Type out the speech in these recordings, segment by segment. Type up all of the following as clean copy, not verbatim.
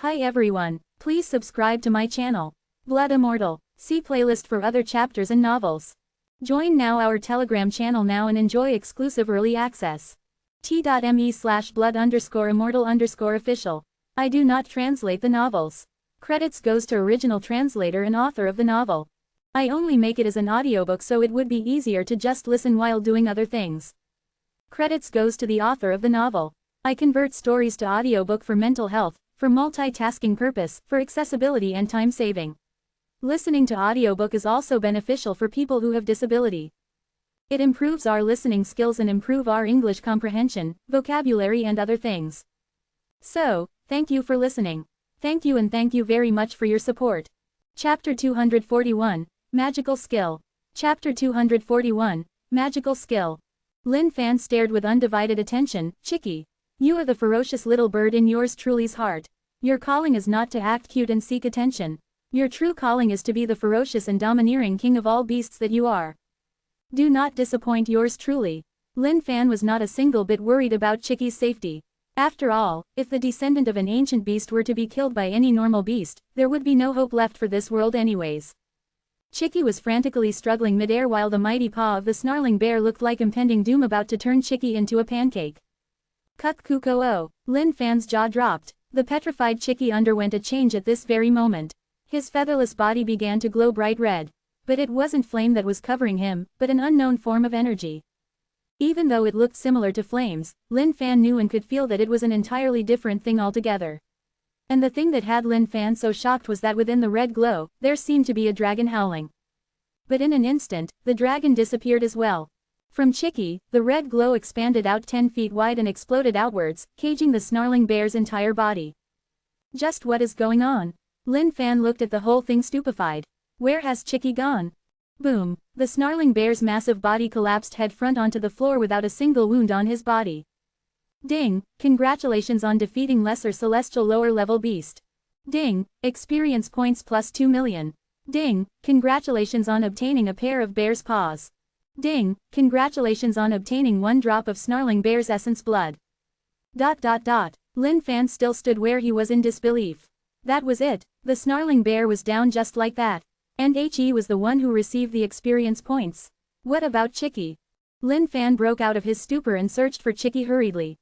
Hi everyone, please subscribe to my channel. Blood Immortal. See playlist for other chapters and novels. Join now our Telegram channel now and enjoy exclusive early access. t.me/blood_immortal_official. I do not translate the novels. Credits goes to original translator and author of the novel. I only make it as an audiobook so it would be easier to just listen while doing other things. Credits goes to the author of the novel. I convert stories to audiobook for mental health, for multitasking purpose, for accessibility and time saving. Listening to audiobook is also beneficial for people who have disability. It improves our listening skills and improve our English comprehension, vocabulary and other things. So, thank you for listening. Thank you and thank you very much for your support. Chapter 241, Magical Skill. Chapter 241, Magical Skill. Lin Fan stared with undivided attention. Chicky, you are the ferocious little bird in yours truly's heart. Your calling is not to act cute and seek attention. Your true calling is to be the ferocious and domineering king of all beasts that you are. Do not disappoint yours truly. Lin Fan was not a single bit worried about Chicky's safety. After all, if the descendant of an ancient beast were to be killed by any normal beast, there would be no hope left for this world anyways. Chicky was frantically struggling mid-air while the mighty paw of the snarling bear looked like impending doom about to turn Chicky into a pancake. Kuk-kuko-oh, Lin Fan's jaw dropped. The petrified Chicky underwent a change at this very moment. His featherless body began to glow bright red. But it wasn't flame that was covering him, but an unknown form of energy. Even though it looked similar to flames, Lin Fan knew and could feel that it was an entirely different thing altogether. And the thing that had Lin Fan so shocked was that within the red glow, there seemed to be a dragon howling. But in an instant, the dragon disappeared as well. From Chicky, the red glow expanded out 10 feet wide and exploded outwards, caging the snarling bear's entire body. Just what is going on? Lin Fan looked at the whole thing stupefied. Where has Chicky gone? Boom! The snarling bear's massive body collapsed head front onto the floor without a single wound on his body. Ding! Congratulations on defeating lesser celestial lower level beast. Ding! Experience points plus 2 million. Ding! Congratulations on obtaining a pair of bear's paws. Ding! Congratulations on obtaining 1 drop of snarling bear's essence blood. ... Lin Fan still stood where he was in disbelief. That was it, the snarling bear was down just like that. And he was the one who received the experience points. What about Chicky? Lin Fan broke out of his stupor and searched for Chicky hurriedly.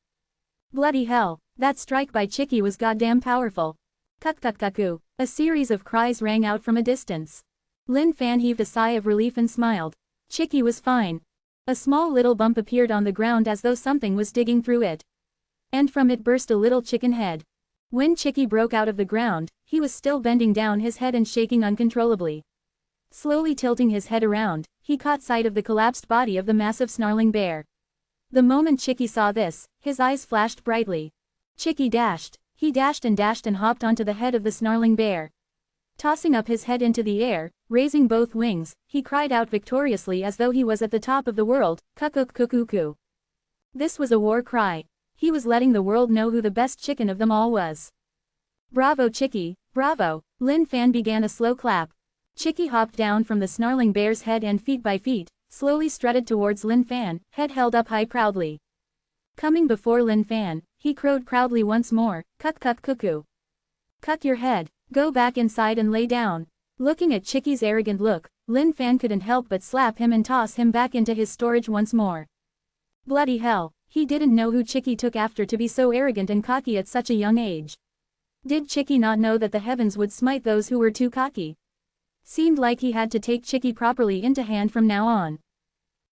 Bloody hell, that strike by Chicky was goddamn powerful. Kuk-kuk-kuku, a series of cries rang out from a distance. Lin Fan heaved a sigh of relief and smiled. Chicky was fine. A small little bump appeared on the ground as though something was digging through it. And from it burst a little chicken head. When Chicky broke out of the ground, he was still bending down his head and shaking uncontrollably. Slowly tilting his head around, he caught sight of the collapsed body of the massive snarling bear. The moment Chicky saw this, his eyes flashed brightly. Chicky dashed. He dashed and hopped onto the head of the snarling bear. Tossing up his head into the air, raising both wings, he cried out victoriously as though he was at the top of the world, kuk-kuk-kuku. This was a war cry. He was letting the world know who the best chicken of them all was. Bravo Chicky, bravo! Lin Fan began a slow clap. Chicky hopped down from the snarling bear's head and feet by feet, slowly strutted towards Lin Fan, head held up high proudly. Coming before Lin Fan, he crowed proudly once more, kuk-kuk-kuku. Cut your head, go back inside and lay down. Looking at Chicky's arrogant look, Lin Fan couldn't help but slap him and toss him back into his storage once more. Bloody hell, he didn't know who Chicky took after to be so arrogant and cocky at such a young age. Did Chicky not know that the heavens would smite those who were too cocky? Seemed like he had to take Chicky properly into hand from now on.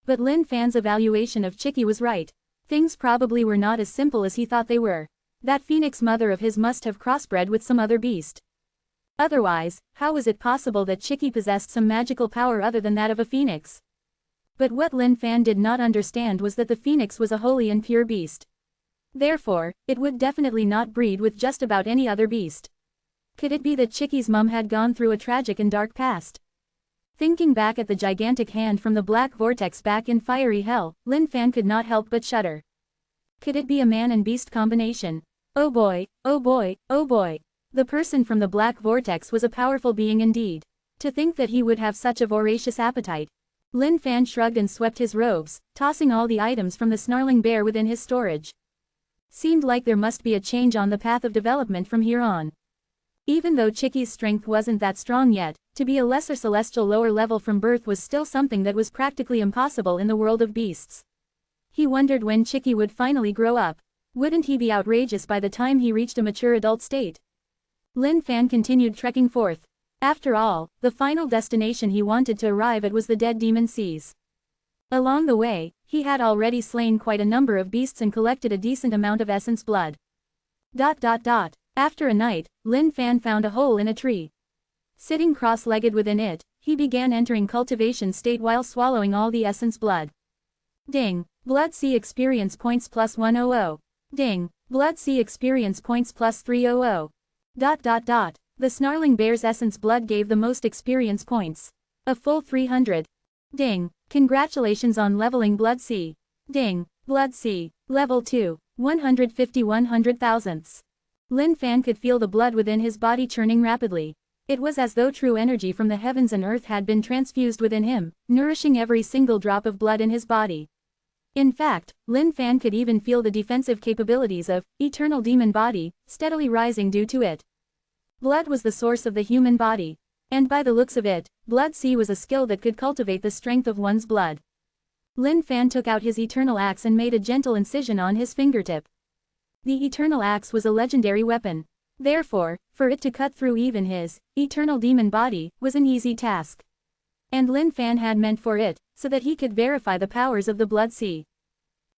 But Lin Fan's evaluation of Chicky was right. Things probably were not as simple as he thought they were. That phoenix mother of his must have crossbred with some other beast. Otherwise, how was it possible that Chicky possessed some magical power other than that of a phoenix? But what Lin Fan did not understand was that the phoenix was a holy and pure beast. Therefore, it would definitely not breed with just about any other beast. Could it be that Chicky's mum had gone through a tragic and dark past? Thinking back at the gigantic hand from the black vortex back in fiery hell, Lin Fan could not help but shudder. Could it be a man and beast combination? Oh boy, oh boy, oh boy. The person from the black vortex was a powerful being indeed. To think that he would have such a voracious appetite. Lin Fan shrugged and swept his robes, tossing all the items from the snarling bear within his storage. Seemed like there must be a change on the path of development from here on. Even though Chicky's strength wasn't that strong yet, to be a lesser celestial lower level from birth was still something that was practically impossible in the world of beasts. He wondered when Chicky would finally grow up. Wouldn't he be outrageous by the time he reached a mature adult state? Lin Fan continued trekking forth. After all, the final destination he wanted to arrive at was the Dead Demon Seas. Along the way, he had already slain quite a number of beasts and collected a decent amount of essence blood. After a night, Lin Fan found a hole in a tree. Sitting cross-legged within it, he began entering cultivation state while swallowing all the essence blood. Ding! Blood Sea experience points plus 100. Ding! Blood Sea experience points plus 300. The snarling bear's essence blood gave the most experience points. A full 300. Ding! Congratulations on leveling Blood Sea. Ding! Blood Sea, level 2, 150 thousandths. Lin Fan could feel the blood within his body churning rapidly. It was as though true energy from the heavens and earth had been transfused within him, nourishing every single drop of blood in his body. In fact, Lin Fan could even feel the defensive capabilities of eternal demon body steadily rising due to it. Blood was the source of the human body. And by the looks of it, Blood Sea was a skill that could cultivate the strength of one's blood. Lin Fan took out his eternal axe and made a gentle incision on his fingertip. The eternal axe was a legendary weapon. Therefore, for it to cut through even his eternal demon body was an easy task. And Lin Fan had meant for it, so that he could verify the powers of the Blood Sea.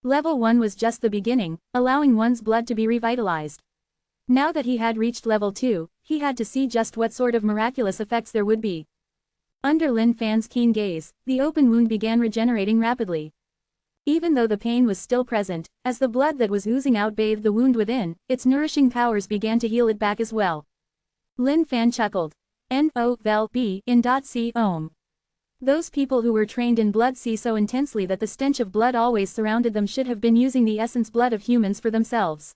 Level 1 was just the beginning, allowing one's blood to be revitalized. Now that he had reached level 2, he had to see just what sort of miraculous effects there would be. Under Lin Fan's keen gaze, the open wound began regenerating rapidly. Even though the pain was still present, as the blood that was oozing out bathed the wound within, its nourishing powers began to heal it back as well. Lin Fan chuckled. N-O-V-E in .C Ohm. Those people who were trained in Blood Sea so intensely that the stench of blood always surrounded them should have been using the essence blood of humans for themselves.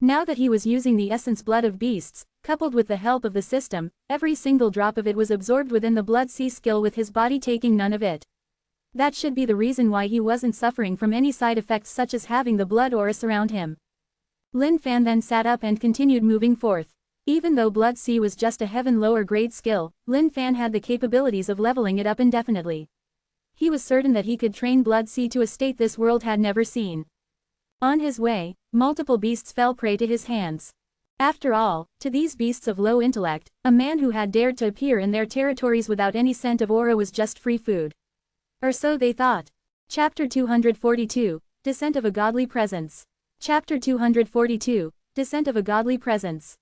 Now that he was using the essence blood of beasts, coupled with the help of the system, every single drop of it was absorbed within the Blood Sea skill with his body taking none of it. That should be the reason why he wasn't suffering from any side effects such as having the blood aura surround him. Lin Fan then sat up and continued moving forth. Even though Blood Sea was just a heaven lower grade skill, Lin Fan had the capabilities of leveling it up indefinitely. He was certain that he could train Blood Sea to a state this world had never seen. On his way, multiple beasts fell prey to his hands. After all, to these beasts of low intellect, a man who had dared to appear in their territories without any scent of aura was just free food. Or so they thought. Chapter 242, Descent of a Godly Presence. Chapter 242, Descent of a Godly Presence.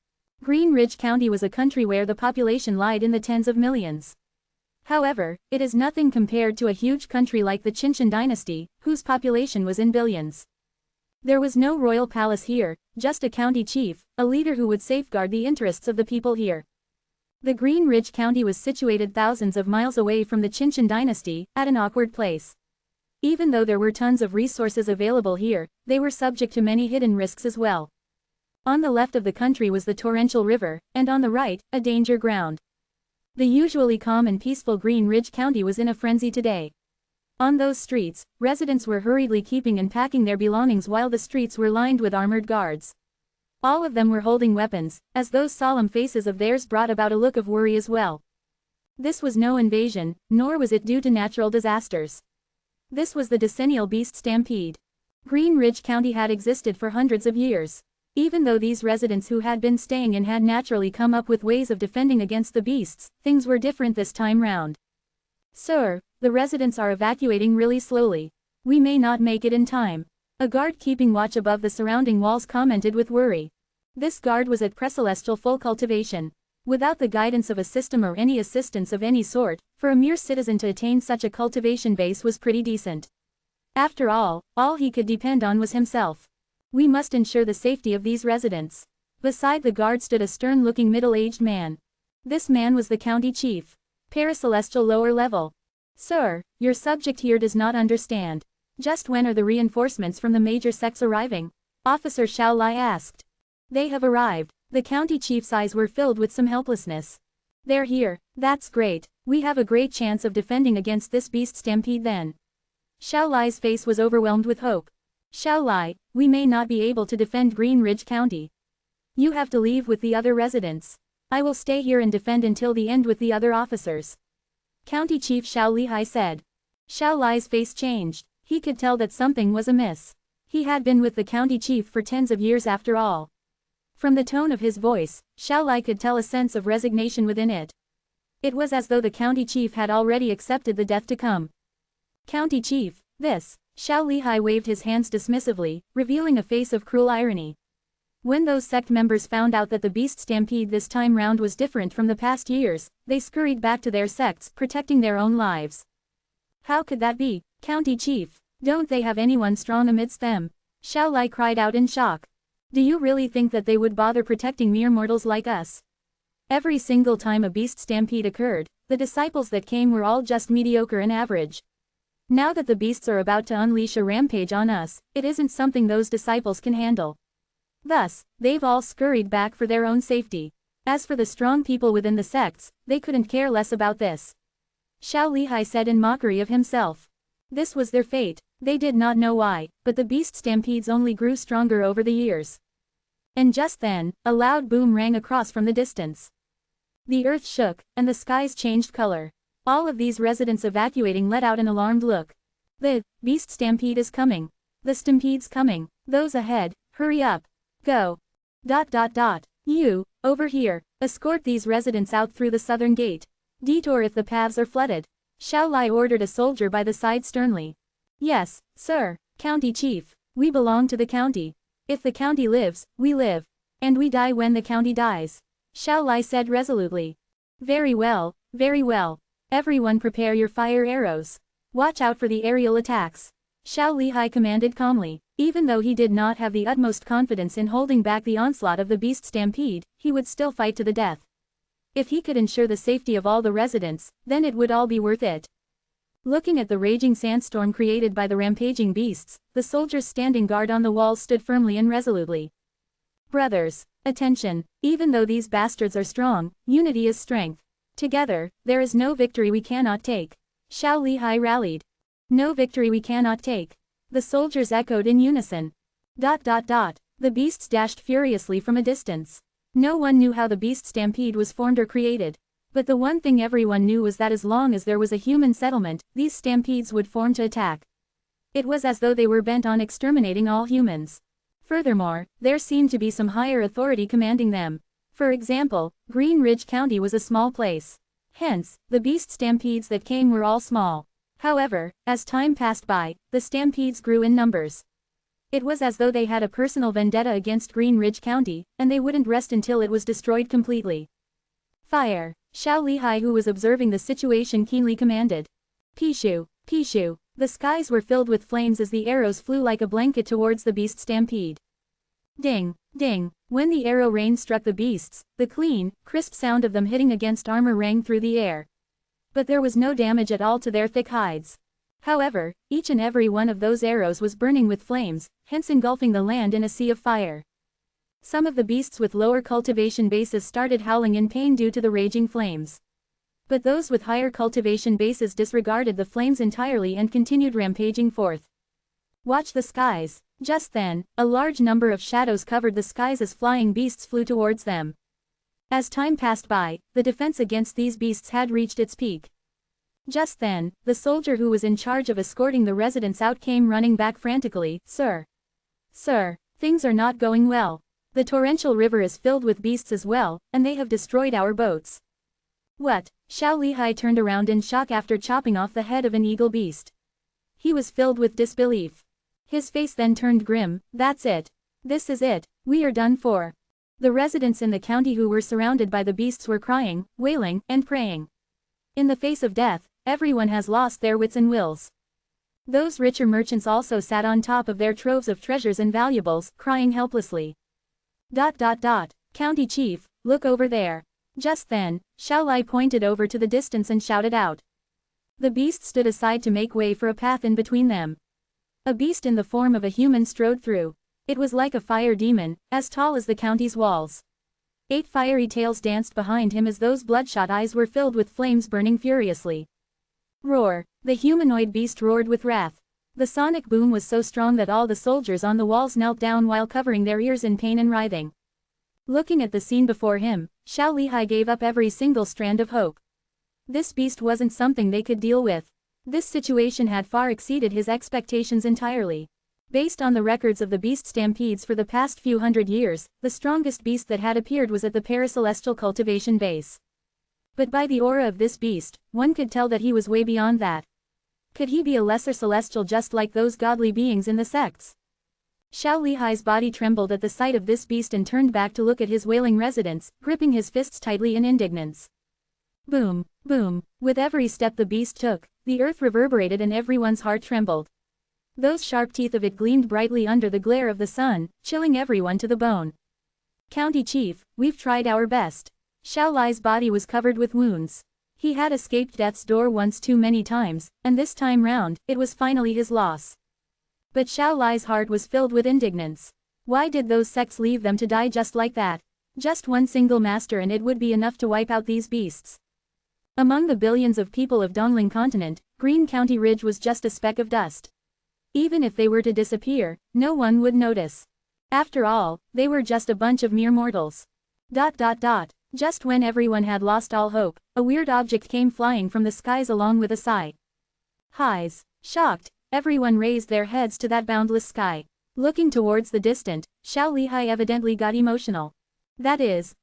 Green Ridge County was a country where the population lied in the tens of millions. However, it is nothing compared to a huge country like the Chinchin dynasty, whose population was in billions. There was no royal palace here, just a county chief, a leader who would safeguard the interests of the people here. The Green Ridge County was situated thousands of miles away from the Chinchin dynasty, at an awkward place. Even though there were tons of resources available here, they were subject to many hidden risks as well. On the left of the country was the torrential river, and on the right, a danger ground. The usually calm and peaceful Green Ridge County was in a frenzy today. On those streets, residents were hurriedly keeping and packing their belongings while the streets were lined with armored guards. All of them were holding weapons, as those solemn faces of theirs brought about a look of worry as well. This was no invasion, nor was it due to natural disasters. This was the decennial beast stampede. Green Ridge County had existed for hundreds of years. Even though these residents who had been staying in had naturally come up with ways of defending against the beasts, things were different this time round. "Sir, the residents are evacuating really slowly. We may not make it in time." A guard keeping watch above the surrounding walls commented with worry. This guard was at Precelestial full cultivation. Without the guidance of a system or any assistance of any sort, for a mere citizen to attain such a cultivation base was pretty decent. After all he could depend on was himself. "We must ensure the safety of these residents." Beside the guard stood a stern-looking middle-aged man. This man was the county chief. Paracelestial lower level. "Sir, your subject here does not understand. Just when are the reinforcements from the major sects arriving?" Officer Xiao Lai asked. "They have arrived." The county chief's eyes were filled with some helplessness. "They're here. That's great. We have a great chance of defending against this beast stampede then." Xiao Lai's face was overwhelmed with hope. "Xiao Lai, we may not be able to defend Green Ridge County. You have to leave with the other residents." I will stay here and defend until the end with the other officers. County Chief Xiao Lihai said. Xiao Lai's face changed. He could tell that something was amiss. He had been with the county chief for tens of years after all. From the tone of his voice, Xiao Lai could tell a sense of resignation within it. It was as though the county chief had already accepted the death to come. County Chief, this. Xiao Lihai waved his hands dismissively, revealing a face of cruel irony. When those sect members found out that the beast stampede this time round was different from the past years, they scurried back to their sects, protecting their own lives. How could that be, County Chief? Don't they have anyone strong amidst them? Xiao Lai cried out in shock. Do you really think that they would bother protecting mere mortals like us? Every single time a beast stampede occurred, the disciples that came were all just mediocre and average. Now that the beasts are about to unleash a rampage on us, it isn't something those disciples can handle. Thus, they've all scurried back for their own safety. As for the strong people within the sects, they couldn't care less about this. Xiao Lihai said in mockery of himself. This was their fate. They did not know why, but the beast stampedes only grew stronger over the years. And just then, a loud boom rang across from the distance. The earth shook, and the skies changed color. All of these residents evacuating let out an alarmed look. The beast stampede is coming. The stampede's coming. Those ahead, hurry up. Go. You, over here, escort these residents out through the southern gate. Detour if the paths are flooded. Xiao Lai ordered a soldier by the side sternly. Yes, sir, County Chief. We belong to the county. If the county lives, we live. And we die when the county dies. Xiao Lai said resolutely. Very well, very well. Everyone prepare your fire arrows. Watch out for the aerial attacks. Xiao Lihai commanded calmly. Even though he did not have the utmost confidence in holding back the onslaught of the beast stampede, he would still fight to the death. If he could ensure the safety of all the residents, then it would all be worth it. Looking at the raging sandstorm created by the rampaging beasts, the soldiers standing guard on the walls stood firmly and resolutely. Brothers, attention, even though these bastards are strong, unity is strength. Together, there is no victory we cannot take. Xiao Lihai rallied. No victory we cannot take. The soldiers echoed in unison. The beasts dashed furiously from a distance. No one knew how the beast stampede was formed or created. But the one thing everyone knew was that as long as there was a human settlement, these stampedes would form to attack. It was as though they were bent on exterminating all humans. Furthermore, there seemed to be some higher authority commanding them. For example, Green Ridge County was a small place. Hence, the beast stampedes that came were all small. However, as time passed by, the stampedes grew in numbers. It was as though they had a personal vendetta against Green Ridge County, and they wouldn't rest until it was destroyed completely. Fire! Xiao Lihai, who was observing the situation, keenly commanded. Pishu! Pishu! The skies were filled with flames as the arrows flew like a blanket towards the beast stampede. Ding! Ding! When the arrow rain struck the beasts, the clean, crisp sound of them hitting against armor rang through the air. But there was no damage at all to their thick hides. However, each and every one of those arrows was burning with flames, hence engulfing the land in a sea of fire. Some of the beasts with lower cultivation bases started howling in pain due to the raging flames. But those with higher cultivation bases disregarded the flames entirely and continued rampaging forth. Watch the skies. Just then, a large number of shadows covered the skies as flying beasts flew towards them. As time passed by, the defense against these beasts had reached its peak. Just then, the soldier who was in charge of escorting the residents out came running back frantically. Sir! Sir! Things are not going well. The torrential river is filled with beasts as well, and they have destroyed our boats. What? Xiao Lihai turned around in shock after chopping off the head of an eagle beast. He was filled with disbelief. His face then turned grim. That's it. This is it. We are done for. The residents in the county who were surrounded by the beasts were crying, wailing, and praying. In the face of death, everyone has lost their wits and wills. Those richer merchants also sat on top of their troves of treasures and valuables, crying helplessly. County Chief, look over there. Just then, Xiao Lai pointed over to the distance and shouted out. The beasts stood aside to make way for a path in between them. A beast in the form of a human strode through. It was like a fire demon, as tall as the county's walls. 8 fiery tails danced behind him as those bloodshot eyes were filled with flames burning furiously. Roar! The humanoid beast roared with wrath. The sonic boom was so strong that all the soldiers on the walls knelt down while covering their ears in pain and writhing. Looking at the scene before him, Xiao Lihai gave up every single strand of hope. This beast wasn't something they could deal with. This situation had far exceeded his expectations entirely. Based on the records of the beast stampedes for the past few hundred years, the strongest beast that had appeared was at the paracelestial cultivation base. But by the aura of this beast, one could tell that he was way beyond that. Could he be a lesser celestial just like those godly beings in the sects? Xiao Lihai's body trembled at the sight of this beast and turned back to look at his wailing residents, gripping his fists tightly in indignance. Boom, boom, with every step the beast took, the earth reverberated and everyone's heart trembled. Those sharp teeth of it gleamed brightly under the glare of the sun, chilling everyone to the bone. County Chief, we've tried our best. Xiao Lai's body was covered with wounds. He had escaped death's door once too many times, and this time round, it was finally his loss. But Xiao Lai's heart was filled with indignance. Why did those sects leave them to die just like that? Just one single master and it would be enough to wipe out these beasts. Among the billions of people of Dongling Continent, Green County Ridge was just a speck of dust. Even if they were to disappear, no one would notice. After all, they were just a bunch of mere mortals. Just when everyone had lost all hope, a weird object came flying from the skies along with a sigh. Highs. Shocked, everyone raised their heads to that boundless sky. Looking towards the distant, Xiao Lihai evidently got emotional. That is,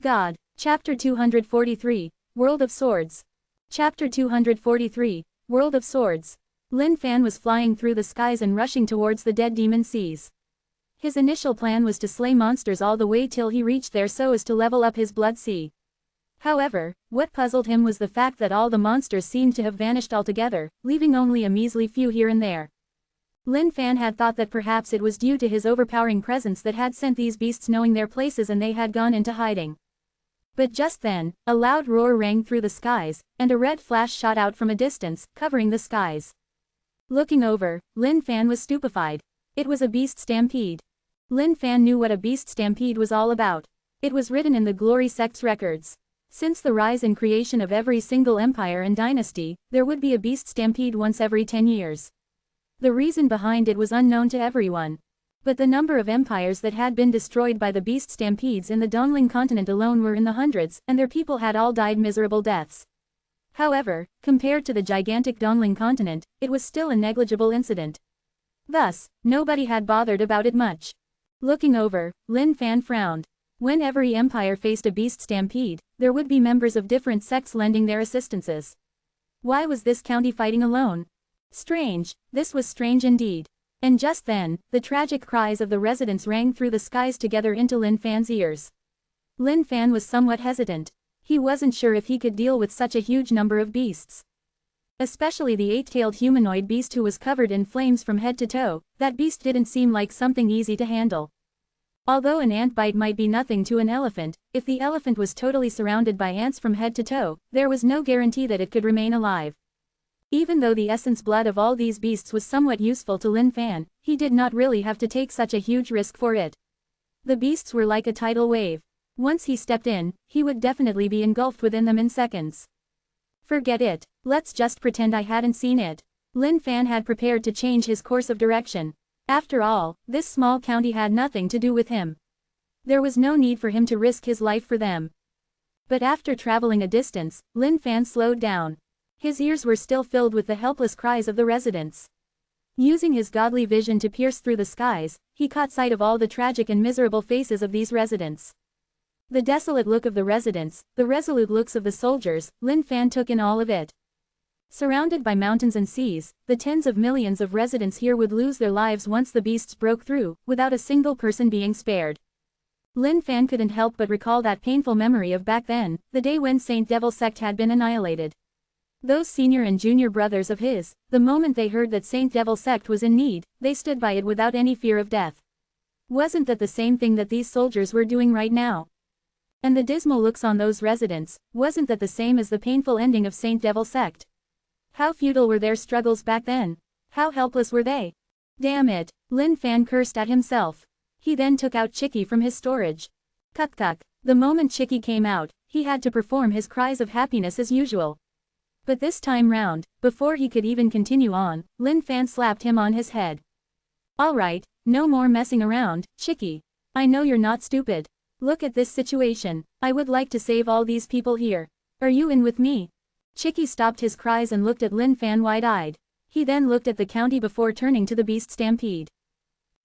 God. Chapter 243, World of Swords. Chapter 243, World of Swords. Lin Fan was flying through the skies and rushing towards the dead demon seas. His initial plan was to slay monsters all the way till he reached there so as to level up his blood sea. However, what puzzled him was the fact that all the monsters seemed to have vanished altogether, leaving only a measly few here and there. Lin Fan had thought that perhaps it was due to his overpowering presence that had sent these beasts knowing their places and they had gone into hiding. But just then, a loud roar rang through the skies, and a red flash shot out from a distance, covering the skies. Looking over, Lin Fan was stupefied. It was a beast stampede. Lin Fan knew what a beast stampede was all about. It was written in the Glory Sect's records. Since the rise and creation of every single empire and dynasty, there would be a beast stampede once every 10 years. The reason behind it was unknown to everyone. But the number of empires that had been destroyed by the beast stampedes in the Dongling continent alone were in the hundreds, and their people had all died miserable deaths. However, compared to the gigantic Dongling continent, it was still a negligible incident. Thus, nobody had bothered about it much. Looking over, Lin Fan frowned. When every empire faced a beast stampede, there would be members of different sects lending their assistances. Why was this county fighting alone? Strange, this was strange indeed. And just then, the tragic cries of the residents rang through the skies together into Lin Fan's ears. Lin Fan was somewhat hesitant. He wasn't sure if he could deal with such a huge number of beasts. Especially the eight-tailed humanoid beast who was covered in flames from head to toe. That beast didn't seem like something easy to handle. Although an ant bite might be nothing to an elephant, if the elephant was totally surrounded by ants from head to toe, there was no guarantee that it could remain alive. Even though the essence blood of all these beasts was somewhat useful to Lin Fan, he did not really have to take such a huge risk for it. The beasts were like a tidal wave. Once he stepped in, he would definitely be engulfed within them in seconds. Forget it. Let's just pretend I hadn't seen it. Lin Fan had prepared to change his course of direction. After all, this small county had nothing to do with him. There was no need for him to risk his life for them. But after traveling a distance, Lin Fan slowed down. His ears were still filled with the helpless cries of the residents. Using his godly vision to pierce through the skies, he caught sight of all the tragic and miserable faces of these residents. The desolate look of the residents, the resolute looks of the soldiers, Lin Fan took in all of it. Surrounded by mountains and seas, the tens of millions of residents here would lose their lives once the beasts broke through, without a single person being spared. Lin Fan couldn't help but recall that painful memory of back then, the day when Saint Devil sect had been annihilated. Those senior and junior brothers of his, the moment they heard that Saint Devil sect was in need, they stood by it without any fear of death. Wasn't that the same thing that these soldiers were doing right now? And the dismal looks on those residents, wasn't that the same as the painful ending of Saint Devil sect? How futile were their struggles back then? How helpless were they? Damn it, Lin Fan cursed at himself. He then took out Chicky from his storage. Cuck. The moment Chicky came out, he had to perform his cries of happiness as usual. But this time round, before he could even continue on, Lin Fan slapped him on his head. Alright, no more messing around, Chicky. I know you're not stupid. Look at this situation. I would like to save all these people here. Are you in with me? Chicky stopped his cries and looked at Lin Fan wide-eyed. He then looked at the county before turning to the beast stampede.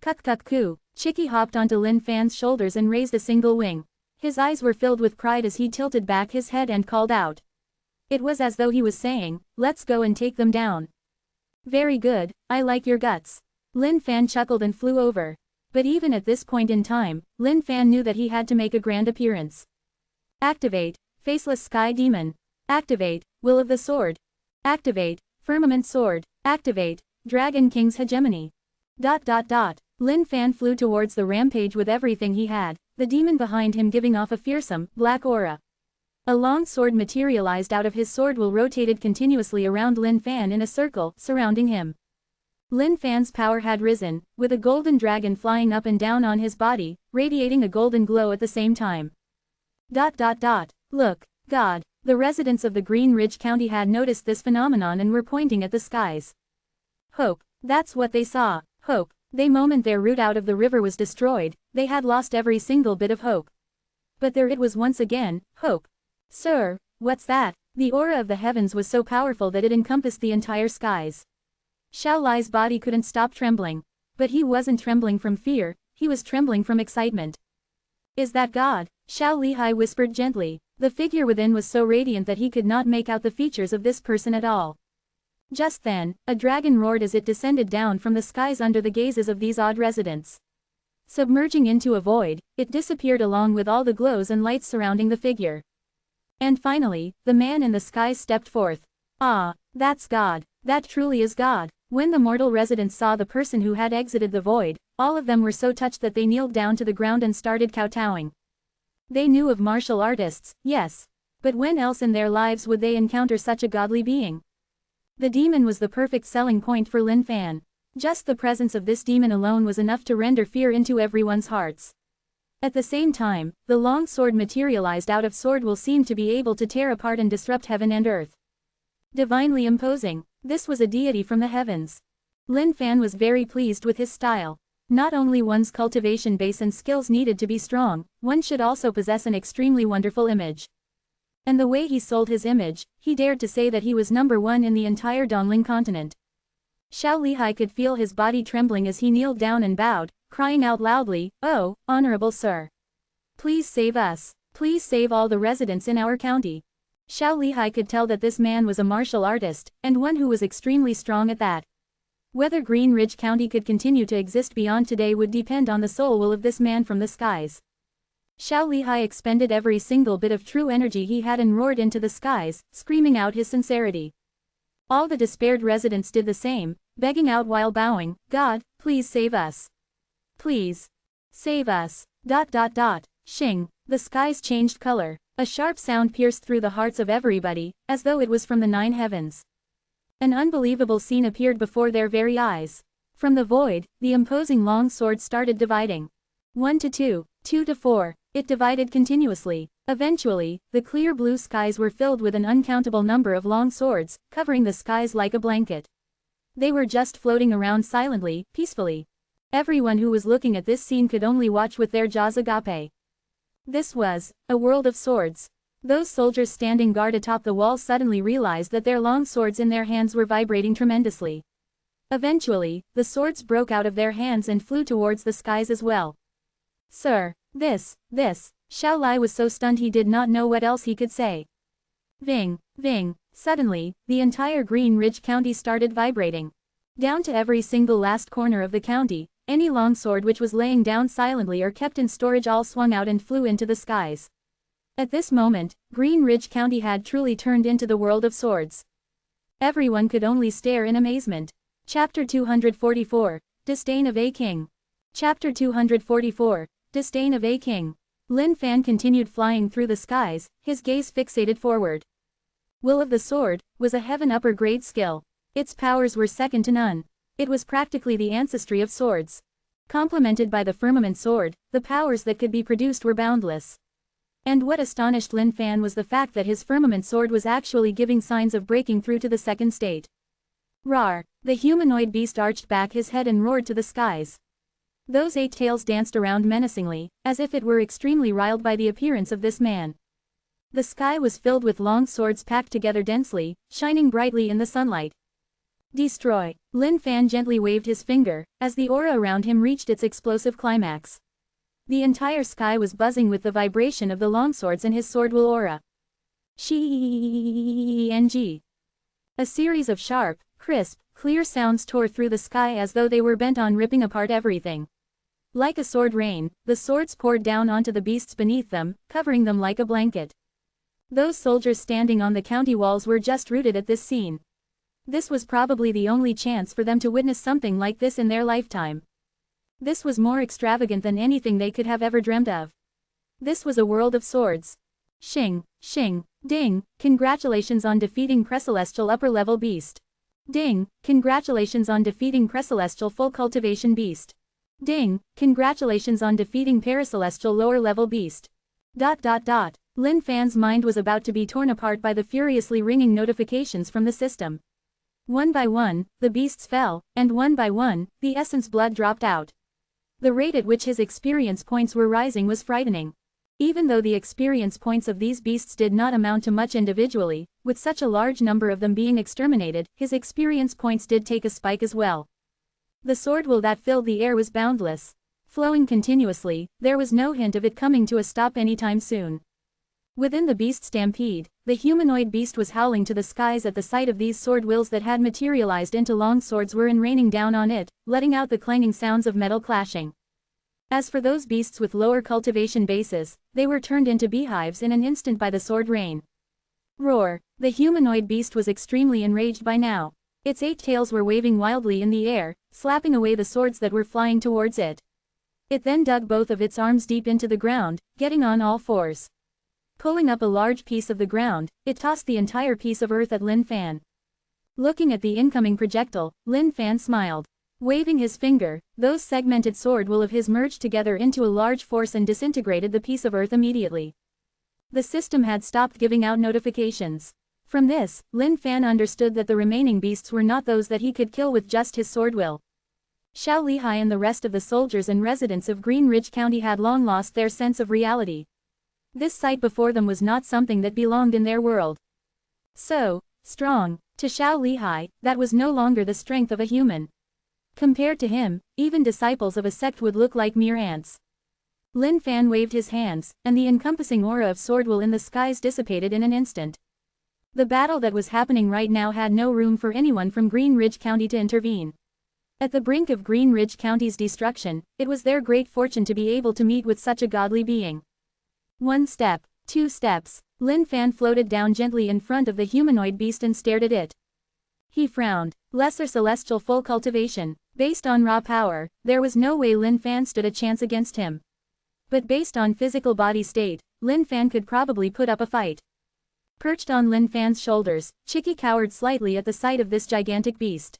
Kuk-kuk-koo. Chicky hopped onto Lin Fan's shoulders and raised a single wing. His eyes were filled with pride as he tilted back his head and called out. It was as though he was saying, let's go and take them down. Very good, I like your guts. Lin Fan chuckled and flew over. But even at this point in time, Lin Fan knew that he had to make a grand appearance. Activate, Faceless Sky Demon. Activate, Will of the Sword. Activate, Firmament Sword. Activate, Dragon King's Hegemony. Lin Fan flew towards the rampage with everything he had, the demon behind him giving off a fearsome, black aura. A long sword materialized out of his sword will rotated continuously around Lin Fan in a circle, surrounding him. Lin Fan's power had risen, with a golden dragon flying up and down on his body, radiating a golden glow at the same time. Look, God. The residents of the Green Ridge County had noticed this phenomenon and were pointing at the skies. Hope. That's what they saw. Hope. The moment their route out of the river was destroyed, they had lost every single bit of hope. But there it was once again, hope. Sir, what's that? The aura of the heavens was so powerful that it encompassed the entire skies. Xiao Lai's body couldn't stop trembling. But he wasn't trembling from fear, he was trembling from excitement. Is that God? Xiao Lihai whispered gently. The figure within was so radiant that he could not make out the features of this person at all. Just then, a dragon roared as it descended down from the skies under the gazes of these odd residents. Submerging into a void, it disappeared along with all the glows and lights surrounding the figure. And finally, the man in the skies stepped forth. Ah, that's God. That truly is God. When the mortal residents saw the person who had exited the void, all of them were so touched that they kneeled down to the ground and started kowtowing. They knew of martial artists, yes. But when else in their lives would they encounter such a godly being? The demon was the perfect selling point for Lin Fan. Just the presence of this demon alone was enough to render fear into everyone's hearts. At the same time, the long sword materialized out of sword will seemed to be able to tear apart and disrupt heaven and earth. Divinely imposing, this was a deity from the heavens. Lin Fan was very pleased with his style. Not only one's cultivation base and skills needed to be strong, one should also possess an extremely wonderful image. And the way he sold his image, he dared to say that he was #1 in the entire Dongling continent. Xiao Lihai could feel his body trembling as he kneeled down and bowed, crying out loudly, "Oh, honorable sir. Please save us. Please save all the residents in our county." Xiao Lihai could tell that this man was a martial artist, and one who was extremely strong at that. Whether Green Ridge County could continue to exist beyond today would depend on the soul will of this man from the skies. Xiao Lihai expended every single bit of true energy he had and roared into the skies, screaming out his sincerity. All the despaired residents did the same, begging out while bowing, "God, please save us. Please. Save us." Shing. The skies changed color. A sharp sound pierced through the hearts of everybody, as though it was from the 9 heavens. An unbelievable scene appeared before their very eyes. From the void, the imposing long sword started dividing. 1 to 2, 2 to 4, it divided continuously. Eventually, the clear blue skies were filled with an uncountable number of long swords, covering the skies like a blanket. They were just floating around silently, peacefully. Everyone who was looking at this scene could only watch with their jaws agape. This was a world of swords. Those soldiers standing guard atop the wall suddenly realized that their long swords in their hands were vibrating tremendously. Eventually, the swords broke out of their hands and flew towards the skies as well. Sir, this, Xiao Lai was so stunned he did not know what else he could say. Ving. Suddenly, the entire Green Ridge County started vibrating. Down to every single last corner of the county, any longsword which was laying down silently or kept in storage all swung out and flew into the skies. At this moment, Green Ridge County had truly turned into the world of swords. Everyone could only stare in amazement. Chapter 244, Disdain of a King. Chapter 244, Disdain of a King. Lin Fan continued flying through the skies, his gaze fixated forward. Will of the Sword was a heaven upper grade skill. Its powers were second to none. It was practically the ancestry of swords. Complemented by the Firmament Sword, the powers that could be produced were boundless. And what astonished Lin Fan was the fact that his Firmament Sword was actually giving signs of breaking through to the second state. Rawr! The humanoid beast arched back his head and roared to the skies. Those 8 tails danced around menacingly, as if it were extremely riled by the appearance of this man. The sky was filled with long swords packed together densely, shining brightly in the sunlight. Destroy. Lin Fan gently waved his finger, as the aura around him reached its explosive climax. The entire sky was buzzing with the vibration of the longswords and his sword will aura. Sheng. A series of sharp, crisp, clear sounds tore through the sky as though they were bent on ripping apart everything. Like a sword rain, the swords poured down onto the beasts beneath them, covering them like a blanket. Those soldiers standing on the county walls were just rooted at this scene. This was probably the only chance for them to witness something like this in their lifetime. This was more extravagant than anything they could have ever dreamt of. This was a world of swords. Shing, ding, congratulations on defeating Precelestial upper-level beast. Ding, congratulations on defeating Precelestial full cultivation beast. Ding, congratulations on defeating Paracelestial lower-level beast. ... Lin Fan's mind was about to be torn apart by the furiously ringing notifications from the system. One by one, the beasts fell, and one by one, the essence blood dropped out. The rate at which his experience points were rising was frightening. Even though the experience points of these beasts did not amount to much individually, with such a large number of them being exterminated, his experience points did take a spike as well. The sword will that filled the air was boundless. Flowing continuously, there was no hint of it coming to a stop anytime soon. Within the beast stampede, the humanoid beast was howling to the skies at the sight of these sword wills that had materialized into long swords were raining down on it, letting out the clanging sounds of metal clashing. As for those beasts with lower cultivation bases, they were turned into beehives in an instant by the sword rain. Roar! The humanoid beast was extremely enraged by now. Its 8 tails were waving wildly in the air, slapping away the swords that were flying towards it. It then dug both of its arms deep into the ground, getting on all fours. Pulling up a large piece of the ground, it tossed the entire piece of earth at Lin Fan. Looking at the incoming projectile, Lin Fan smiled. Waving his finger, those segmented sword will of his merged together into a large force and disintegrated the piece of earth immediately. The system had stopped giving out notifications. From this, Lin Fan understood that the remaining beasts were not those that he could kill with just his sword will. Xiao Lihai and the rest of the soldiers and residents of Green Ridge County had long lost their sense of reality. This sight before them was not something that belonged in their world. So strong. To Xiao Lihai, that was no longer the strength of a human. Compared to him, even disciples of a sect would look like mere ants. Lin Fan waved his hands, and the encompassing aura of sword will in the skies dissipated in an instant. The battle that was happening right now had no room for anyone from Green Ridge County to intervene. At the brink of Green Ridge County's destruction, it was their great fortune to be able to meet with such a godly being. 1 step, 2 steps, Lin Fan floated down gently in front of the humanoid beast and stared at it. He frowned. Lesser celestial full cultivation. Based on raw power, there was no way Lin Fan stood a chance against him. But based on physical body state, Lin Fan could probably put up a fight. Perched on Lin Fan's shoulders, Chicky cowered slightly at the sight of this gigantic beast.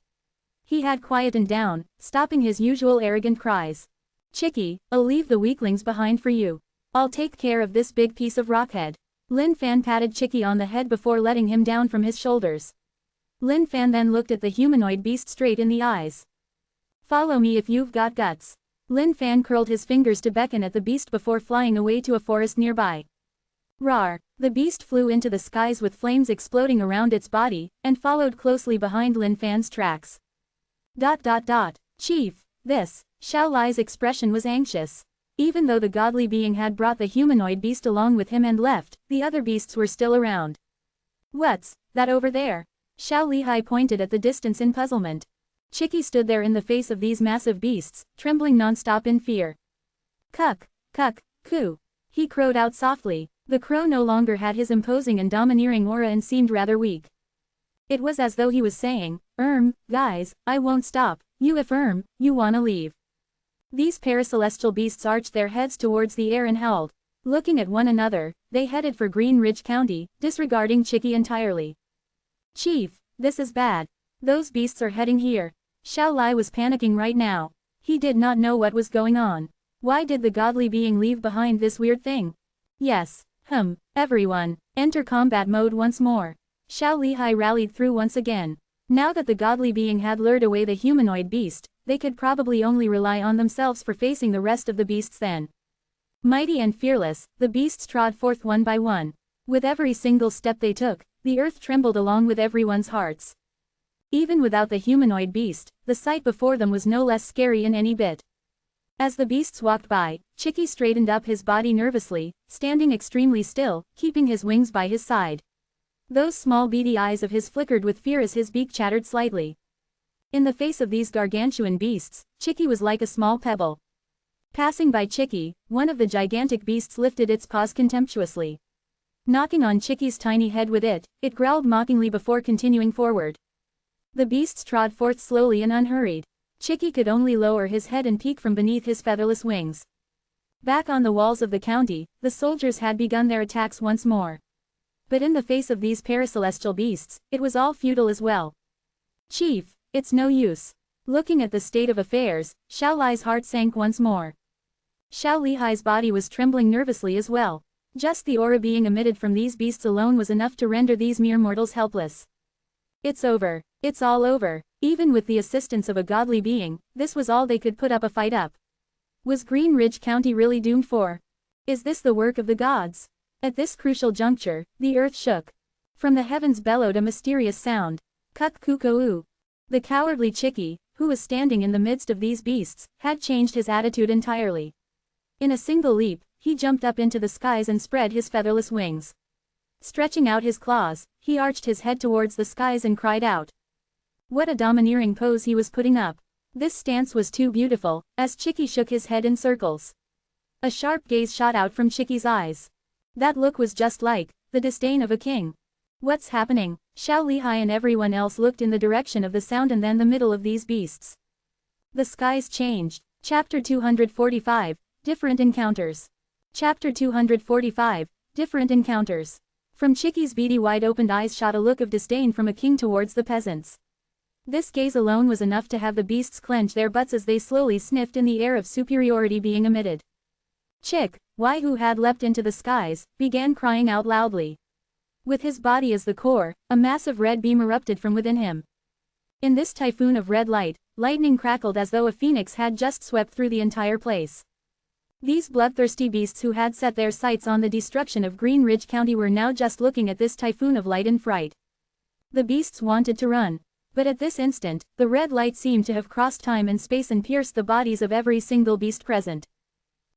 He had quietened down, stopping his usual arrogant cries. Chicky, I'll leave the weaklings behind for you. I'll take care of this big piece of rockhead. Lin Fan patted Chicky on the head before letting him down from his shoulders. Lin Fan then looked at the humanoid beast straight in the eyes. Follow me if you've got guts. Lin Fan curled his fingers to beckon at the beast before flying away to a forest nearby. Rawr! The beast flew into the skies with flames exploding around its body, and followed closely behind Lin Fan's tracks. Chief, this. Xiao Lai's expression was anxious. Even though the godly being had brought the humanoid beast along with him and left, the other beasts were still around. What's that over there? Xiao Lihai pointed at the distance in puzzlement. Chicky stood there in the face of these massive beasts, trembling non-stop in fear. Cuck, coo. He crowed out softly. The crow no longer had his imposing and domineering aura and seemed rather weak. It was as though he was saying, guys, I won't stop, you if you wanna leave. These paracelestial beasts arched their heads towards the air and howled. Looking at one another, they headed for Green Ridge County, disregarding Chicky entirely. Chief, this is bad. Those beasts are heading here. Xiao Lai was panicking right now. He did not know what was going on. Why did the godly being leave behind this weird thing? Yes, everyone, enter combat mode once more. Xiao Lihai rallied through once again. Now that the godly being had lured away the humanoid beast, they could probably only rely on themselves for facing the rest of the beasts then. Mighty and fearless, the beasts trod forth one by one. With every single step they took, the earth trembled along with everyone's hearts. Even without the humanoid beast, the sight before them was no less scary in any bit. As the beasts walked by, Chicky straightened up his body nervously, standing extremely still, keeping his wings by his side. Those small beady eyes of his flickered with fear as his beak chattered slightly. In the face of these gargantuan beasts, Chicky was like a small pebble. Passing by Chicky, one of the gigantic beasts lifted its paws contemptuously. Knocking on Chicky's tiny head with it, it growled mockingly before continuing forward. The beasts trod forth slowly and unhurried. Chicky could only lower his head and peek from beneath his featherless wings. Back on the walls of the county, the soldiers had begun their attacks once more. But in the face of these paracelestial beasts, it was all futile as well. "Chief, it's no use." Looking at the state of affairs, Xiao Li's heart sank once more. Xiao Lihai's body was trembling nervously as well. Just the aura being emitted from these beasts alone was enough to render these mere mortals helpless. It's over. It's all over. Even with the assistance of a godly being, this was all they could put up a fight up. Was Green Ridge County really doomed for? Is this the work of the gods? At this crucial juncture, the earth shook. From the heavens bellowed a mysterious sound. Kuk-kuko-oo. The cowardly Chicky, who was standing in the midst of these beasts, had changed his attitude entirely. In a single leap, he jumped up into the skies and spread his featherless wings. Stretching out his claws, he arched his head towards the skies and cried out. What a domineering pose he was putting up. This stance was too beautiful, as Chicky shook his head in circles. A sharp gaze shot out from Chicky's eyes. That look was just like the disdain of a king. What's happening? Xiao Lihai and everyone else looked in the direction of the sound and then the middle of these beasts. The skies changed. Chapter 245, Different Encounters. Chapter 245, Different Encounters. From Chicky's beady wide-opened eyes shot a look of disdain from a king towards the peasants. This gaze alone was enough to have the beasts clench their butts as they slowly sniffed in the air of superiority being emitted. Chick, who had leapt into the skies, began crying out loudly. With his body as the core, a massive red beam erupted from within him. In this typhoon of red light, lightning crackled as though a phoenix had just swept through the entire place. These bloodthirsty beasts who had set their sights on the destruction of Green Ridge County were now just looking at this typhoon of light in fright. The beasts wanted to run. But at this instant, the red light seemed to have crossed time and space and pierced the bodies of every single beast present.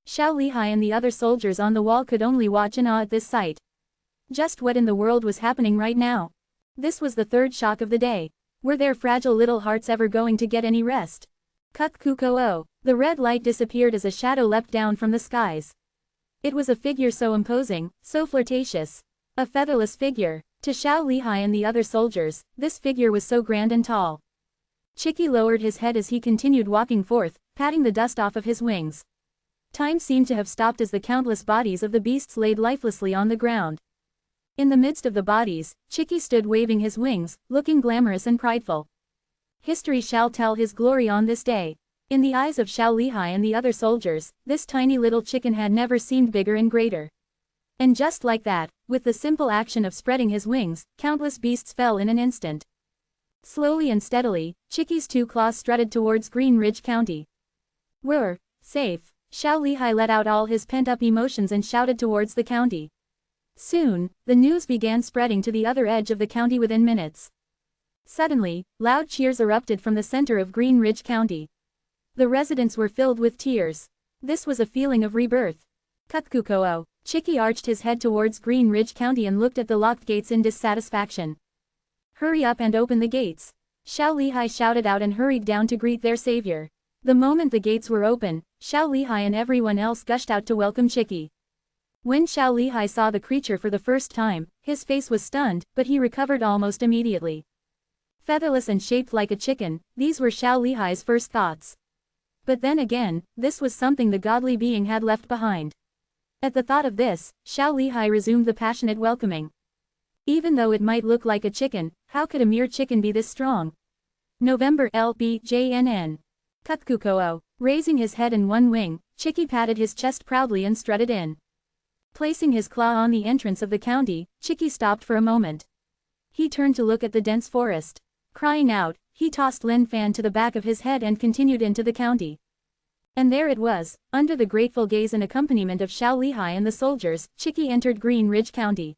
Xiao Lihai and the other soldiers on the wall could only watch in awe at this sight. Just what in the world was happening right now? This was the third shock of the day. Were their fragile little hearts ever going to get any rest? Kuk-kuko-o. The red light disappeared as a shadow leapt down from the skies. It was a figure so imposing, so flirtatious. A featherless figure. To Xiao Lihai and the other soldiers, this figure was so grand and tall. Chicky lowered his head as he continued walking forth, patting the dust off of his wings. Time seemed to have stopped as the countless bodies of the beasts laid lifelessly on the ground. In the midst of the bodies, Chicky stood waving his wings, looking glamorous and prideful. History shall tell his glory on this day. In the eyes of Xiao Lihai and the other soldiers, this tiny little chicken had never seemed bigger and greater. And just like that, with the simple action of spreading his wings, countless beasts fell in an instant. Slowly and steadily, Chicky's two claws strutted towards Green Ridge County. We're safe. Xiao Lihai let out all his pent-up emotions and shouted towards the county. Soon, the news began spreading to the other edge of the county within minutes. Suddenly, loud cheers erupted from the center of Green Ridge County. The residents were filled with tears. This was a feeling of rebirth. Kuk-kuko-o. Chicky arched his head towards Green Ridge County and looked at the locked gates in dissatisfaction. Hurry up and open the gates. Xiao Lihai shouted out and hurried down to greet their savior. The moment the gates were open, Xiao Lihai and everyone else gushed out to welcome Chicky. When Xiao Lihai saw the creature for the first time, his face was stunned, but he recovered almost immediately. Featherless and shaped like a chicken, these were Xiao Lihai's first thoughts. But then again, this was something the godly being had left behind. At the thought of this, Xiao Lihai resumed the passionate welcoming. Even though it might look like a chicken, how could a mere chicken be this strong? November LBJNN. Kuk-kuko-o. Raising his head in one wing, Chicky patted his chest proudly and strutted in. Placing his claw on the entrance of the county, Chicky stopped for a moment. He turned to look at the dense forest. Crying out, he tossed Lin Fan to the back of his head and continued into the county. And there it was, under the grateful gaze and accompaniment of Xiao Lihai and the soldiers, Chicky entered Green Ridge County.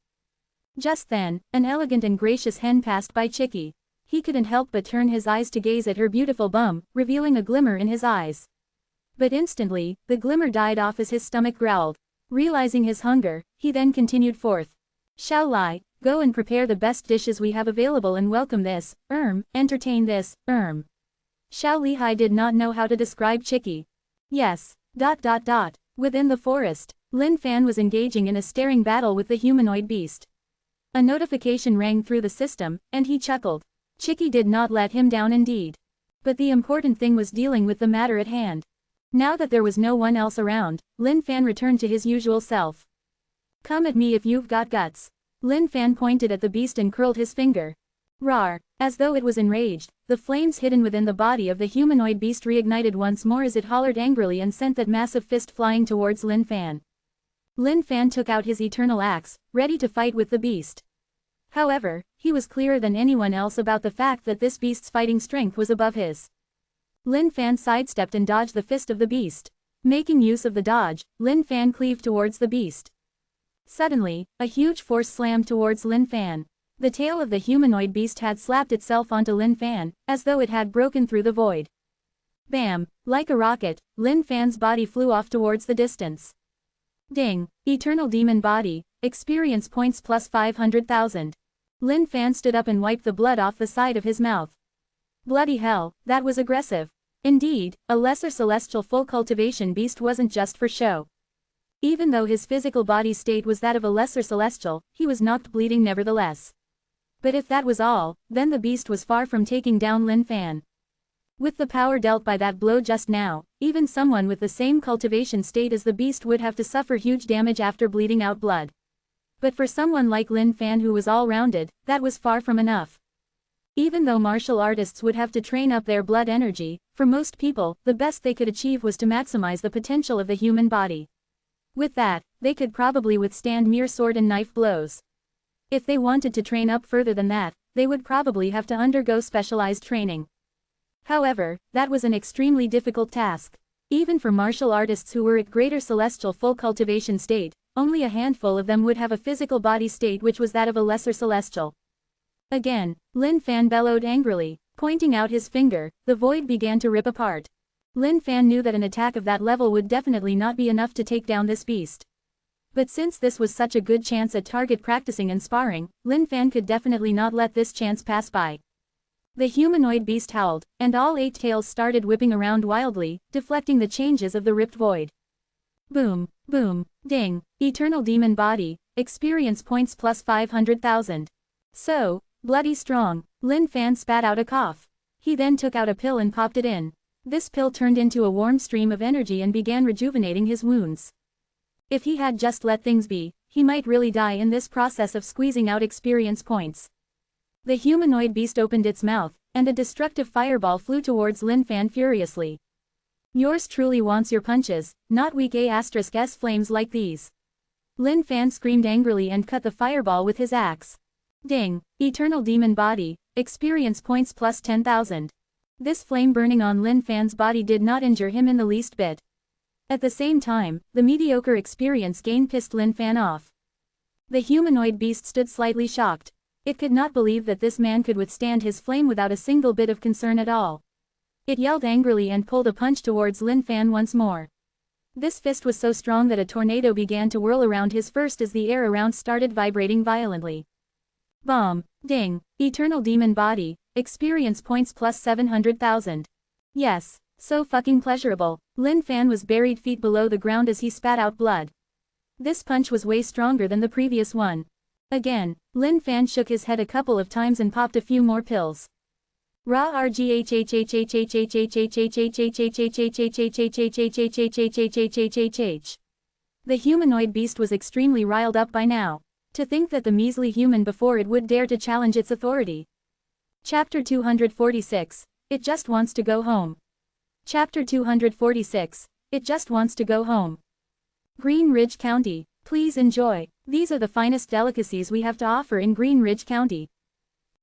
Just then, an elegant and gracious hen passed by Chicky. He couldn't help but turn his eyes to gaze at her beautiful bum, revealing a glimmer in his eyes. But instantly, the glimmer died off as his stomach growled. Realizing his hunger, he then continued forth. Xiao Lai, go and prepare the best dishes we have available and welcome this, entertain this, Xiao Lihai did not know how to describe Chicky. Yes. Within the forest, Lin Fan was engaging in a staring battle with the humanoid beast. A notification rang through the system, and he chuckled. Chicky did not let him down indeed. But the important thing was dealing with the matter at hand. Now that there was no one else around, Lin Fan returned to his usual self. Come at me if you've got guts. Lin Fan pointed at the beast and curled his finger. Rawr! As though it was enraged, the flames hidden within the body of the humanoid beast reignited once more as it hollered angrily and sent that massive fist flying towards Lin Fan. Lin Fan took out his eternal axe, ready to fight with the beast. However, he was clearer than anyone else about the fact that this beast's fighting strength was above his. Lin Fan sidestepped and dodged the fist of the beast. Making use of the dodge, Lin Fan cleaved towards the beast. Suddenly, a huge force slammed towards Lin Fan. The tail of the humanoid beast had slapped itself onto Lin Fan, as though it had broken through the void. Bam! Like a rocket, Lin Fan's body flew off towards the distance. Ding! Eternal Demon Body, experience points plus 500,000. Lin Fan stood up and wiped the blood off the side of his mouth. Bloody hell, that was aggressive. Indeed, a lesser celestial full cultivation beast wasn't just for show. Even though his physical body state was that of a lesser celestial, he was knocked bleeding nevertheless. But if that was all, then the beast was far from taking down Lin Fan. With the power dealt by that blow just now, even someone with the same cultivation state as the beast would have to suffer huge damage after bleeding out blood. But for someone like Lin Fan who was all-rounded, that was far from enough. Even though martial artists would have to train up their blood energy, for most people, the best they could achieve was to maximize the potential of the human body. With that, they could probably withstand mere sword and knife blows. If they wanted to train up further than that, they would probably have to undergo specialized training. However, that was an extremely difficult task. Even for martial artists who were at greater celestial full cultivation state, only a handful of them would have a physical body state which was that of a lesser celestial. Again, Lin Fan bellowed angrily, pointing out his finger, the void began to rip apart. Lin Fan knew that an attack of that level would definitely not be enough to take down this beast. But since this was such a good chance at target practicing and sparring, Lin Fan could definitely not let this chance pass by. The humanoid beast howled, and all 8 tails started whipping around wildly, deflecting the changes of the ripped void. Boom, boom, ding, Eternal Demon Body, experience points plus 500,000. So, bloody strong, Lin Fan spat out a cough. He then took out a pill and popped it in. This pill turned into a warm stream of energy and began rejuvenating his wounds. If he had just let things be, he might really die in this process of squeezing out experience points. The humanoid beast opened its mouth, and a destructive fireball flew towards Lin Fan furiously. Yours truly wants your punches, not weak A*S flames like these. Lin Fan screamed angrily and cut the fireball with his axe. Ding, Eternal Demon Body, experience points plus 10,000. This flame burning on Lin Fan's body did not injure him in the least bit. At the same time, the mediocre experience gain pissed Lin Fan off. The humanoid beast stood slightly shocked. It could not believe that this man could withstand his flame without a single bit of concern at all. It yelled angrily and pulled a punch towards Lin Fan once more. This fist was so strong that a tornado began to whirl around his fist as the air around started vibrating violently. Bomb, ding, Eternal Demon Body, experience points plus 700,000. Yes, so fucking pleasurable. Lin Fan was buried feet below the ground as he spat out blood. This punch was way stronger than the previous one. Again, Lin Fan shook his head a couple of times and popped a few more pills. The humanoid beast was extremely riled up by now. To think that the measly human before it would dare to challenge its authority. Chapter 246, It Just Wants to Go Home. Chapter 246, It Just Wants to Go Home. Green Ridge County, please enjoy. These are the finest delicacies we have to offer in Green Ridge County.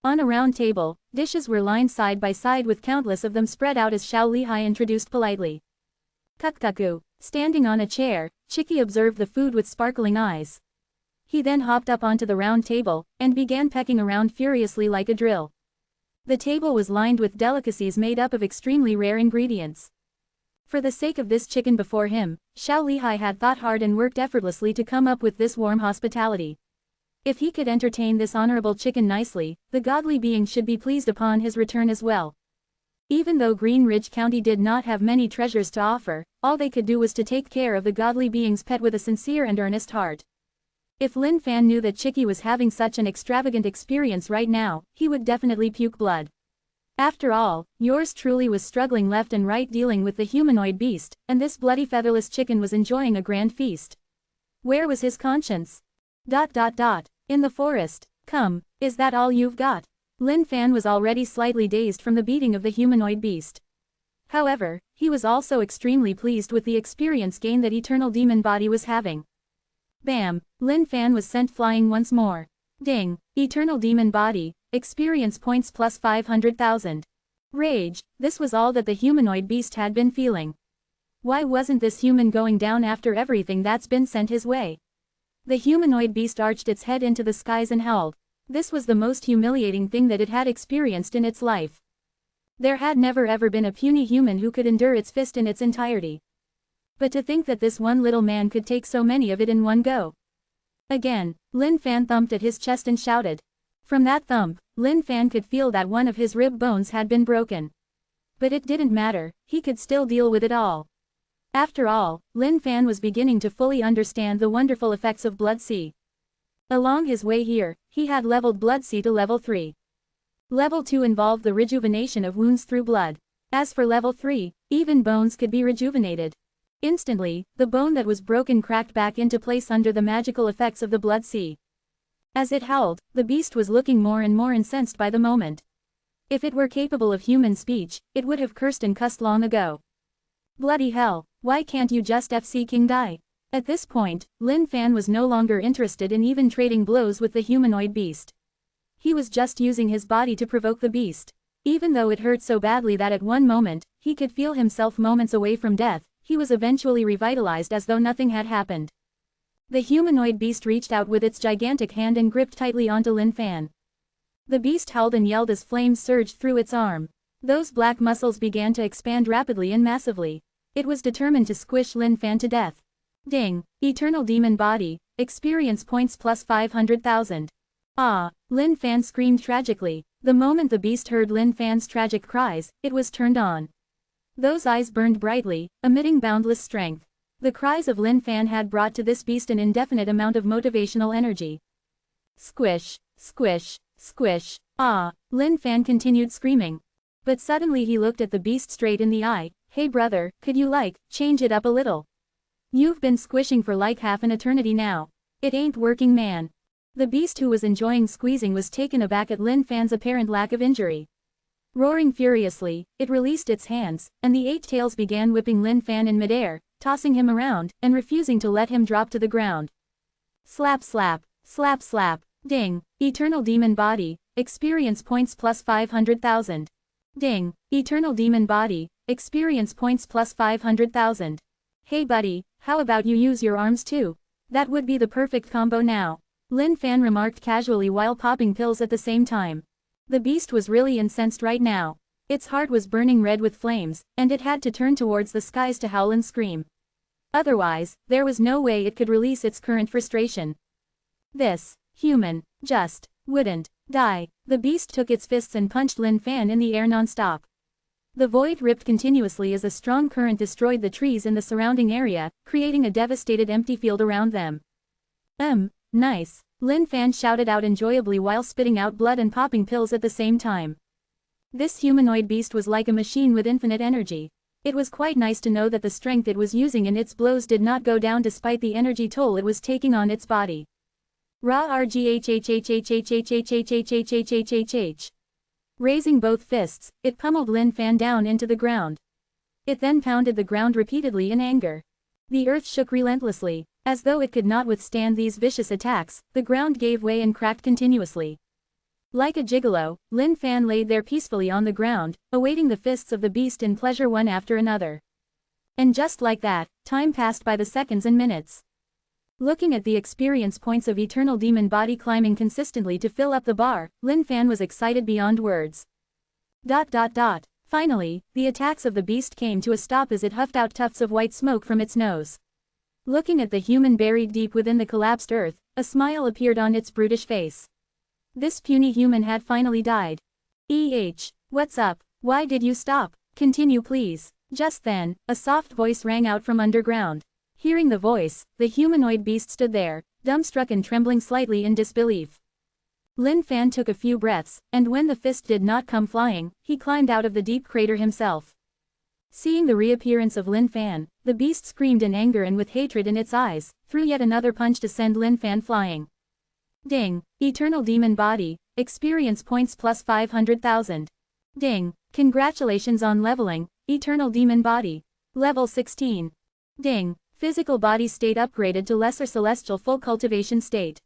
On a round table, dishes were lined side by side with countless of them spread out as Xiao Lihai introduced politely. Kukkuku. Standing on a chair, Chicky observed the food with sparkling eyes. He then hopped up onto the round table, and began pecking around furiously like a drill. The table was lined with delicacies made up of extremely rare ingredients. For the sake of this chicken before him, Xiao Lihai had thought hard and worked effortlessly to come up with this warm hospitality. If he could entertain this honorable chicken nicely, the godly being should be pleased upon his return as well. Even though Green Ridge County did not have many treasures to offer, all they could do was to take care of the godly being's pet with a sincere and earnest heart. If Lin Fan knew that Chicky was having such an extravagant experience right now, he would definitely puke blood. After all, yours truly was struggling left and right dealing with the humanoid beast, and this bloody featherless chicken was enjoying a grand feast. Where was his conscience? In the forest. Come, is that all you've got? Lin Fan was already slightly dazed from the beating of the humanoid beast. However, he was also extremely pleased with the experience gain that eternal demon body was having. Bam! Lin Fan was sent flying once more. Ding! Eternal demon body, experience points plus 500,000. Rage, this was all that the humanoid beast had been feeling. Why wasn't this human going down after everything that's been sent his way? The humanoid beast arched its head into the skies and howled. This was the most humiliating thing that it had experienced in its life. There had never ever been a puny human who could endure its fist in its entirety. But to think that this one little man could take so many of it in one go. Again, Lin Fan thumped at his chest and shouted. From that thump, Lin Fan could feel that one of his rib bones had been broken. But it didn't matter, he could still deal with it all. After all, Lin Fan was beginning to fully understand the wonderful effects of Blood Sea. Along his way here, he had leveled Blood Sea to level 3. Level 2 involved the rejuvenation of wounds through blood. As for level 3, even bones could be rejuvenated. Instantly, the bone that was broken cracked back into place under the magical effects of the Blood Sea. As it howled, the beast was looking more and more incensed by the moment. If it were capable of human speech, it would have cursed and cussed long ago. Bloody hell, why can't you just FC King die? At this point, Lin Fan was no longer interested in even trading blows with the humanoid beast. He was just using his body to provoke the beast. Even though it hurt so badly that at one moment, he could feel himself moments away from death, he was eventually revitalized as though nothing had happened. The humanoid beast reached out with its gigantic hand and gripped tightly onto Lin Fan. The beast howled and yelled as flames surged through its arm. Those black muscles began to expand rapidly and massively. It was determined to squish Lin Fan to death. Ding! Eternal demon body, experience points plus 500,000. Ah! Lin Fan screamed tragically. The moment the beast heard Lin Fan's tragic cries, it was turned on. Those eyes burned brightly, emitting boundless strength. The cries of Lin Fan had brought to this beast an indefinite amount of motivational energy. Squish, squish, squish. Ah! Lin Fan continued screaming. But suddenly he looked at the beast straight in the eye. Hey brother, could you change it up a little? You've been squishing for like half an eternity now. It ain't working, man. The beast, who was enjoying squeezing, was taken aback at Lin Fan's apparent lack of injury. Roaring furiously, it released its hands, and the 8 tails began whipping Lin Fan in midair, tossing him around, and refusing to let him drop to the ground. Slap slap, slap slap, ding, eternal demon body, experience points plus 500,000. Ding, eternal demon body, experience points plus 500,000. Hey buddy, how about you use your arms too? That would be the perfect combo now. Lin Fan remarked casually while popping pills at the same time. The beast was really incensed right now. Its heart was burning red with flames, and it had to turn towards the skies to howl and scream. Otherwise, there was no way it could release its current frustration. This human just wouldn't die. The beast took its fists and punched Lin Fan in the air non-stop. The void ripped continuously as a strong current destroyed the trees in the surrounding area, creating a devastated empty field around them. Nice. Lin Fan shouted out enjoyably while spitting out blood and popping pills at the same time. This humanoid beast was like a machine with infinite energy. It was quite nice to know that the strength it was using in its blows did not go down despite the energy toll it was taking on its body. Raising both fists, it pummeled Lin Fan down into the ground. It then pounded the ground repeatedly in anger. The earth shook relentlessly. As though it could not withstand these vicious attacks, the ground gave way and cracked continuously. Like a gigolo, Lin Fan laid there peacefully on the ground, awaiting the fists of the beast in pleasure one after another. And just like that, time passed by the seconds and minutes. Looking at the experience points of eternal demon body climbing consistently to fill up the bar, Lin Fan was excited beyond words. Finally, the attacks of the beast came to a stop as it huffed out tufts of white smoke from its nose. Looking at the human buried deep within the collapsed earth, a smile appeared on its brutish face. This puny human had finally died. What's up? Why did you stop? Continue please. Just then, a soft voice rang out from underground. Hearing the voice, the humanoid beast stood there, dumbstruck and trembling slightly in disbelief. Lin Fan took a few breaths, and when the fist did not come flying, he climbed out of the deep crater himself. Seeing the reappearance of Lin Fan, the beast screamed in anger and with hatred in its eyes, threw yet another punch to send Lin Fan flying. Ding! Eternal demon body, experience points plus 500,000. Ding! Congratulations on leveling, eternal demon body. Level 16. Ding! Physical body state upgraded to lesser celestial full cultivation state.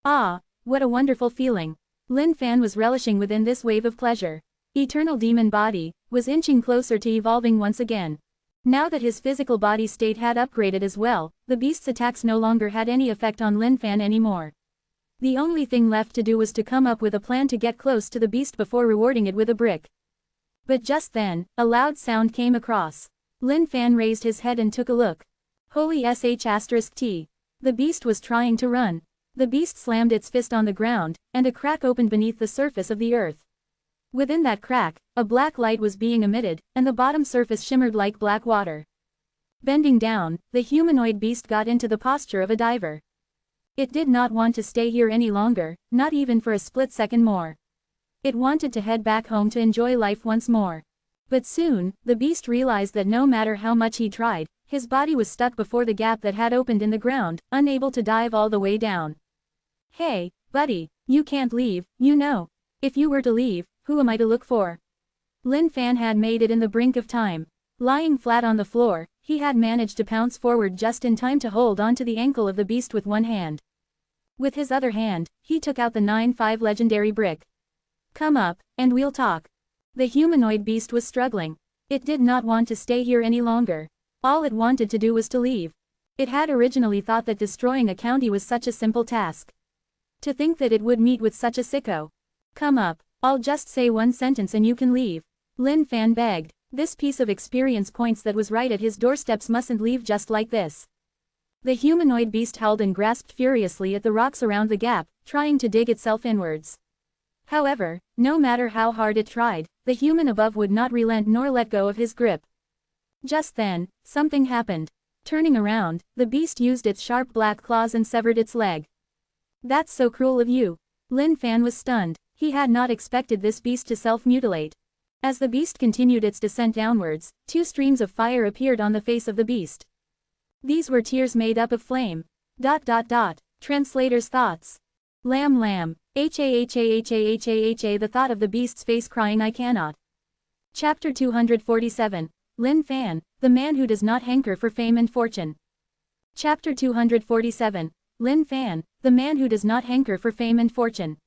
Ah! What a wonderful feeling. Lin Fan was relishing within this wave of pleasure. Eternal demon body was inching closer to evolving once again. Now that his physical body state had upgraded as well, the beast's attacks no longer had any effect on Lin Fan anymore. The only thing left to do was to come up with a plan to get close to the beast before rewarding it with a brick. But just then, a loud sound came across. Lin Fan raised his head and took a look. Holy sh**t. The beast was trying to run. The beast slammed its fist on the ground, and a crack opened beneath the surface of the earth. Within that crack, a black light was being emitted, and the bottom surface shimmered like black water. Bending down, the humanoid beast got into the posture of a diver. It did not want to stay here any longer, not even for a split second more. It wanted to head back home to enjoy life once more. But soon, the beast realized that no matter how much he tried, his body was stuck before the gap that had opened in the ground, unable to dive all the way down. Hey, buddy, you can't leave, you know. If you were to leave, who am I to look for? Lin Fan had made it in the brink of time. Lying flat on the floor, he had managed to pounce forward just in time to hold onto the ankle of the beast with one hand. With his other hand, he took out the 9-5 legendary brick. Come up, and we'll talk. The humanoid beast was struggling. It did not want to stay here any longer. All it wanted to do was to leave. It had originally thought that destroying a county was such a simple task. To think that it would meet with such a sicko. Come up, I'll just say one sentence and you can leave. Lin Fan begged. This piece of experience points that was right at his doorsteps mustn't leave just like this. The humanoid beast howled and grasped furiously at the rocks around the gap, trying to dig itself inwards. However, no matter how hard it tried, the human above would not relent nor let go of his grip. Just then, something happened. Turning around, the beast used its sharp black claws and severed its leg. That's so cruel of you. Lin Fan was stunned. He had not expected this beast to self-mutilate. As the beast continued its descent downwards, 2 streams of fire appeared on the face of the beast. These were tears made up of flame. Translator's thoughts. Lamb lamb. The thought of the beast's face crying I cannot. Chapter 247. Lin Fan, the man who does not hanker for fame and fortune. Chapter 247. Lin Fan, the man who does not hanker for fame and fortune.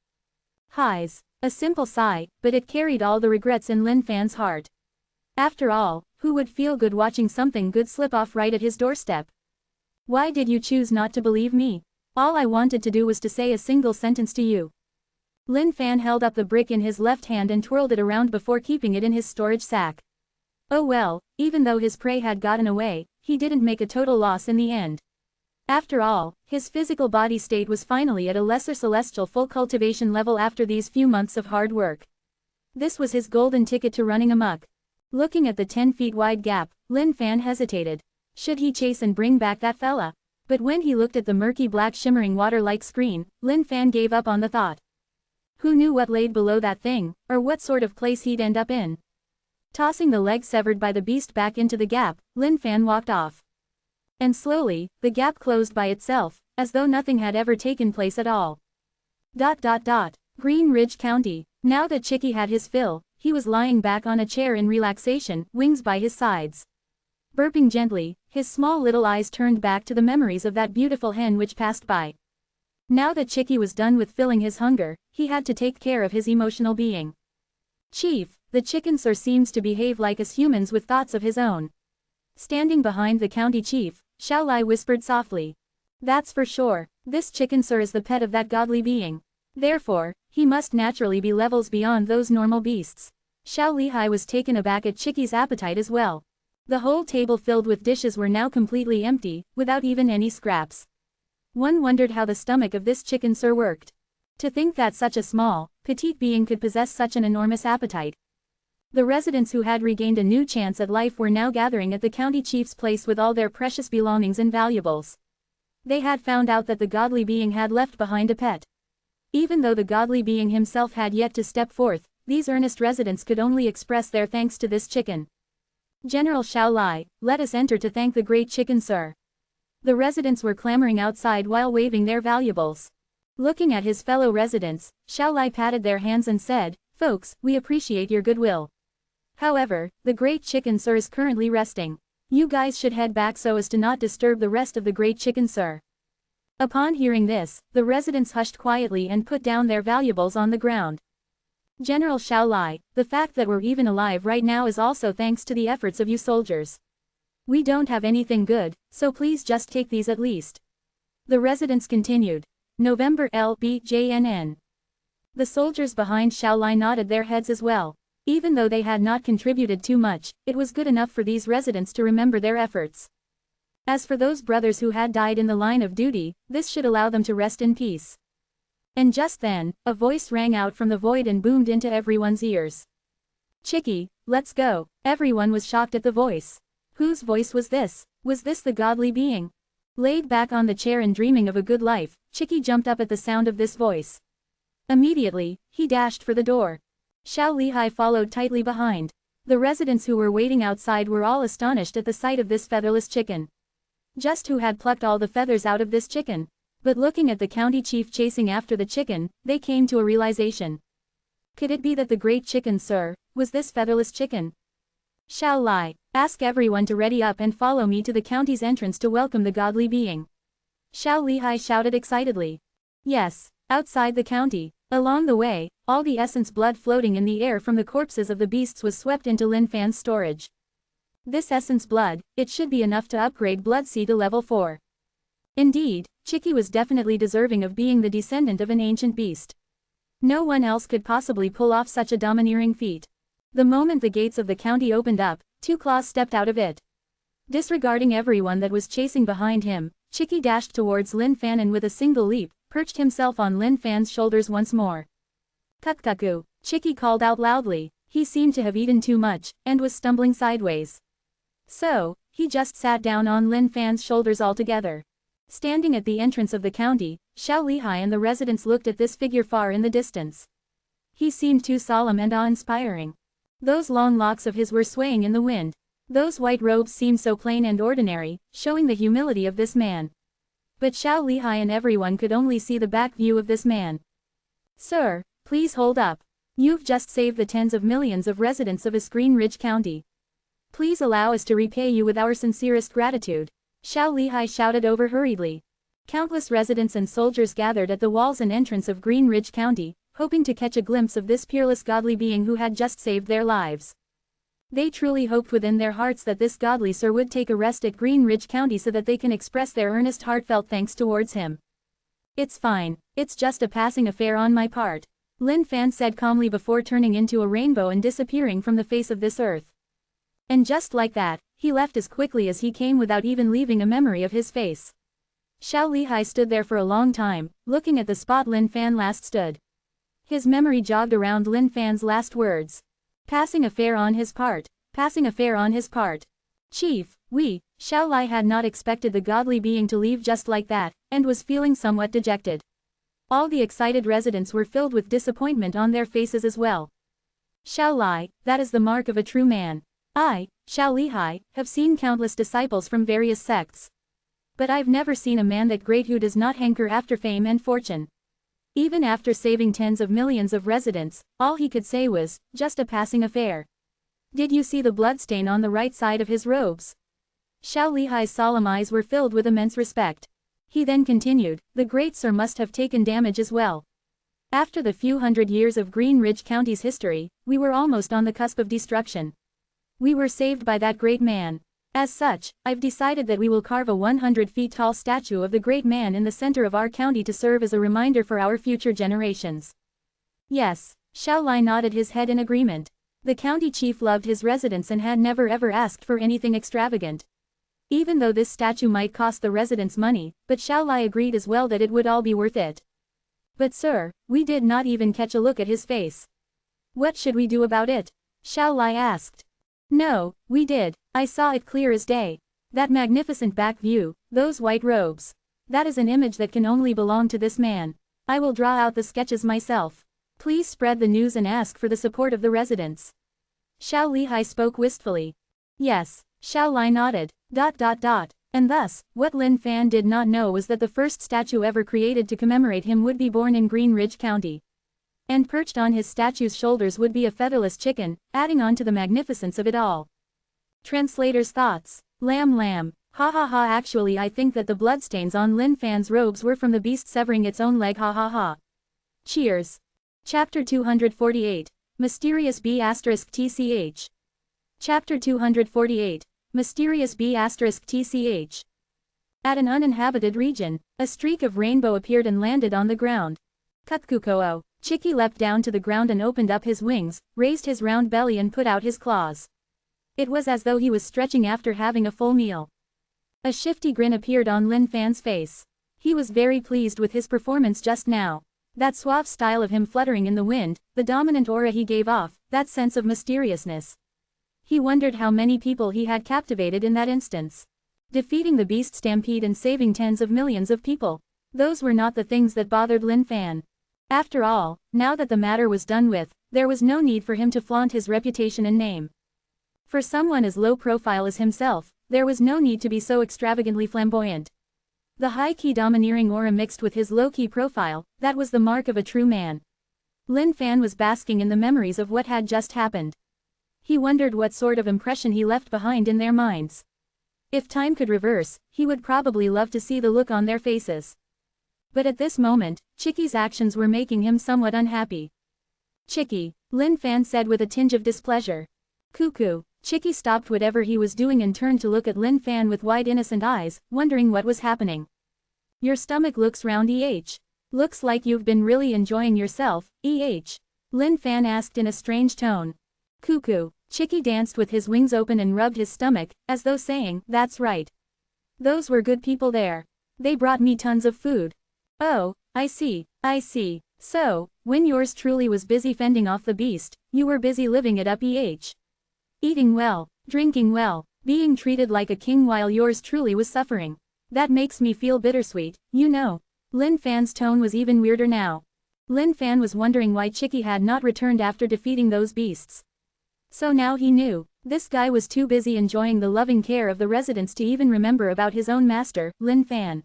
Highs. A simple sigh, but it carried all the regrets in Lin Fan's heart. After all, who would feel good watching something good slip off right at his doorstep? Why did you choose not to believe me? All I wanted to do was to say a single sentence to you. Lin Fan held up the brick in his left hand and twirled it around before keeping it in his storage sack. Oh well, even though his prey had gotten away, he didn't make a total loss in the end. After all, his physical body state was finally at a lesser celestial full cultivation level after these few months of hard work. This was his golden ticket to running amok. Looking at the 10 feet wide gap, Lin Fan hesitated. Should he chase and bring back that fella? But when he looked at the murky black shimmering water-like screen, Lin Fan gave up on the thought. Who knew what laid below that thing, or what sort of place he'd end up in? Tossing the leg severed by the beast back into the gap, Lin Fan walked off. And slowly, the gap closed by itself, as though nothing had ever taken place at all. Green Ridge County. Now that Chicky had his fill, he was lying back on a chair in relaxation, wings by his sides. Burping gently, his small little eyes turned back to the memories of that beautiful hen which passed by. Now that Chicky was done with filling his hunger, he had to take care of his emotional being. Chief, the chicken sir seems to behave like us humans with thoughts of his own. Standing behind the county chief, Xiao Lai whispered softly. That's for sure, this chicken sir is the pet of that godly being. Therefore, he must naturally be levels beyond those normal beasts. Xiao Lihai was taken aback at Chicky's appetite as well. The whole table filled with dishes were now completely empty, without even any scraps. One wondered how the stomach of this chicken sir worked. To think that such a small, petite being could possess such an enormous appetite. The residents who had regained a new chance at life were now gathering at the county chief's place with all their precious belongings and valuables. They had found out that the godly being had left behind a pet. Even though the godly being himself had yet to step forth, these earnest residents could only express their thanks to this chicken. General Xiao Lai, let us enter to thank the great chicken sir. The residents were clamoring outside while waving their valuables. Looking at his fellow residents, Xiao Lai patted their hands and said, folks, we appreciate your goodwill. However, the great chicken sir is currently resting. You guys should head back so as to not disturb the rest of the great chicken sir. Upon hearing this, the residents hushed quietly and put down their valuables on the ground. General Xiao Lai, the fact that we're even alive right now is also thanks to the efforts of you soldiers. We don't have anything good, so please just take these at least. The residents continued. November LBJNN. The soldiers behind Xiao Lai nodded their heads as well. Even though they had not contributed too much, it was good enough for these residents to remember their efforts. As for those brothers who had died in the line of duty, this should allow them to rest in peace. And just then, a voice rang out from the void and boomed into everyone's ears. Chicky, let's go. Everyone was shocked at the voice. Whose voice was this? Was this the godly being? Laid back on the chair and dreaming of a good life, Chicky jumped up at the sound of this voice. Immediately, he dashed for the door. Xiao Lihai followed tightly behind. The residents who were waiting outside were all astonished at the sight of this featherless chicken. Just who had plucked all the feathers out of this chicken? But looking at the county chief chasing after the chicken, they came to a realization. Could it be that the great chicken sir, was this featherless chicken? Xiao Lai, ask everyone to ready up and follow me to the county's entrance to welcome the godly being. Xiao Lihai shouted excitedly. Yes, outside the county. Along the way, all the essence blood floating in the air from the corpses of the beasts was swept into Lin Fan's storage. This essence blood, it should be enough to upgrade Blood Sea to level 4. Indeed, Chicky was definitely deserving of being the descendant of an ancient beast. No one else could possibly pull off such a domineering feat. The moment the gates of the county opened up, Two Claws stepped out of it. Disregarding everyone that was chasing behind him, Chicky dashed towards Lin Fan and with a single leap, perched himself on Lin Fan's shoulders once more. Kukkaku, Chicky called out loudly. He seemed to have eaten too much, and was stumbling sideways. So, he just sat down on Lin Fan's shoulders altogether. Standing at the entrance of the county, Xiao Lihai and the residents looked at this figure far in the distance. He seemed too solemn and awe-inspiring. Those long locks of his were swaying in the wind. Those white robes seemed so plain and ordinary, showing the humility of this man. But Xiao Lihai and everyone could only see the back view of this man. Sir, please hold up. You've just saved the tens of millions of residents of Green Ridge County. Please allow us to repay you with our sincerest gratitude. Xiao Lihai shouted over hurriedly. Countless residents and soldiers gathered at the walls and entrance of Green Ridge County, hoping to catch a glimpse of this peerless godly being who had just saved their lives. They truly hoped within their hearts that this godly sir would take a rest at Green Ridge County so that they can express their earnest heartfelt thanks towards him. It's fine, it's just a passing affair on my part, Lin Fan said calmly before turning into a rainbow and disappearing from the face of this earth. And just like that, he left as quickly as he came without even leaving a memory of his face. Xiao Lihai stood there for a long time, looking at the spot Lin Fan last stood. His memory jogged around Lin Fan's last words. Passing affair on his part. Passing affair on his part. Chief, Xiao Lai had not expected the godly being to leave just like that, and was feeling somewhat dejected. All the excited residents were filled with disappointment on their faces as well. Xiao Lai, that is the mark of a true man. I, Xiao Lihai, have seen countless disciples from various sects. But I've never seen a man that great who does not hanker after fame and fortune. Even after saving tens of millions of residents, all he could say was, just a passing affair. Did you see the bloodstain on the right side of his robes? Xiao Lihai's solemn eyes were filled with immense respect. He then continued, the great sir must have taken damage as well. After the few hundred years of Green Ridge County's history, we were almost on the cusp of destruction. We were saved by that great man. As such, I've decided that we will carve a 100 feet tall statue of the great man in the center of our county to serve as a reminder for our future generations. Yes, Xiao Lai nodded his head in agreement. The county chief loved his residents and had never ever asked for anything extravagant. Even though this statue might cost the residents money, but Xiao Lai agreed as well that it would all be worth it. But sir, we did not even catch a look at his face. What should we do about it? Xiao Lai asked. No, we did. I saw it clear as day. That magnificent back view, those white robes. That is an image that can only belong to this man. I will draw out the sketches myself. Please spread the news and ask for the support of the residents. Xiao Lihai spoke wistfully. Yes, Xiao Lai nodded. And thus, what Lin Fan did not know was that the first statue ever created to commemorate him would be born in Green Ridge County. And perched on his statue's shoulders would be a featherless chicken, adding on to the magnificence of it all. Translator's thoughts. Lamb. Ha ha ha. Actually I think that the bloodstains on Lin Fan's robes were from the beast severing its own leg. Ha ha ha. Cheers. Chapter 248. Mysterious B*TCH. Chapter 248. Mysterious B*TCH. At an uninhabited region, a streak of rainbow appeared and landed on the ground. Kutkukoo. Chicky leapt down to the ground and opened up his wings, raised his round belly and put out his claws. It was as though he was stretching after having a full meal. A shifty grin appeared on Lin Fan's face. He was very pleased with his performance just now. That suave style of him fluttering in the wind, the dominant aura he gave off, that sense of mysteriousness. He wondered how many people he had captivated in that instance. Defeating the beast stampede and saving tens of millions of people. Those were not the things that bothered Lin Fan. After all, now that the matter was done with, there was no need for him to flaunt his reputation and name. For someone as low profile as himself, there was no need to be so extravagantly flamboyant. The high-key domineering aura mixed with his low-key profile, that was the mark of a true man. Lin Fan was basking in the memories of what had just happened. He wondered what sort of impression he left behind in their minds. If time could reverse, he would probably love to see the look on their faces. But at this moment, Chicky's actions were making him somewhat unhappy. Chicky, Lin Fan said with a tinge of displeasure. Cuckoo. Chicky stopped whatever he was doing and turned to look at Lin Fan with wide innocent eyes, wondering what was happening. Your stomach looks round. Looks like you've been really enjoying yourself, Lin Fan asked in a strange tone. Cuckoo. Chicky danced with his wings open and rubbed his stomach, as though saying, that's right. Those were good people there. They brought me tons of food. Oh, I see. So, when yours truly was busy fending off the beast, you were busy living it up. Eating well, drinking well, being treated like a king while yours truly was suffering. That makes me feel bittersweet, you know. Lin Fan's tone was even weirder now. Lin Fan was wondering why Chicky had not returned after defeating those beasts. So now he knew, this guy was too busy enjoying the loving care of the residents to even remember about his own master, Lin Fan.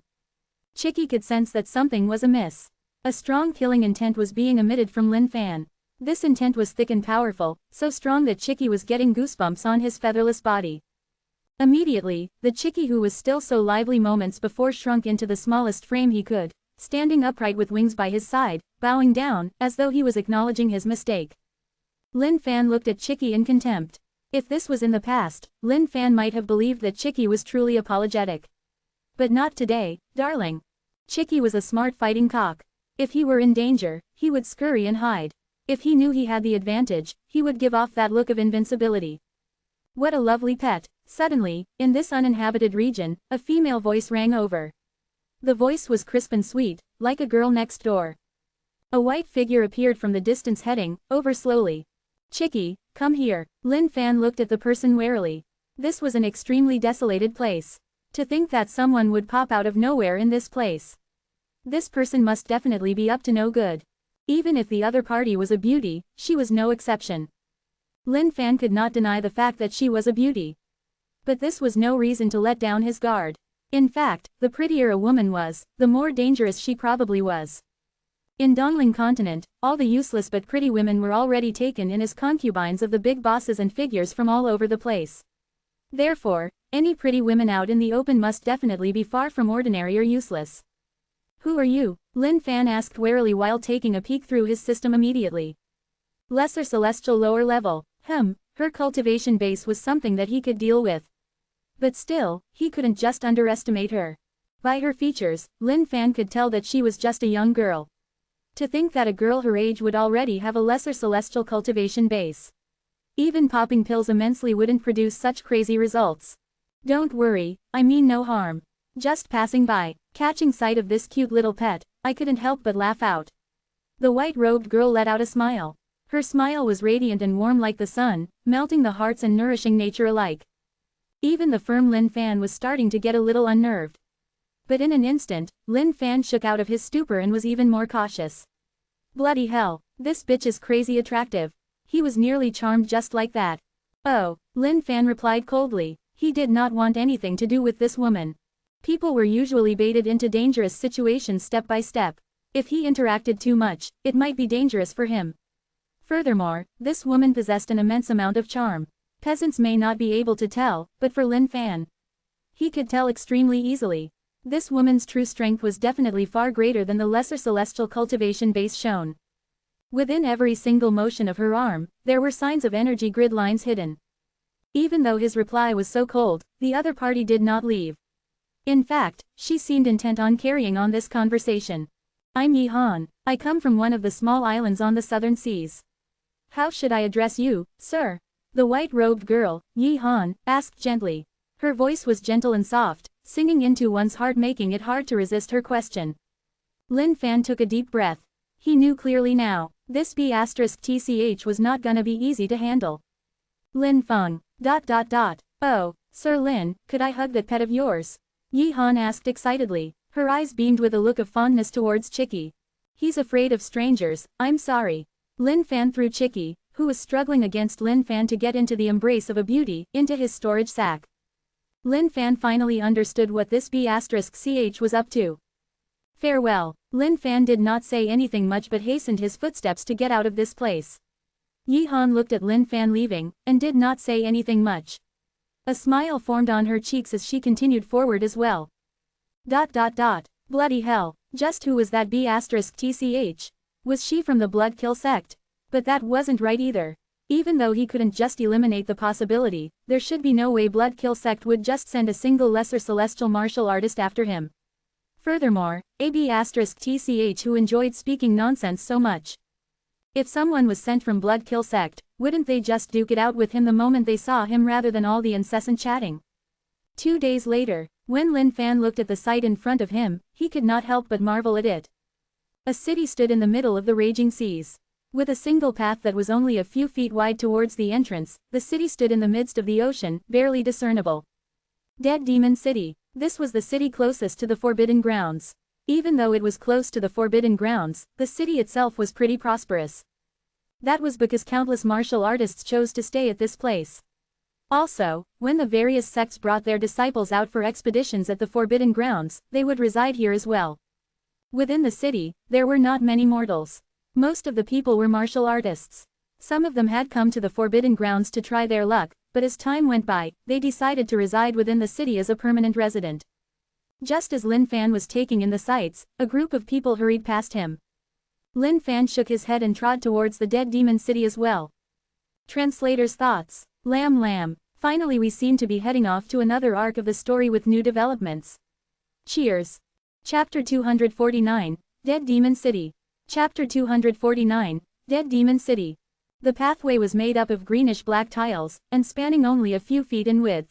Chicky could sense that something was amiss. A strong killing intent was being emitted from Lin Fan. This intent was thick and powerful, so strong that Chicky was getting goosebumps on his featherless body. Immediately, the Chicky who was still so lively moments before shrunk into the smallest frame he could, standing upright with wings by his side, bowing down, as though he was acknowledging his mistake. Lin Fan looked at Chicky in contempt. If this was in the past, Lin Fan might have believed that Chicky was truly apologetic. But not today, darling. Chicky was a smart fighting cock. If he were in danger, he would scurry and hide. If he knew he had the advantage, he would give off that look of invincibility. What a lovely pet. Suddenly, in this uninhabited region, a female voice rang over. The voice was crisp and sweet, like a girl next door. A white figure appeared from the distance heading over slowly. Chicky, come here. Lin Fan looked at the person warily. This was an extremely desolated place. To think that someone would pop out of nowhere in this place. This person must definitely be up to no good. Even if the other party was a beauty, she was no exception. Lin Fan could not deny the fact that she was a beauty. But this was no reason to let down his guard. In fact, the prettier a woman was, the more dangerous she probably was. In Dongling Continent, all the useless but pretty women were already taken in as concubines of the big bosses and figures from all over the place. Therefore, Any pretty women out in the open must definitely be far from ordinary or useless. Who are you? Lin Fan asked warily while taking a peek through his system immediately. Lesser celestial lower level. Her cultivation base was something that he could deal with. But still, he couldn't just underestimate her. By her features, Lin Fan could tell that she was just a young girl. To think that a girl her age would already have a lesser celestial cultivation base. Even popping pills immensely wouldn't produce such crazy results. Don't worry, I mean no harm. Just passing by, catching sight of this cute little pet, I couldn't help but laugh out. The white-robed girl let out a smile. Her smile was radiant and warm like the sun, melting the hearts and nourishing nature alike. Even the firm Lin Fan was starting to get a little unnerved. But in an instant, Lin Fan shook out of his stupor and was even more cautious. Bloody hell, this bitch is crazy attractive. He was nearly charmed just like that. Oh, Lin Fan replied coldly. He did not want anything to do with this woman. People were usually baited into dangerous situations step by step. If he interacted too much, it might be dangerous for him. Furthermore, this woman possessed an immense amount of charm. Peasants may not be able to tell, but for Lin Fan, he could tell extremely easily. This woman's true strength was definitely far greater than the lesser celestial cultivation base shown. Within every single motion of her arm, there were signs of energy grid lines hidden. Even though his reply was so cold, the other party did not leave. In fact, she seemed intent on carrying on this conversation. I'm Yi Han. I come from one of the small islands on the southern seas. How should I address you, sir? The white-robed girl, Yi Han, asked gently. Her voice was gentle and soft, singing into one's heart, making it hard to resist her question. Lin Fan took a deep breath. He knew clearly now, this B*TCH was not gonna be easy to handle. Lin Feng. Oh, Sir Lin, could I hug that pet of yours? Yi Han asked excitedly. Her eyes beamed with a look of fondness towards Chicky. He's afraid of strangers, I'm sorry. Lin Fan threw Chicky, who was struggling against Lin Fan to get into the embrace of a beauty, into his storage sack. Lin Fan finally understood what this B*CH was up to. Farewell. Lin Fan did not say anything much but hastened his footsteps to get out of this place. Yi Han looked at Lin Fan leaving, and did not say anything much. A smile formed on her cheeks as she continued forward as well. Bloody hell, just who was that B*TCH? Was she from the Blood Kill sect? But that wasn't right either. Even though he couldn't just eliminate the possibility, there should be no way Blood Kill sect would just send a single lesser celestial martial artist after him. Furthermore, a B*TCH who enjoyed speaking nonsense so much. If someone was sent from Blood Kill sect, wouldn't they just duke it out with him the moment they saw him rather than all the incessant chatting? 2 days later, when Lin Fan looked at the sight in front of him, he could not help but marvel at it. A city stood in the middle of the raging seas. With a single path that was only a few feet wide towards the entrance, the city stood in the midst of the ocean, barely discernible. Dead Demon City. This was the city closest to the Forbidden Grounds. Even though it was close to the Forbidden Grounds, the city itself was pretty prosperous. That was because countless martial artists chose to stay at this place. Also, when the various sects brought their disciples out for expeditions at the Forbidden Grounds, they would reside here as well. Within the city, there were not many mortals. Most of the people were martial artists. Some of them had come to the Forbidden Grounds to try their luck, but as time went by, they decided to reside within the city as a permanent resident. Just as Lin Fan was taking in the sights, a group of people hurried past him. Lin Fan shook his head and trod towards the Dead Demon City as well. Translator's thoughts. Lamb. Finally we seem to be heading off to another arc of the story with new developments. Cheers. Chapter 249, Dead Demon City. Chapter 249, Dead Demon City. The pathway was made up of greenish-black tiles, and spanning only a few feet in width.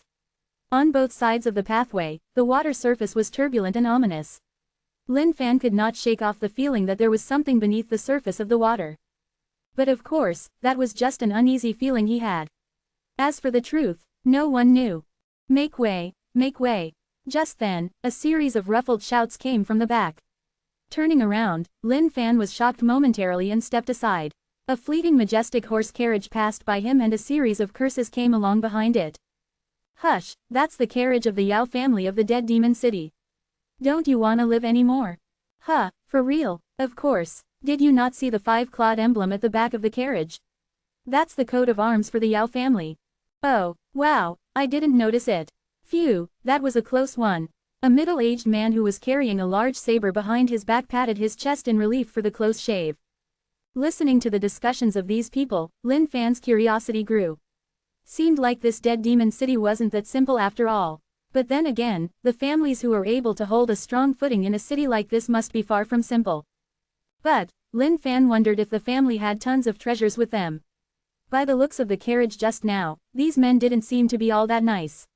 On both sides of the pathway, the water surface was turbulent and ominous. Lin Fan could not shake off the feeling that there was something beneath the surface of the water. But of course, that was just an uneasy feeling he had. As for the truth, no one knew. Make way, make way. Just then, a series of ruffled shouts came from the back. Turning around, Lin Fan was shocked momentarily and stepped aside. A fleeting majestic horse carriage passed by him and a series of curses came along behind it. Hush, that's the carriage of the Yao family of the Dead Demon City. Don't you wanna live anymore? Huh, for real, of course. Did you not see the 5-clawed emblem at the back of the carriage? That's the coat of arms for the Yao family. Oh, wow, I didn't notice it. Phew, that was a close one. A middle-aged man who was carrying a large saber behind his back patted his chest in relief for the close shave. Listening to the discussions of these people, Lin Fan's curiosity grew. Seemed like this dead demon city wasn't that simple after all. But then again, the families who are able to hold a strong footing in a city like this must be far from simple. But, Lin Fan wondered if the family had tons of treasures with them. By the looks of the carriage just now, these men didn't seem to be all that nice.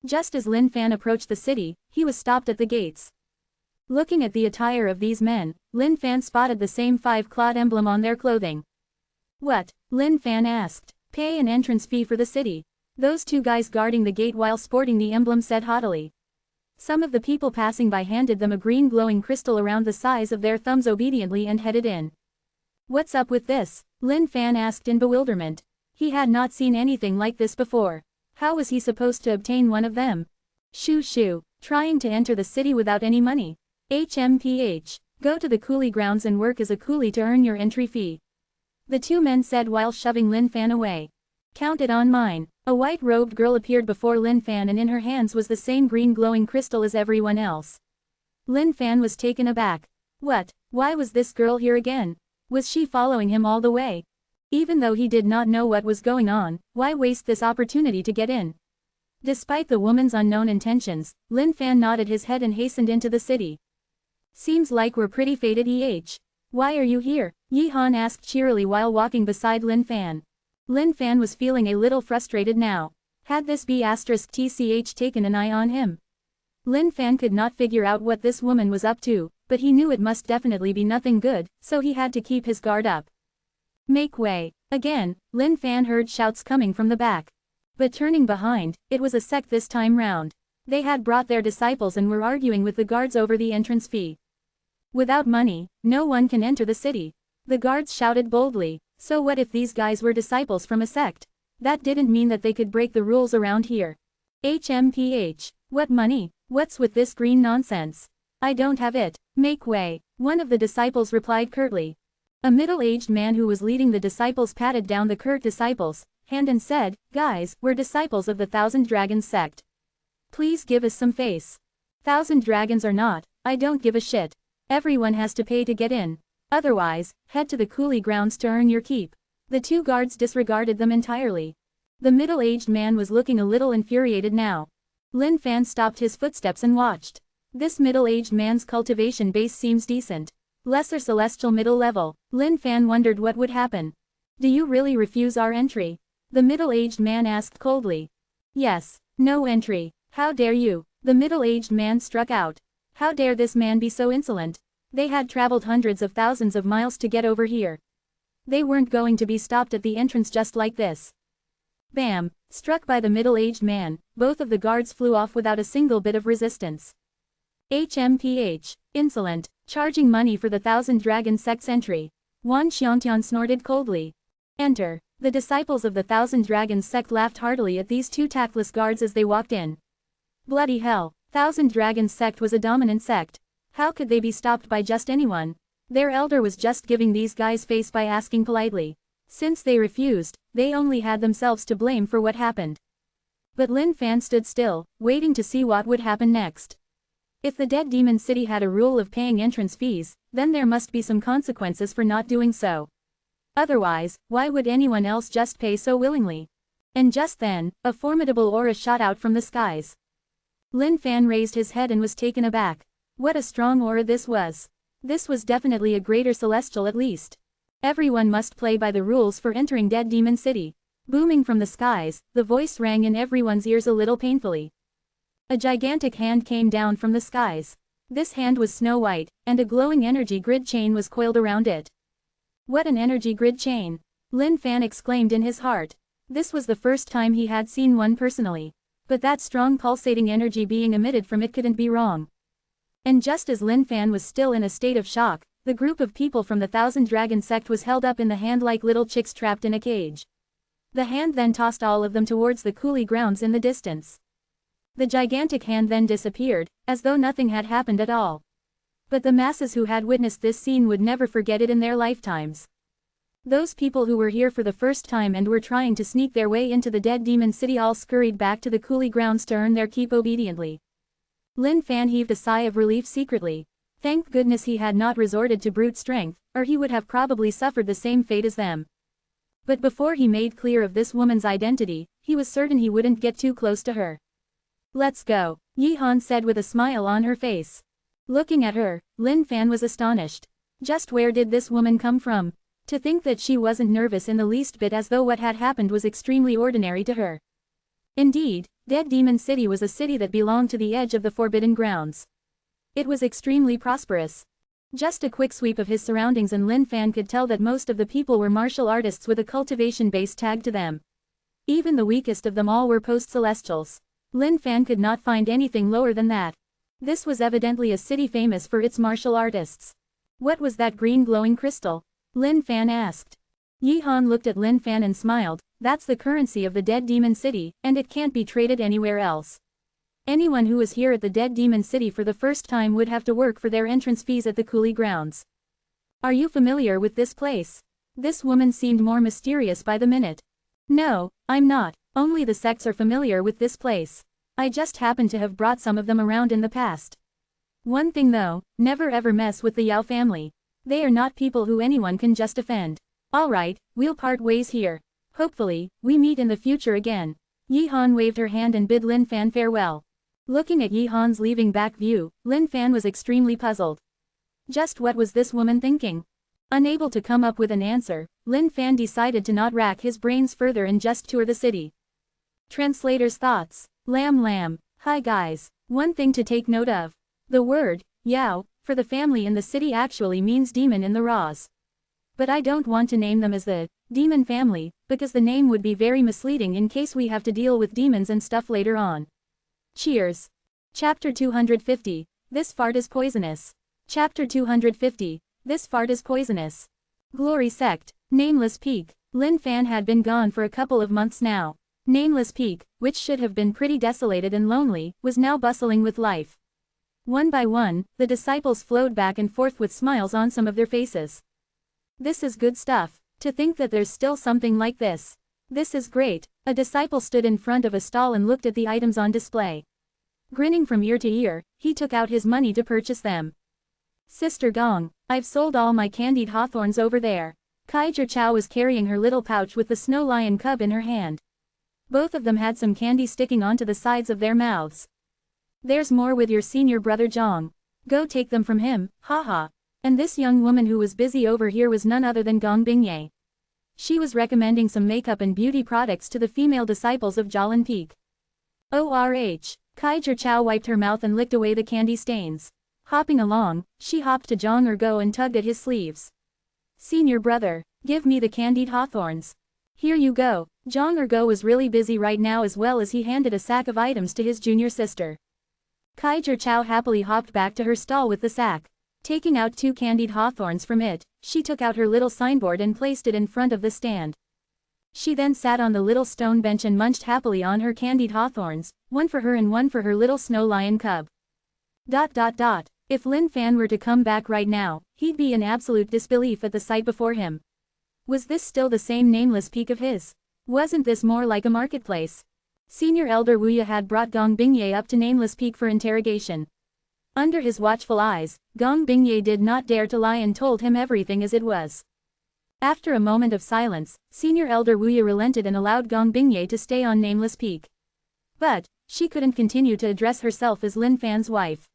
Just as Lin Fan approached the city, he was stopped at the gates. Looking at the attire of these men, Lin Fan spotted the same five-clawed emblem on their clothing. What? Lin Fan asked. Pay an entrance fee for the city. Those two guys guarding the gate while sporting the emblem said haughtily. Some of the people passing by handed them a green glowing crystal around the size of their thumbs obediently and headed in. What's up with this? Lin Fan asked in bewilderment. He had not seen anything like this before. How was he supposed to obtain one of them? Shoo, trying to enter the city without any money. HMPH. Go to the coolie grounds and work as a coolie to earn your entry fee. The two men said while shoving Lin Fan away. Count it on mine. A white-robed girl appeared before Lin Fan and in her hands was the same green glowing crystal as everyone else. Lin Fan was taken aback. What? Why was this girl here again? Was she following him all the way? Even though he did not know what was going on, why waste this opportunity to get in? Despite the woman's unknown intentions, Lin Fan nodded his head and hastened into the city. Seems like we're pretty fated Why are you here? Yi Han asked cheerily while walking beside Lin Fan. Lin Fan was feeling a little frustrated now. Had this B*TCH taken an eye on him? Lin Fan could not figure out what this woman was up to, but he knew it must definitely be nothing good, so he had to keep his guard up. Make way. Again, Lin Fan heard shouts coming from the back. But turning behind, it was a sect this time round. They had brought their disciples and were arguing with the guards over the entrance fee. Without money, no one can enter the city. The guards shouted boldly. So what if these guys were disciples from a sect? That didn't mean that they could break the rules around here. HMPH. What money? What's with this green nonsense? I don't have it. Make way. One of the disciples replied curtly. A middle-aged man who was leading the disciples patted down the curt disciples' hand and said, Guys, we're disciples of the Thousand Dragons sect. Please give us some face. Thousand Dragons or not, I don't give a shit. Everyone has to pay to get in. Otherwise, head to the coolie grounds to earn your keep. The two guards disregarded them entirely. The middle-aged man was looking a little infuriated now. Lin Fan stopped his footsteps and watched. This middle-aged man's cultivation base seems decent. Lesser celestial middle level. Lin Fan wondered what would happen. Do you really refuse our entry? The middle-aged man asked coldly. Yes. No entry. How dare you? The middle-aged man struck out. How dare this man be so insolent? They had traveled hundreds of thousands of miles to get over here. They weren't going to be stopped at the entrance just like this. Bam! Struck by the middle-aged man, both of the guards flew off without a single bit of resistance. HMPH. Insolent. Charging money for the Thousand Dragon sect's entry. Wan Xiangtian snorted coldly. Enter. The disciples of the Thousand Dragons sect laughed heartily at these two tactless guards as they walked in. Bloody hell. Thousand Dragons sect was a dominant sect. How could they be stopped by just anyone? Their elder was just giving these guys face by asking politely. Since they refused, they only had themselves to blame for what happened. But Lin Fan stood still, waiting to see what would happen next. If the dead demon city had a rule of paying entrance fees, then there must be some consequences for not doing so. Otherwise, why would anyone else just pay so willingly? And just then, a formidable aura shot out from the skies. Lin Fan raised his head and was taken aback. What a strong aura this was. This was definitely a greater celestial at least. Everyone must play by the rules for entering Dead Demon City. Booming from the skies, the voice rang in everyone's ears a little painfully. A gigantic hand came down from the skies. This hand was snow white, and a glowing energy grid chain was coiled around it. What an energy grid chain! Lin Fan exclaimed in his heart. This was the first time he had seen one personally. But that strong pulsating energy being emitted from it couldn't be wrong. And just as Lin Fan was still in a state of shock, the group of people from the Thousand Dragon sect was held up in the hand like little chicks trapped in a cage. The hand then tossed all of them towards the coolie grounds in the distance. The gigantic hand then disappeared, as though nothing had happened at all. But the masses who had witnessed this scene would never forget it in their lifetimes. Those people who were here for the first time and were trying to sneak their way into the dead demon city all scurried back to the coolie grounds to earn their keep obediently. Lin Fan heaved a sigh of relief secretly. Thank goodness he had not resorted to brute strength, or he would have probably suffered the same fate as them. But before he made clear of this woman's identity, he was certain he wouldn't get too close to her. Let's go, Yi Han said with a smile on her face. Looking at her, Lin Fan was astonished. Just where did this woman come from? To think that she wasn't nervous in the least bit, as though what had happened was extremely ordinary to her. Indeed, Dead Demon City was a city that belonged to the edge of the Forbidden Grounds. It was extremely prosperous. Just a quick sweep of his surroundings and Lin Fan could tell that most of the people were martial artists with a cultivation base tagged to them. Even the weakest of them all were post-celestials. Lin Fan could not find anything lower than that. This was evidently a city famous for its martial artists. What was that green glowing crystal? Lin Fan asked. Yi Han looked at Lin Fan and smiled. That's the currency of the Dead Demon City, and it can't be traded anywhere else. Anyone who was here at the Dead Demon City for the first time would have to work for their entrance fees at the coolie grounds. Are you familiar with this place? This woman seemed more mysterious by the minute. No, I'm not. Only the sects are familiar with this place. I just happen to have brought some of them around in the past. One thing though, never ever mess with the Yao family. They are not people who anyone can just offend. Alright, we'll part ways here. Hopefully, we meet in the future again. Yi Han waved her hand and bid Lin Fan farewell. Looking at Yi Han's leaving back view, Lin Fan was extremely puzzled. Just what was this woman thinking? Unable to come up with an answer, Lin Fan decided to not rack his brains further and just tour the city. Translator's thoughts. Lamb. Hi guys. One thing to take note of. The word, Yao, for the family in the city actually means demon in the Raws. But I don't want to name them as the demon family, because the name would be very misleading in case we have to deal with demons and stuff later on. Cheers. Chapter 250. This fart is poisonous. Chapter 250. This fart is poisonous. Glory Sect. Nameless Peak. Lin Fan had been gone for a couple of months now. Nameless Peak, which should have been pretty desolated and lonely, was now bustling with life. One by one, the disciples flowed back and forth with smiles on some of their faces. This is good stuff. To think that there's still something like this. This is great. A disciple stood in front of a stall and looked at the items on display. Grinning from ear to ear, he took out his money to purchase them. Sister Gong, I've sold all my candied hawthorns over there. Kaiser Chow was carrying her little pouch with the snow lion cub in her hand. Both of them had some candy sticking onto the sides of their mouths. There's more with your senior brother Zhang. Go take them from him, haha. And this young woman who was busy over here was none other than Gong Bingye. She was recommending some makeup and beauty products to the female disciples of Jialan Peak. ORH. Kaiser Chow wiped her mouth and licked away the candy stains. Hopping along, she hopped to Zhang Ergo and tugged at his sleeves. Senior brother, give me the candied hawthorns. Here you go. Zhang Ergo was really busy right now as well as he handed a sack of items to his junior sister. Kaiser Chow happily hopped back to her stall with the sack. Taking out 2 candied hawthorns from it, she took out her little signboard and placed it in front of the stand. She then sat on the little stone bench and munched happily on her candied hawthorns, one for her and one for her little snow lion cub. If Lin Fan were to come back right now, he'd be in absolute disbelief at the sight before him. Was this still the same nameless peak of his? Wasn't this more like a marketplace? Senior Elder Wuya had brought Gong Bingye up to Nameless Peak for interrogation. Under his watchful eyes, Gong Bingye did not dare to lie and told him everything as it was. After a moment of silence, Senior Elder Wuya relented and allowed Gong Bingye to stay on Nameless Peak. But, she couldn't continue to address herself as Lin Fan's wife.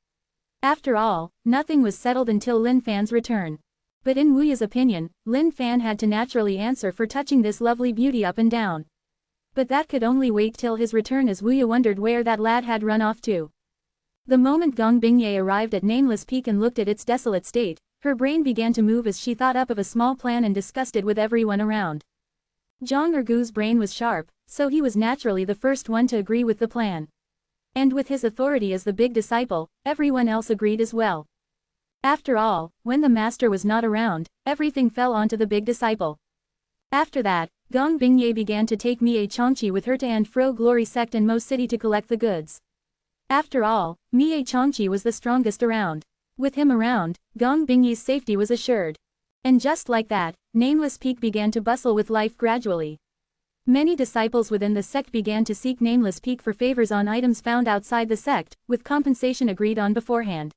After all, nothing was settled until Lin Fan's return. But in Wuya's opinion, Lin Fan had to naturally answer for touching this lovely beauty up and down. But that could only wait till his return, as Wuya wondered where that lad had run off to. The moment Gong Bingye arrived at Nameless Peak and looked at its desolate state, her brain began to move as she thought up of a small plan and discussed it with everyone around. Zhang Ergu's brain was sharp, so he was naturally the first one to agree with the plan. And with his authority as the big disciple, everyone else agreed as well. After all, when the master was not around, everything fell onto the big disciple. After that, Gong Bingye began to take Mie Changqi with her to and fro Glory Sect and Mo City to collect the goods. After all, Mie Changqi was the strongest around. With him around, Gong Bingye's safety was assured. And just like that, Nameless Peak began to bustle with life gradually. Many disciples within the sect began to seek Nameless Peak for favors on items found outside the sect, with compensation agreed on beforehand.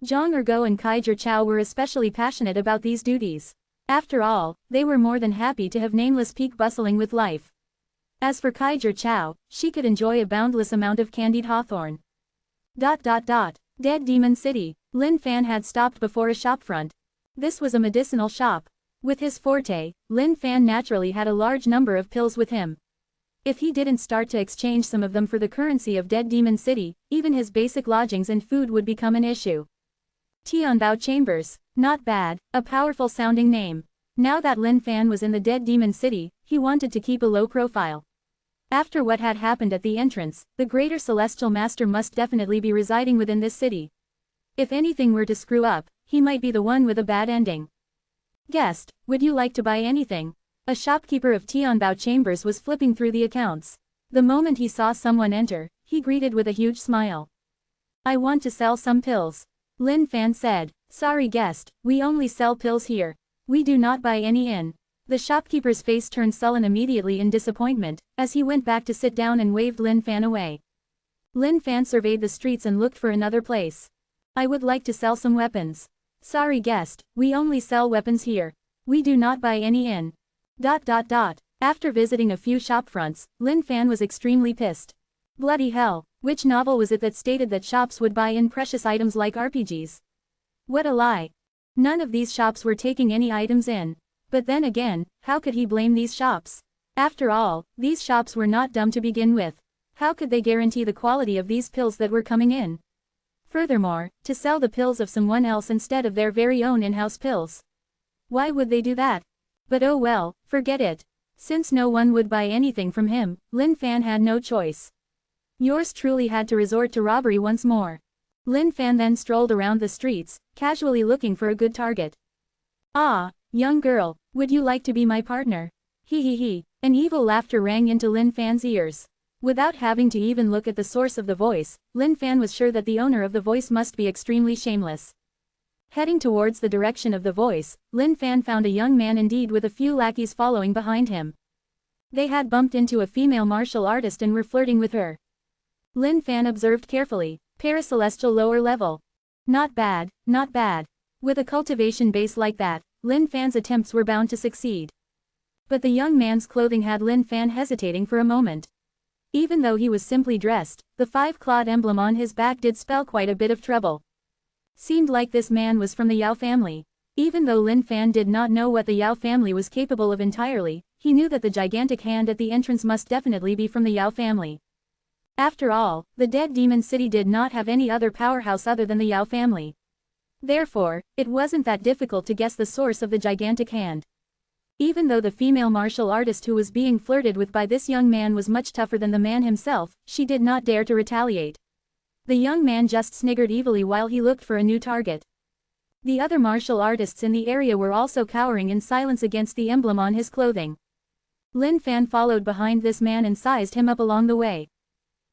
Zhang Ergo and Kaiser Chao were especially passionate about these duties. After all, they were more than happy to have Nameless Peak bustling with life. As for Kaiser Chao, she could enjoy a boundless amount of candied hawthorn. Dead Demon City. Lin Fan had stopped before a shopfront. This was a medicinal shop. With his forte, Lin Fan naturally had a large number of pills with him. If he didn't start to exchange some of them for the currency of Dead Demon City, even his basic lodgings and food would become an issue. Tianbao Chambers. Not bad, a powerful sounding name. Now that Lin Fan was in the Dead Demon City, he wanted to keep a low profile. After what had happened at the entrance, the Greater Celestial Master must definitely be residing within this city. If anything were to screw up, he might be the one with a bad ending. Guest, would you like to buy anything? A shopkeeper of Tianbao Chambers was flipping through the accounts. The moment he saw someone enter, he greeted with a huge smile. I want to sell some pills. Lin Fan said. Sorry guest, we only sell pills here. We do not buy any in. The shopkeeper's face turned sullen immediately in disappointment, as he went back to sit down and waved Lin Fan away. Lin Fan surveyed the streets and looked for another place. I would like to sell some weapons. Sorry guest, we only sell weapons here. We do not buy any in. After visiting a few shopfronts, Lin Fan was extremely pissed. Bloody hell, which novel was it that stated that shops would buy in precious items like RPGs? What a lie. None of these shops were taking any items in. But then again, how could he blame these shops? After all, these shops were not dumb to begin with. How could they guarantee the quality of these pills that were coming in? Furthermore, to sell the pills of someone else instead of their very own in-house pills. Why would they do that? But oh well, forget it. Since no one would buy anything from him, Lin Fan had no choice. Yours truly had to resort to robbery once more. Lin Fan then strolled around the streets, casually looking for a good target. Ah, young girl, would you like to be my partner? He. An evil laughter rang into Lin Fan's ears. Without having to even look at the source of the voice, Lin Fan was sure that the owner of the voice must be extremely shameless. Heading towards the direction of the voice, Lin Fan found a young man indeed with a few lackeys following behind him. They had bumped into a female martial artist and were flirting with her. Lin Fan observed carefully. Paracelestial lower level. Not bad, not bad. With a cultivation base like that, Lin Fan's attempts were bound to succeed. But the young man's clothing had Lin Fan hesitating for a moment. Even though he was simply dressed, the five-clawed emblem on his back did spell quite a bit of trouble. Seemed like this man was from the Yao family. Even though Lin Fan did not know what the Yao family was capable of entirely, he knew that the gigantic hand at the entrance must definitely be from the Yao family. After all, the Dead Demon City did not have any other powerhouse other than the Yao family. Therefore, it wasn't that difficult to guess the source of the gigantic hand. Even though the female martial artist who was being flirted with by this young man was much tougher than the man himself, she did not dare to retaliate. The young man just sniggered evilly while he looked for a new target. The other martial artists in the area were also cowering in silence against the emblem on his clothing. Lin Fan followed behind this man and sized him up along the way.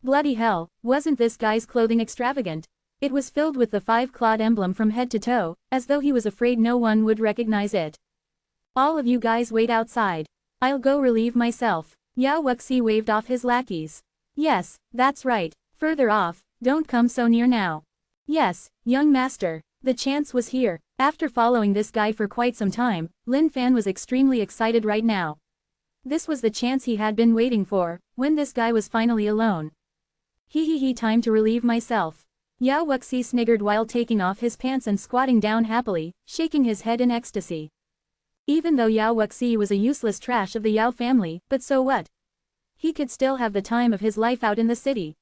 Bloody hell, wasn't this guy's clothing extravagant? It was filled with the five-clawed emblem from head to toe, as though he was afraid no one would recognize it. All of you guys wait outside. I'll go relieve myself. Yao Wuxi waved off his lackeys. Yes, that's right. Further off, don't come so near now. Yes, young master. The chance was here. After following this guy for quite some time, Lin Fan was extremely excited right now. This was the chance he had been waiting for, when this guy was finally alone. Time to relieve myself. Yao Wuxi sniggered while taking off his pants and squatting down happily, shaking his head in ecstasy. Even though Yao Wuxi was a useless trash of the Yao family, but so what? He could still have the time of his life out in the city.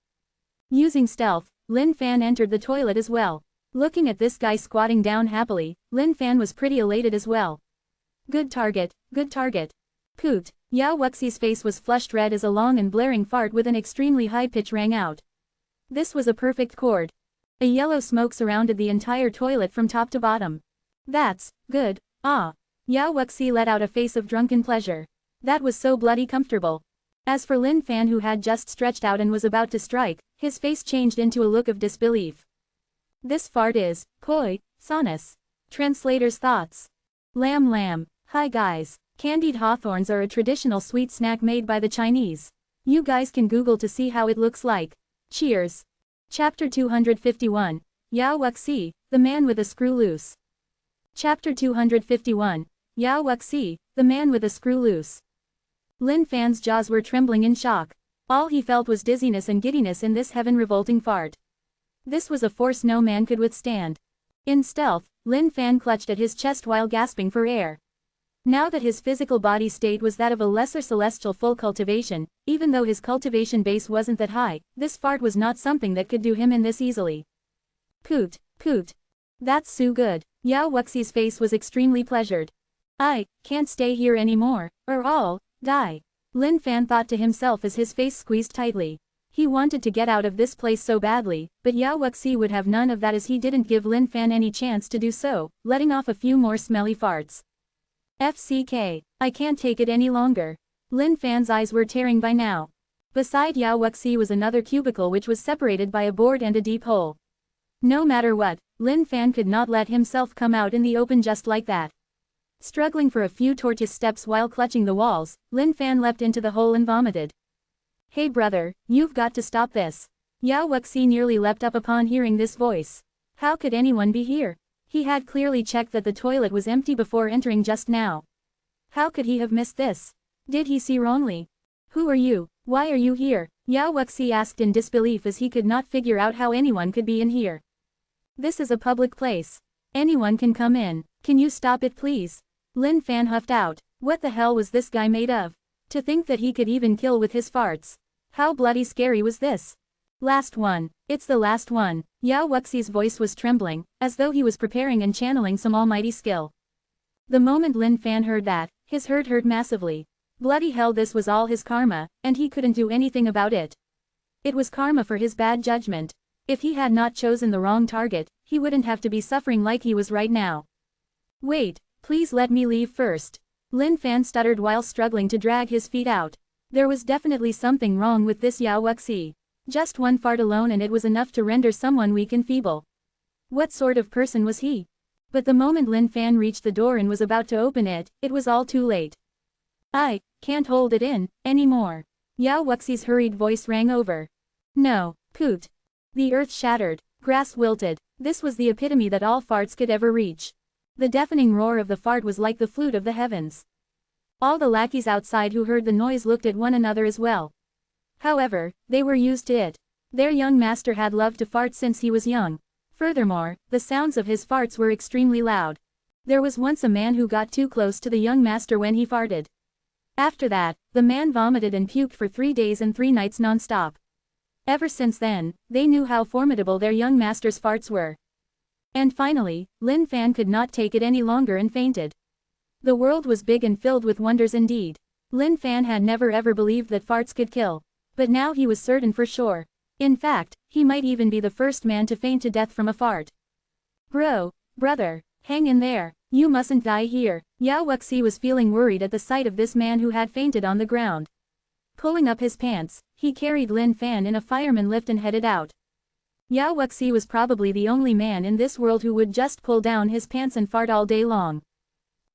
Using stealth, Lin Fan entered the toilet as well. Looking at this guy squatting down happily, Lin Fan was pretty elated as well. Good target, good target. Poot. Yao Wuxi's face was flushed red as a long and blaring fart with an extremely high pitch rang out. This was a perfect chord. A yellow smoke surrounded the entire toilet from top to bottom. That's good. Ah. Yao Wuxi let out a face of drunken pleasure. That was so bloody comfortable. As for Lin Fan who had just stretched out and was about to strike, his face changed into a look of disbelief. This fart is, koi, sonus. Translator's thoughts. Lamb lamb. Hi guys. Candied hawthorns are a traditional sweet snack made by the Chinese. You guys can Google to see how it looks like. Cheers. Chapter 251. Yao Wuxi, the man with a screw loose. Chapter 251. Yao Wuxi, the man with a screw loose. Lin Fan's jaws were trembling in shock. All he felt was dizziness and giddiness in this heaven-revolting fart. This was a force no man could withstand. In stealth, Lin Fan clutched at his chest while gasping for air. Now that his physical body state was that of a lesser celestial full cultivation, even though his cultivation base wasn't that high, this fart was not something that could do him in this easily. Poot, poot. That's so good. Yao Wuxi's face was extremely pleasured. I can't stay here anymore, or I'll die. Lin Fan thought to himself as his face squeezed tightly. He wanted to get out of this place so badly, but Yao Wuxi would have none of that as he didn't give Lin Fan any chance to do so, letting off a few more smelly farts. FCK, I can't take it any longer. Lin Fan's eyes were tearing by now. Beside Yao Wuxi was another cubicle which was separated by a board and a deep hole. No matter what, Lin Fan could not let himself come out in the open just like that. Struggling for a few tortoise steps while clutching the walls, Lin Fan leapt into the hole and vomited. Hey brother, you've got to stop this. Yao Wuxi nearly leapt up upon hearing this voice. How could anyone be here? He had clearly checked that the toilet was empty before entering just now. How could he have missed this? Did he see wrongly? Who are you? Why are you here? Yao Wuxi asked in disbelief as he could not figure out how anyone could be in here. This is a public place. Anyone can come in. Can you stop it please? Lin Fan huffed out. What the hell was this guy made of? To think that he could even kill with his farts. How bloody scary was this? Last one. It's the last one. Yao Wuxi's voice was trembling, as though he was preparing and channeling some almighty skill. The moment Lin Fan heard that, his heart hurt massively. Bloody hell, this was all his karma, and he couldn't do anything about it. It was karma for his bad judgment. If he had not chosen the wrong target, he wouldn't have to be suffering like he was right now. Wait, please let me leave first. Lin Fan stuttered while struggling to drag his feet out. There was definitely something wrong with this Yao Wuxi. Just one fart alone and it was enough to render someone weak and feeble. What sort of person was he? But the moment Lin Fan reached the door and was about to open it, it was all too late. I can't hold it in anymore. Yao Wuxi's hurried voice rang over. No, poot. The earth shattered, grass wilted. This was the epitome that all farts could ever reach. The deafening roar of the fart was like the flute of the heavens. All the lackeys outside who heard the noise looked at one another as well. However, they were used to it. Their young master had loved to fart since he was young. Furthermore, the sounds of his farts were extremely loud. There was once a man who got too close to the young master when he farted. After that, the man vomited and puked for 3 days and 3 nights non-stop. Ever since then, they knew how formidable their young master's farts were. And finally, Lin Fan could not take it any longer and fainted. The world was big and filled with wonders indeed. Lin Fan had never ever believed that farts could kill. But now he was certain for sure. In fact, he might even be the first man to faint to death from a fart. Brother, hang in there. You mustn't die here. Yao Wuxi was feeling worried at the sight of this man who had fainted on the ground. Pulling up his pants, he carried Lin Fan in a fireman lift and headed out. Yao Wuxi was probably the only man in this world who would just pull down his pants and fart all day long.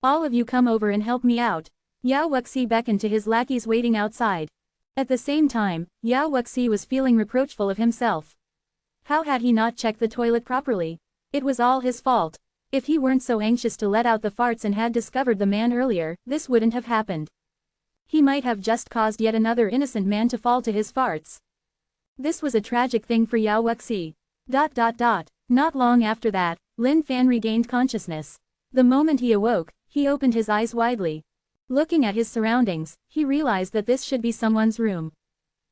All of you come over and help me out. Yao Wuxi beckoned to his lackeys waiting outside. At the same time, Yao Wuxi was feeling reproachful of himself. How had he not checked the toilet properly? It was all his fault. If he weren't so anxious to let out the farts and had discovered the man earlier, this wouldn't have happened. He might have just caused yet another innocent man to fall to his farts. This was a tragic thing for Yao Wuxi. Not long after that, Lin Fan regained consciousness. The moment he awoke, he opened his eyes widely. Looking at his surroundings, he realized that this should be someone's room.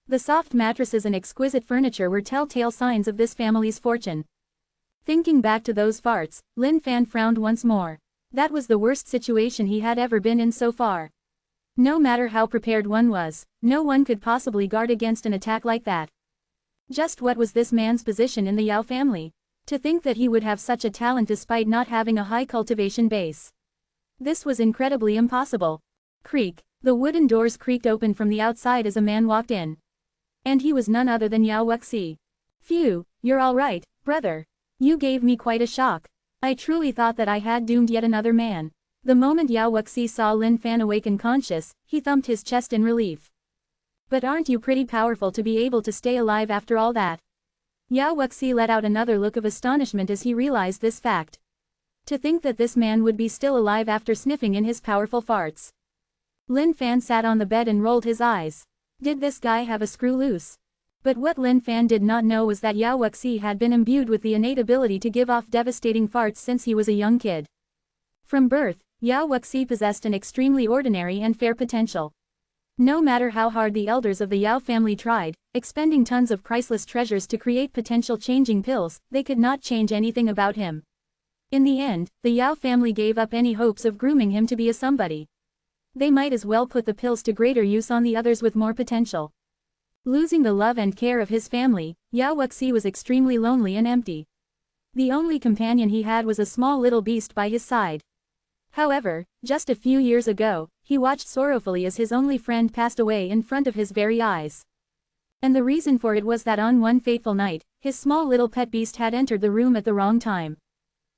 The soft mattresses and exquisite furniture were telltale signs of this family's fortune. Thinking back to those farts, Lin Fan frowned once more. That was the worst situation he had ever been in so far. No matter how prepared one was, no one could possibly guard against an attack like that. Just what was this man's position in the Yao family? To think that he would have such a talent despite not having a high cultivation base. This was incredibly impossible. Creak. The wooden doors creaked open from the outside as a man walked in. And he was none other than Yao Wuxi. Phew, you're all right, brother. You gave me quite a shock. I truly thought that I had doomed yet another man. The moment Yao Wuxi saw Lin Fan awaken conscious, he thumped his chest in relief. But aren't you pretty powerful to be able to stay alive after all that? Yao Wuxi let out another look of astonishment as he realized this fact. To think that this man would be still alive after sniffing in his powerful farts. Lin Fan sat on the bed and rolled his eyes. Did this guy have a screw loose? But what Lin Fan did not know was that Yao Wuxi had been imbued with the innate ability to give off devastating farts since he was a young kid. From birth, Yao Wuxi possessed an extremely ordinary and fair potential. No matter how hard the elders of the Yao family tried, expending tons of priceless treasures to create potential changing pills, they could not change anything about him. In the end, the Yao family gave up any hopes of grooming him to be a somebody. They might as well put the pills to greater use on the others with more potential. Losing the love and care of his family, Yao Wuxi was extremely lonely and empty. The only companion he had was a small little beast by his side. However, just a few years ago, he watched sorrowfully as his only friend passed away in front of his very eyes. And the reason for it was that on one fateful night, his small little pet beast had entered the room at the wrong time.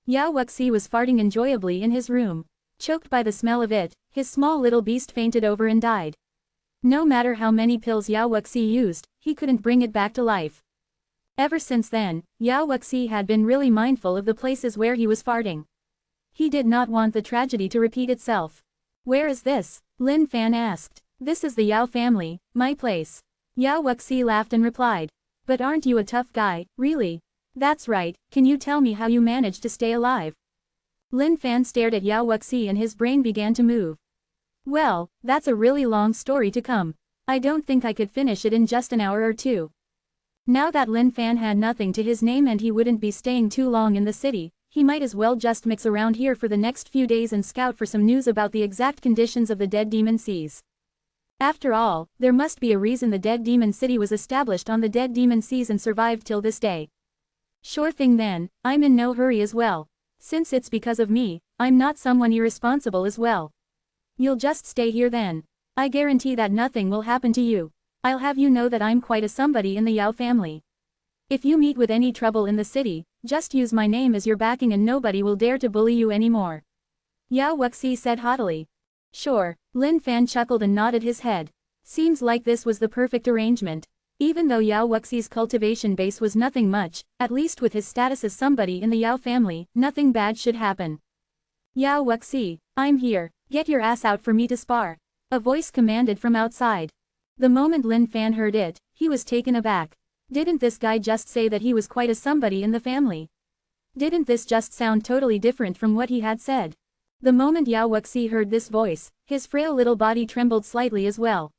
Yao Wuxi was farting enjoyably in his room. Choked by the smell of it, his small little beast fainted over and died. No matter how many pills Yao Wuxi used, he couldn't bring it back to life. Ever since then, Yao Wuxi had been really mindful of the places where he was farting. He did not want the tragedy to repeat itself. Where is this? Lin Fan asked. This is the Yao family, my place. Yao Wuxi laughed and replied. But aren't you a tough guy, really? That's right, can you tell me how you managed to stay alive? Lin Fan stared at Yao Wuxi and his brain began to move. Well, that's a really long story to come. I don't think I could finish it in just an hour or two. Now that Lin Fan had nothing to his name and he wouldn't be staying too long in the city, he might as well just mix around here for the next few days and scout for some news about the exact conditions of the Dead Demon Seas. After all, there must be a reason the Dead Demon City was established on the Dead Demon Seas and survived till this day. Sure thing then, I'm in no hurry as well. Since it's because of me, I'm not someone irresponsible as well. You'll just stay here then. I guarantee that nothing will happen to you. I'll have you know that I'm quite a somebody in the Yao family. If you meet with any trouble in the city, just use my name as your backing and nobody will dare to bully you anymore. Yao Wuxi said haughtily. Sure, Lin Fan chuckled and nodded his head. Seems like this was the perfect arrangement. Even though Yao Wuxi's cultivation base was nothing much, at least with his status as somebody in the Yao family, nothing bad should happen. Yao Wuxi, I'm here, get your ass out for me to spar. A voice commanded from outside. The moment Lin Fan heard it, he was taken aback. Didn't this guy just say that he was quite a somebody in the family? Didn't this just sound totally different from what he had said? The moment Yao Wuxi heard this voice, his frail little body trembled slightly as well.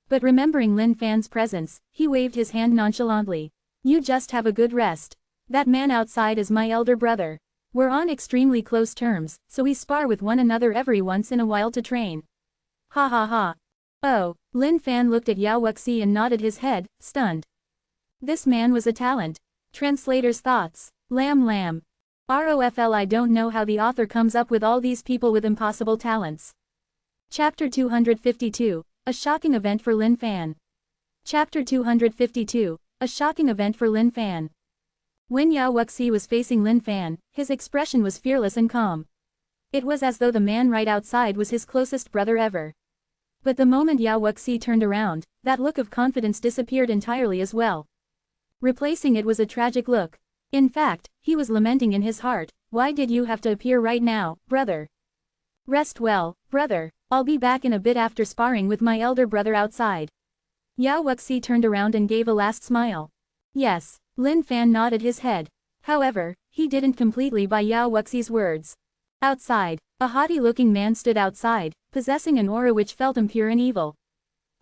But remembering Lin Fan's presence, he waved his hand nonchalantly. You just have a good rest. That man outside is my elder brother. We're on extremely close terms, so we spar with one another every once in a while to train. Ha ha ha. Oh, Lin Fan looked at Yao Wuxi and nodded his head, stunned. This man was a talent. Translator's thoughts. Lamb lamb. ROFL. I don't know how the author comes up with all these people with impossible talents. Chapter 252. A shocking event for Lin Fan. Chapter 252. A shocking event for Lin Fan. When Yao Wuxi was facing Lin Fan, his expression was fearless and calm. It was as though the man right outside was his closest brother ever. But the moment Yao Wuxi turned around, that look of confidence disappeared entirely as well. Replacing it was a tragic look. In fact, he was lamenting in his heart, why did you have to appear right now, brother? Rest well, brother. I'll be back in a bit after sparring with my elder brother outside. Yao Wuxi turned around and gave a last smile. Yes, Lin Fan nodded his head. However, he didn't completely buy Yao Wuxi's words. Outside, a haughty-looking man stood outside, possessing an aura which felt impure and evil.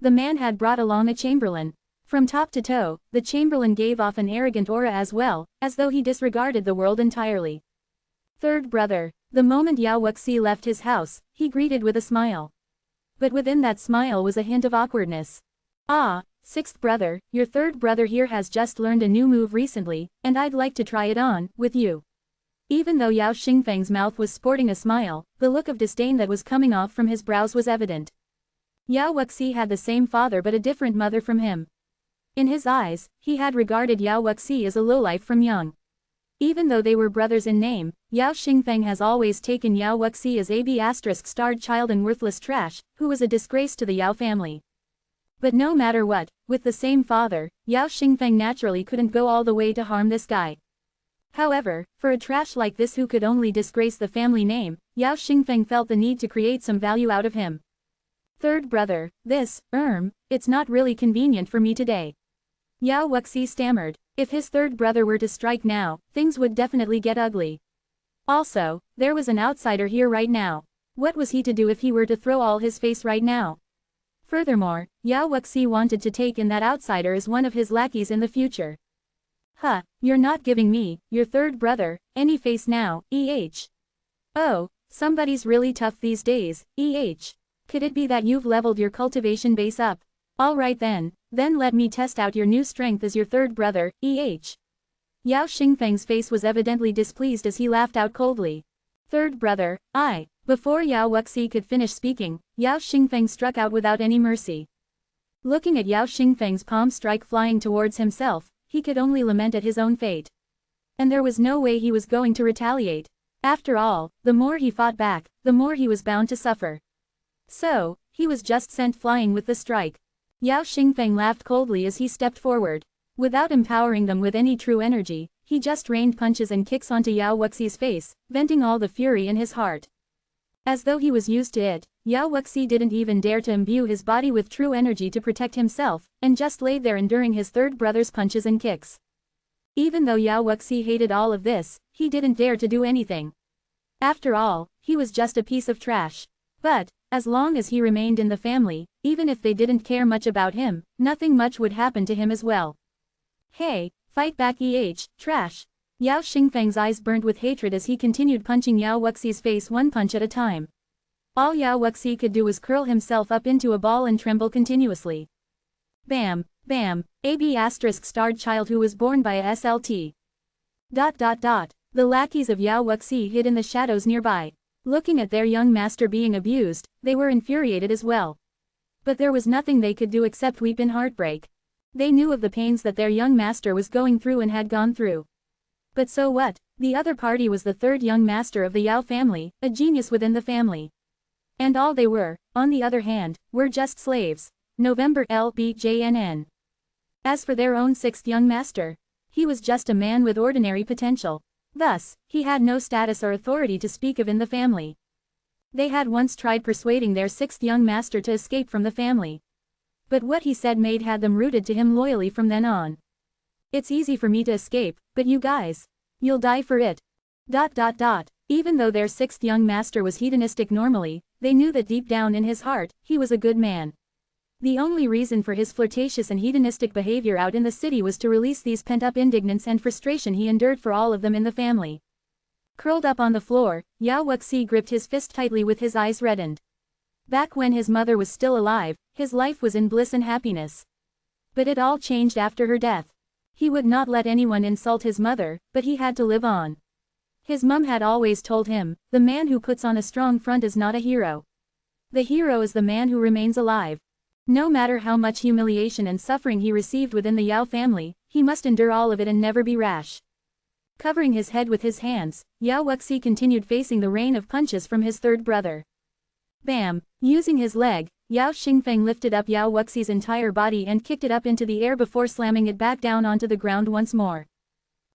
The man had brought along a chamberlain. From top to toe, the chamberlain gave off an arrogant aura as well, as though he disregarded the world entirely. Third brother. The moment Yao Wuxi left his house, he greeted with a smile. But within that smile was a hint of awkwardness. Ah, sixth brother, your third brother here has just learned a new move recently, and I'd like to try it on, with you. Even though Yao Xingfeng's mouth was sporting a smile, the look of disdain that was coming off from his brows was evident. Yao Wuxi had the same father but a different mother from him. In his eyes, he had regarded Yao Wuxi as a lowlife from young. Even though they were brothers in name, Yao Xingfeng has always taken Yao Wuxi as a B***starred child and worthless trash, who was a disgrace to the Yao family. But no matter what, with the same father, Yao Xingfeng naturally couldn't go all the way to harm this guy. However, for a trash like this who could only disgrace the family name, Yao Xingfeng felt the need to create some value out of him. Third brother, it's not really convenient for me today. Yao Wuxi stammered. If his third brother were to strike now, things would definitely get ugly. Also, there was an outsider here right now. What was he to do if he were to throw all his face right now? Furthermore, Yao Wuxi wanted to take in that outsider as one of his lackeys in the future. You're not giving me, your third brother, any face now, Oh, somebody's really tough these days, Could it be that you've leveled your cultivation base up? Alright then let me test out your new strength as your third brother, Yao Xingfeng's face was evidently displeased as he laughed out coldly. Third brother, Before Yao Wuxi could finish speaking, Yao Xingfeng struck out without any mercy. Looking at Yao Xingfeng's palm strike flying towards himself, he could only lament at his own fate. And there was no way he was going to retaliate. After all, the more he fought back, the more he was bound to suffer. So, he was just sent flying with the strike. Yao Xingfeng laughed coldly as he stepped forward. Without empowering them with any true energy, he just rained punches and kicks onto Yao Wuxi's face, venting all the fury in his heart. As though he was used to it, Yao Wuxi didn't even dare to imbue his body with true energy to protect himself, and just laid there enduring his third brother's punches and kicks. Even though Yao Wuxi hated all of this, he didn't dare to do anything. After all, he was just a piece of trash. But, as long as he remained in the family, even if they didn't care much about him, nothing much would happen to him as well. Hey, fight back trash. Yao Xingfeng's eyes burnt with hatred as he continued punching Yao Wuxi's face one punch at a time. All Yao Wuxi could do was curl himself up into a ball and tremble continuously. Bam, bam, a B***starred child who was born by a SLT. The lackeys of Yao Wuxi hid in the shadows nearby. Looking at their young master being abused, they were infuriated as well. But there was nothing they could do except weep in heartbreak. They knew of the pains that their young master was going through and had gone through. But so what? The other party was the third young master of the Yao family, a genius within the family. And all they were, on the other hand, were just slaves. November LBJNN. As for their own sixth young master, he was just a man with ordinary potential. Thus, he had no status or authority to speak of in the family. They had once tried persuading their sixth young master to escape from the family. But what he said had them rooted to him loyally from then on. It's easy for me to escape, but you guys, you'll die for it. Even though their sixth young master was hedonistic normally, they knew that deep down in his heart, he was a good man. The only reason for his flirtatious and hedonistic behavior out in the city was to release these pent-up indignance and frustration he endured for all of them in the family. Curled up on the floor, Yao Wuxi gripped his fist tightly with his eyes reddened. Back when his mother was still alive, his life was in bliss and happiness. But it all changed after her death. He would not let anyone insult his mother, but he had to live on. His mum had always told him, the man who puts on a strong front is not a hero. The hero is the man who remains alive. No matter how much humiliation and suffering he received within the Yao family, he must endure all of it and never be rash. Covering his head with his hands, Yao Wuxi continued facing the rain of punches from his third brother. Bam! Using his leg, Yao Xingfeng lifted up Yao Wuxi's entire body and kicked it up into the air before slamming it back down onto the ground once more.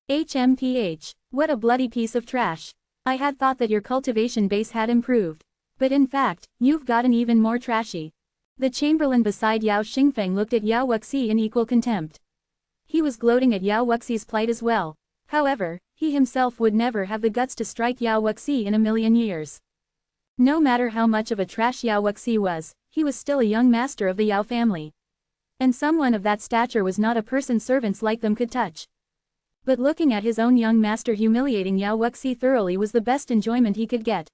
HMPH. What a bloody piece of trash. I had thought that your cultivation base had improved. But in fact, you've gotten even more trashy. The chamberlain beside Yao Xingfeng looked at Yao Wuxi in equal contempt. He was gloating at Yao Wuxi's plight as well. However, he himself would never have the guts to strike Yao Wuxi in a million years. No matter how much of a trash Yao Wuxi was, he was still a young master of the Yao family. And someone of that stature was not a person servants like them could touch. But looking at his own young master humiliating Yao Wuxi thoroughly was the best enjoyment he could get.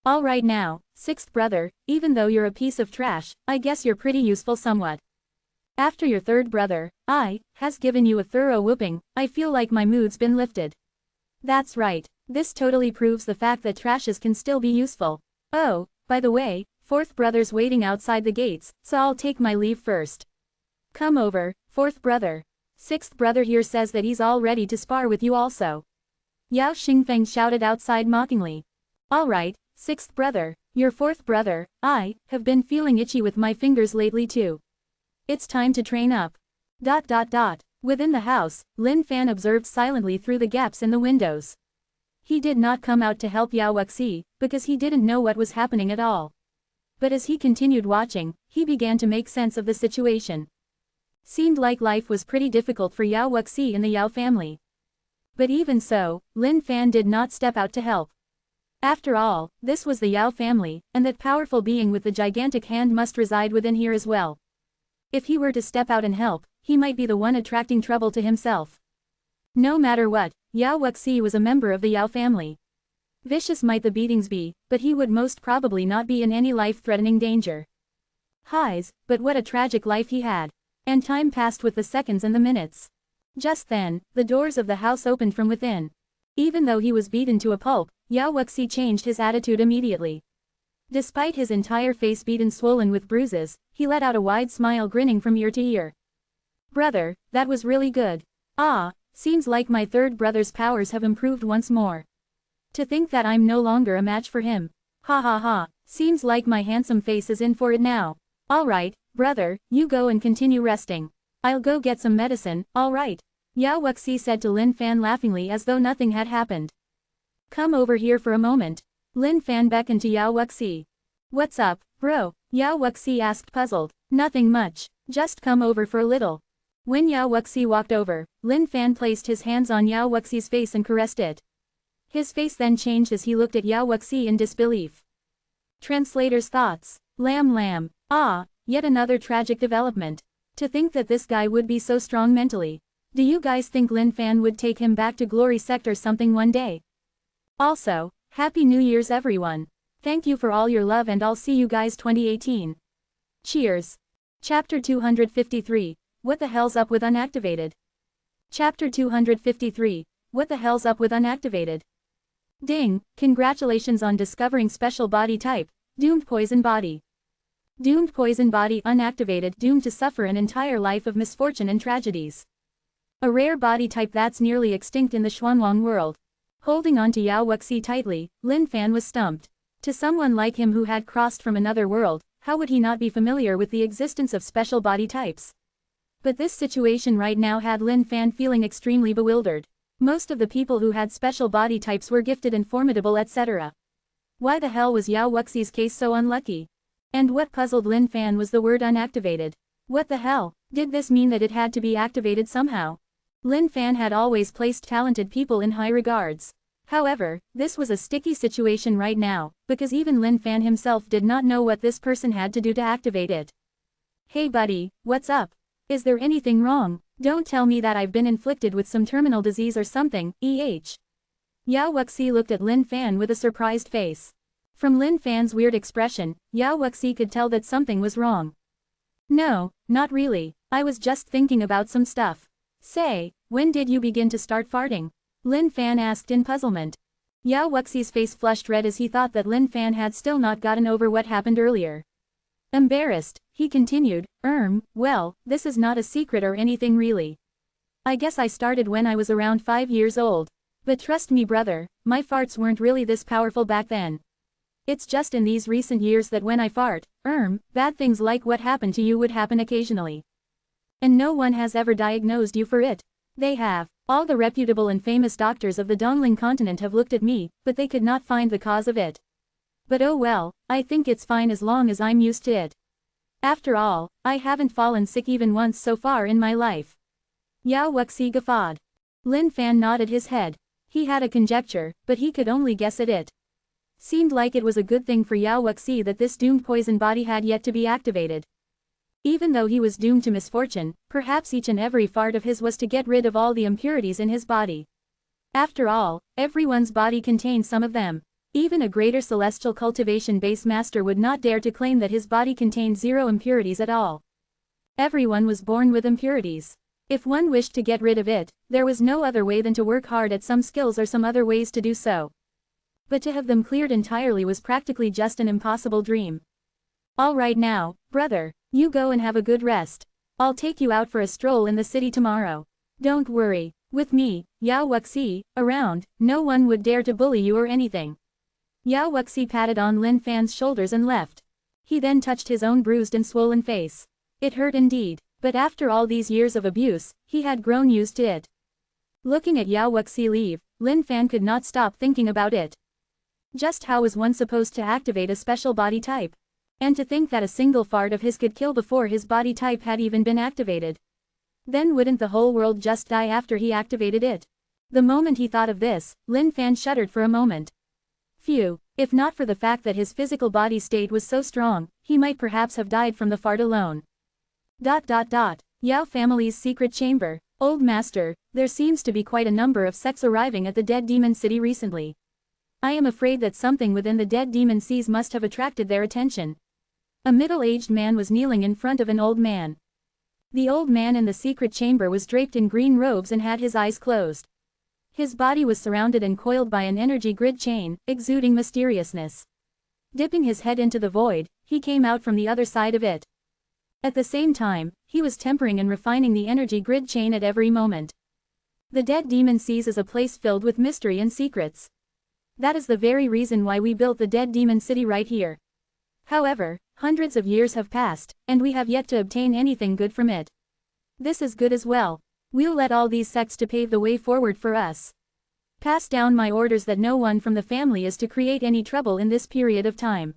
All right now, sixth brother, even though you're a piece of trash, I guess you're pretty useful somewhat. After your third brother, has given you a thorough whooping, I feel like my mood's been lifted. That's right, this totally proves the fact that trashes can still be useful. Oh, by the way, fourth brother's waiting outside the gates, so I'll take my leave first. Come over, fourth brother. Sixth brother here says that he's all ready to spar with you also. Yao Xingfeng shouted outside mockingly. Alright, sixth brother, your fourth brother, I have been feeling itchy with my fingers lately too. It's time to train up. Within the house, Lin Fan observed silently through the gaps in the windows. He did not come out to help Yao Wuxi, because he didn't know what was happening at all. But as he continued watching, he began to make sense of the situation. Seemed like life was pretty difficult for Yao Wuxi and the Yao family. But even so, Lin Fan did not step out to help. After all, this was the Yao family, and that powerful being with the gigantic hand must reside within here as well. If he were to step out and help, he might be the one attracting trouble to himself. No matter what, Yao Wuxi was a member of the Yao family. Vicious might the beatings be, but he would most probably not be in any life-threatening danger. Highs, but what a tragic life he had. And time passed with the seconds and the minutes. Just then, the doors of the house opened from within. Even though he was beaten to a pulp, Yao Wuxi changed his attitude immediately. Despite his entire face beaten swollen with bruises, he let out a wide smile grinning from ear to ear. Brother, that was really good. Ah, seems like my third brother's powers have improved once more. To think that I'm no longer a match for him. Ha ha ha, seems like my handsome face is in for it now. Alright, brother, you go and continue resting. I'll go get some medicine, alright. Yao Wuxi said to Lin Fan laughingly as though nothing had happened. Come over here for a moment. Lin Fan beckoned to Yao Wuxi. What's up, bro? Yao Wuxi asked puzzled. Nothing much, just come over for a little. When Yao Wuxi walked over, Lin Fan placed his hands on Yao Wuxi's face and caressed it. His face then changed as he looked at Yao Wuxi in disbelief. Translator's thoughts. Lam. Ah, yet another tragic development. To think that this guy would be so strong mentally. Do you guys think Lin Fan would take him back to Glory Sector something one day? Also, Happy New Year's everyone. Thank you for all your love and I'll see you guys 2018. Cheers. Chapter 253, What the hell's up with unactivated? Chapter 253, What the hell's up with unactivated? Ding, congratulations on discovering special body type, doomed poison body. Doomed poison body unactivated, doomed to suffer an entire life of misfortune and tragedies. A rare body type that's nearly extinct in the Xuanwang world. Holding on to Yao Wuxi tightly, Lin Fan was stumped. To someone like him who had crossed from another world, how would he not be familiar with the existence of special body types? But this situation right now had Lin Fan feeling extremely bewildered. Most of the people who had special body types were gifted and formidable, etc. Why the hell was Yao Wuxi's case so unlucky? And what puzzled Lin Fan was the word unactivated. What the hell? Did this mean that it had to be activated somehow? Lin Fan had always placed talented people in high regards. However, this was a sticky situation right now, because even Lin Fan himself did not know what this person had to do to activate it. Hey buddy, what's up? Is there anything wrong? Don't tell me that I've been inflicted with some terminal disease or something, Yao Wuxi looked at Lin Fan with a surprised face. From Lin Fan's weird expression, Yao Wuxi could tell that something was wrong. No, not really, I was just thinking about some stuff. Say, when did you begin to start farting? Lin Fan asked in puzzlement. Yao Wuxi's face flushed red as he thought that Lin Fan had still not gotten over what happened earlier. Embarrassed, he continued, well, this is not a secret or anything really. I guess I started when I was around 5 years old. But trust me brother, my farts weren't really this powerful back then. It's just in these recent years that when I fart, bad things like what happened to you would happen occasionally. And no one has ever diagnosed you for it. They have. All the reputable and famous doctors of the Dongling continent have looked at me, but they could not find the cause of it. But oh well, I think it's fine as long as I'm used to it. After all, I haven't fallen sick even once so far in my life. Yao Wuxi guffawed. Lin Fan nodded his head. He had a conjecture, but he could only guess at it. Seemed like it was a good thing for Yao Wuxi that this doomed poison body had yet to be activated. Even though he was doomed to misfortune, perhaps each and every fart of his was to get rid of all the impurities in his body. After all, everyone's body contains some of them. Even a greater celestial cultivation base master would not dare to claim that his body contained 0 impurities at all. Everyone was born with impurities. If one wished to get rid of it, there was no other way than to work hard at some skills or some other ways to do so. But to have them cleared entirely was practically just an impossible dream. All right now, brother, you go and have a good rest. I'll take you out for a stroll in the city tomorrow. Don't worry, With me, Yao Wuxi, around, no one would dare to bully you or anything. Yao Wuxi patted on Lin Fan's shoulders and left. He then touched his own bruised and swollen face. It hurt indeed, but after all these years of abuse, he had grown used to it. Looking at Yao Wuxi leave, Lin Fan could not stop thinking about it. Just how was one supposed to activate a special body type? And to think that a single fart of his could kill before his body type had even been activated. Then wouldn't the whole world just die after he activated it? The moment he thought of this, Lin Fan shuddered for a moment. Phew, if not for the fact that his physical body state was so strong, he might perhaps have died from the fart alone. Yao family's secret chamber. Old Master, there seems to be quite a number of sects arriving at the Dead Demon City recently. I am afraid that something within the Dead Demon Seas must have attracted their attention. A middle-aged man was kneeling in front of an old man. The old man in the secret chamber was draped in green robes and had his eyes closed. His body was surrounded and coiled by an energy grid chain, exuding mysteriousness. Dipping his head into the void, he came out from the other side of it. At the same time, he was tempering and refining the energy grid chain at every moment. The Dead Demon Seas is a place filled with mystery and secrets. That is the very reason why we built the Dead Demon City right here. However, hundreds of years have passed, and we have yet to obtain anything good from it. This is good as well. We'll let all these sects to pave the way forward for us. Pass down my orders that no one from the family is to create any trouble in this period of time.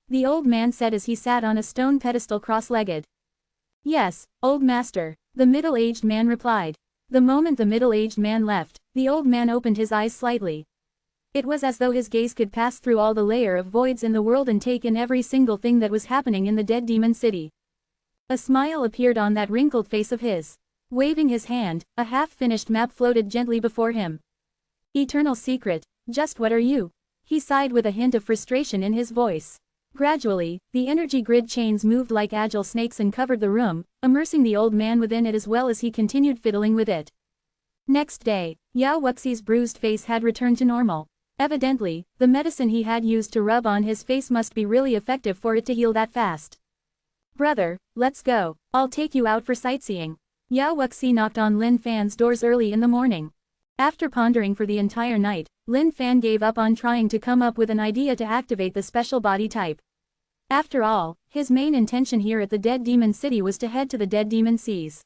The old man said as he sat on a stone pedestal cross-legged. Yes, old master, the middle-aged man replied. The moment the middle-aged man left, the old man opened his eyes slightly. It was as though his gaze could pass through all the layer of voids in the world and take in every single thing that was happening in the Dead Demon City. A smile appeared on that wrinkled face of his. Waving his hand, a half-finished map floated gently before him. Eternal secret, just what are you? He sighed with a hint of frustration in his voice. Gradually, the energy grid chains moved like agile snakes and covered the room, immersing the old man within it as well as he continued fiddling with it. Next day, Yao Wuxi's bruised face had returned to normal. Evidently, the medicine he had used to rub on his face must be really effective for it to heal that fast. Brother, let's go. I'll take you out for sightseeing. Yao Wuxi knocked on Lin Fan's doors early in the morning. After pondering for the entire night, Lin Fan gave up on trying to come up with an idea to activate the special body type. After all, his main intention here at the Dead Demon City was to head to the Dead Demon Seas.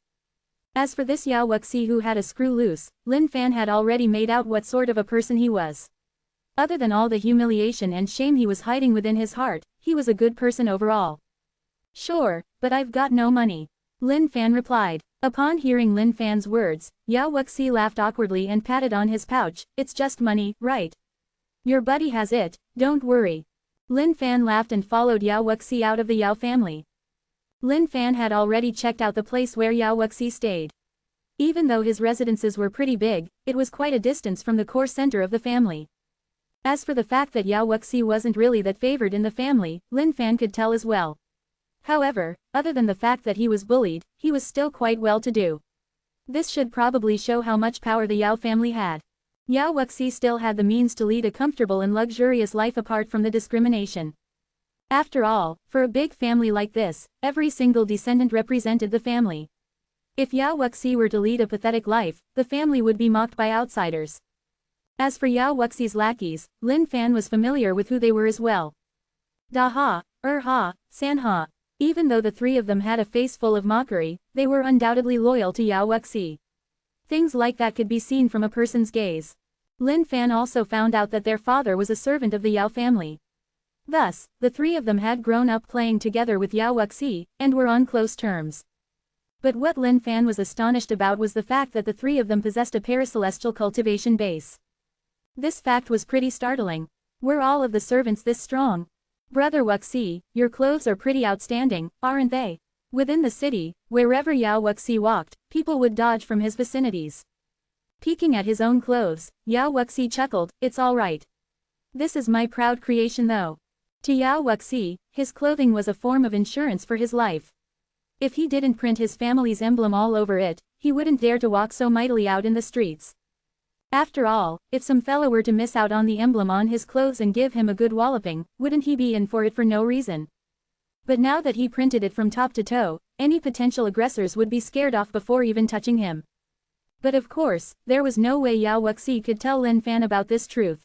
As for this Yao Wuxi who had a screw loose, Lin Fan had already made out what sort of a person he was. Other than all the humiliation and shame he was hiding within his heart, he was a good person overall. Sure, but I've got no money. Lin Fan replied. Upon hearing Lin Fan's words, Yao Wuxi laughed awkwardly and patted on his pouch. It's just money, right? Your buddy has it, don't worry. Lin Fan laughed and followed Yao Wuxi out of the Yao family. Lin Fan had already checked out the place where Yao Wuxi stayed. Even though his residences were pretty big, it was quite a distance from the core center of the family. As for the fact that Yao Wuxi wasn't really that favored in the family, Lin Fan could tell as well. However, other than the fact that he was bullied, he was still quite well-to-do. This should probably show how much power the Yao family had. Yao Wuxi still had the means to lead a comfortable and luxurious life apart from the discrimination. After all, for a big family like this, every single descendant represented the family. If Yao Wuxi were to lead a pathetic life, the family would be mocked by outsiders. As for Yao Wuxi's lackeys, Lin Fan was familiar with who they were as well. Da-ha, ha, San-ha. Even though the three of them had a face full of mockery, they were undoubtedly loyal to Yao Wuxi. Things like that could be seen from a person's gaze. Lin Fan also found out that their father was a servant of the Yao family. Thus, the three of them had grown up playing together with Yao Wuxi, and were on close terms. But what Lin Fan was astonished about was the fact that the three of them possessed a paracelestial cultivation base. This fact was pretty startling. Were all of the servants this strong? Brother Wuxi, your clothes are pretty outstanding, aren't they? Within the city, wherever Yao Wuxi walked, people would dodge from his vicinities. Peeking at his own clothes, Yao Wuxi chuckled, it's all right. This is my proud creation though. To Yao Wuxi, his clothing was a form of insurance for his life. If he didn't print his family's emblem all over it, he wouldn't dare to walk so mightily out in the streets. After all, if some fellow were to miss out on the emblem on his clothes and give him a good walloping, wouldn't he be in for it for no reason? But now that he printed it from top to toe, any potential aggressors would be scared off before even touching him. But of course, there was no way Yao Wuxi could tell Lin Fan about this truth.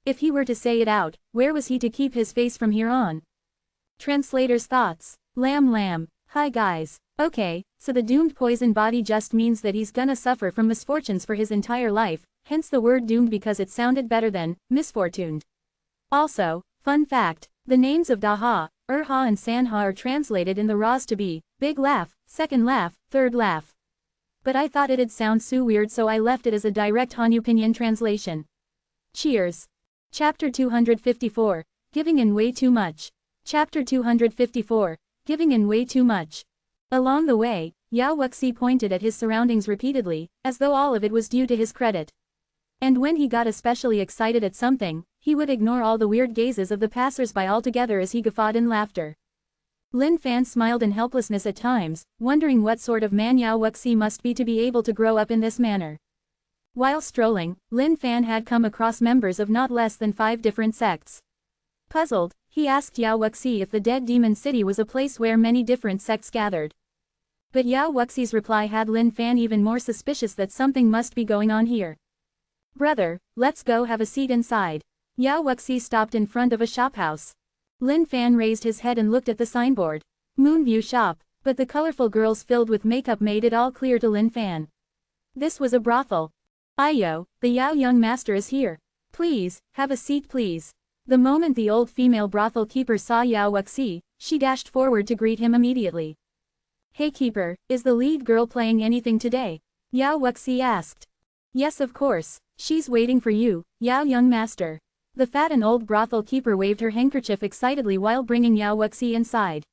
If he were to say it out, where was he to keep his face from here on? Translator's thoughts. Lam. Hi guys. Okay, so the doomed poison body just means that he's gonna suffer from misfortunes for his entire life, hence the word doomed because it sounded better than misfortuned. Also, fun fact, the names of Daha, Urha and Sanha are translated in the Ras to be, big laugh, second laugh, third laugh. But I thought it'd sound so weird so I left it as a direct Hanyu Pinyin translation. Cheers. Chapter 254, Giving in Way Too Much. Chapter 254, Giving in Way Too Much. Along the way, Yao Wuxi pointed at his surroundings repeatedly, as though all of it was due to his credit. And when he got especially excited at something, he would ignore all the weird gazes of the passers-by altogether as he guffawed in laughter. Lin Fan smiled in helplessness at times, wondering what sort of man Yao Wuxi must be to be able to grow up in this manner. While strolling, Lin Fan had come across members of not less than 5 different sects. Puzzled, he asked Yao Wuxi if the Dead Demon City was a place where many different sects gathered. But Yao Wuxi's reply had Lin Fan even more suspicious that something must be going on here. Brother, let's go have a seat inside. Yao Wuxi stopped in front of a shophouse. Lin Fan raised his head and looked at the signboard. Moonview Shop, but the colorful girls filled with makeup made it all clear to Lin Fan. This was a brothel. Ayo, the Yao young master is here. Please, have a seat please. The moment the old female brothel keeper saw Yao Wuxi, she dashed forward to greet him immediately. Hey keeper, is the lead girl playing anything today? Yao Wuxi asked. Yes of course, she's waiting for you, Yao young master. The fat and old brothel keeper waved her handkerchief excitedly while bringing Yao Wuxi inside.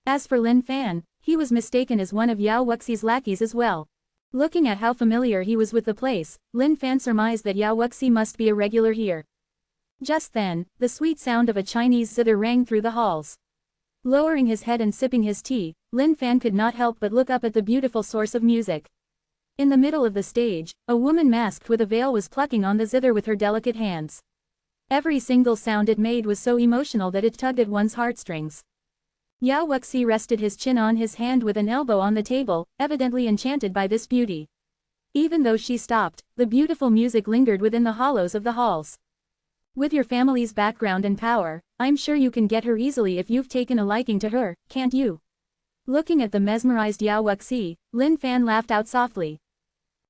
As for Lin Fan, he was mistaken as one of Yao Wuxi's lackeys as well. Looking at how familiar he was with the place, Lin Fan surmised that Yao Wuxi must be a regular here. Just then, the sweet sound of a Chinese zither rang through the halls. Lowering his head and sipping his tea, Lin Fan could not help but look up at the beautiful source of music. In the middle of the stage, a woman masked with a veil was plucking on the zither with her delicate hands. Every single sound it made was so emotional that it tugged at one's heartstrings. Yao Wuxi rested his chin on his hand with an elbow on the table, evidently enchanted by this beauty. Even though she stopped, the beautiful music lingered within the hollows of the halls. With your family's background and power, I'm sure you can get her easily if you've taken a liking to her, can't you? Looking at the mesmerized Yao Wuxi, Lin Fan laughed out softly.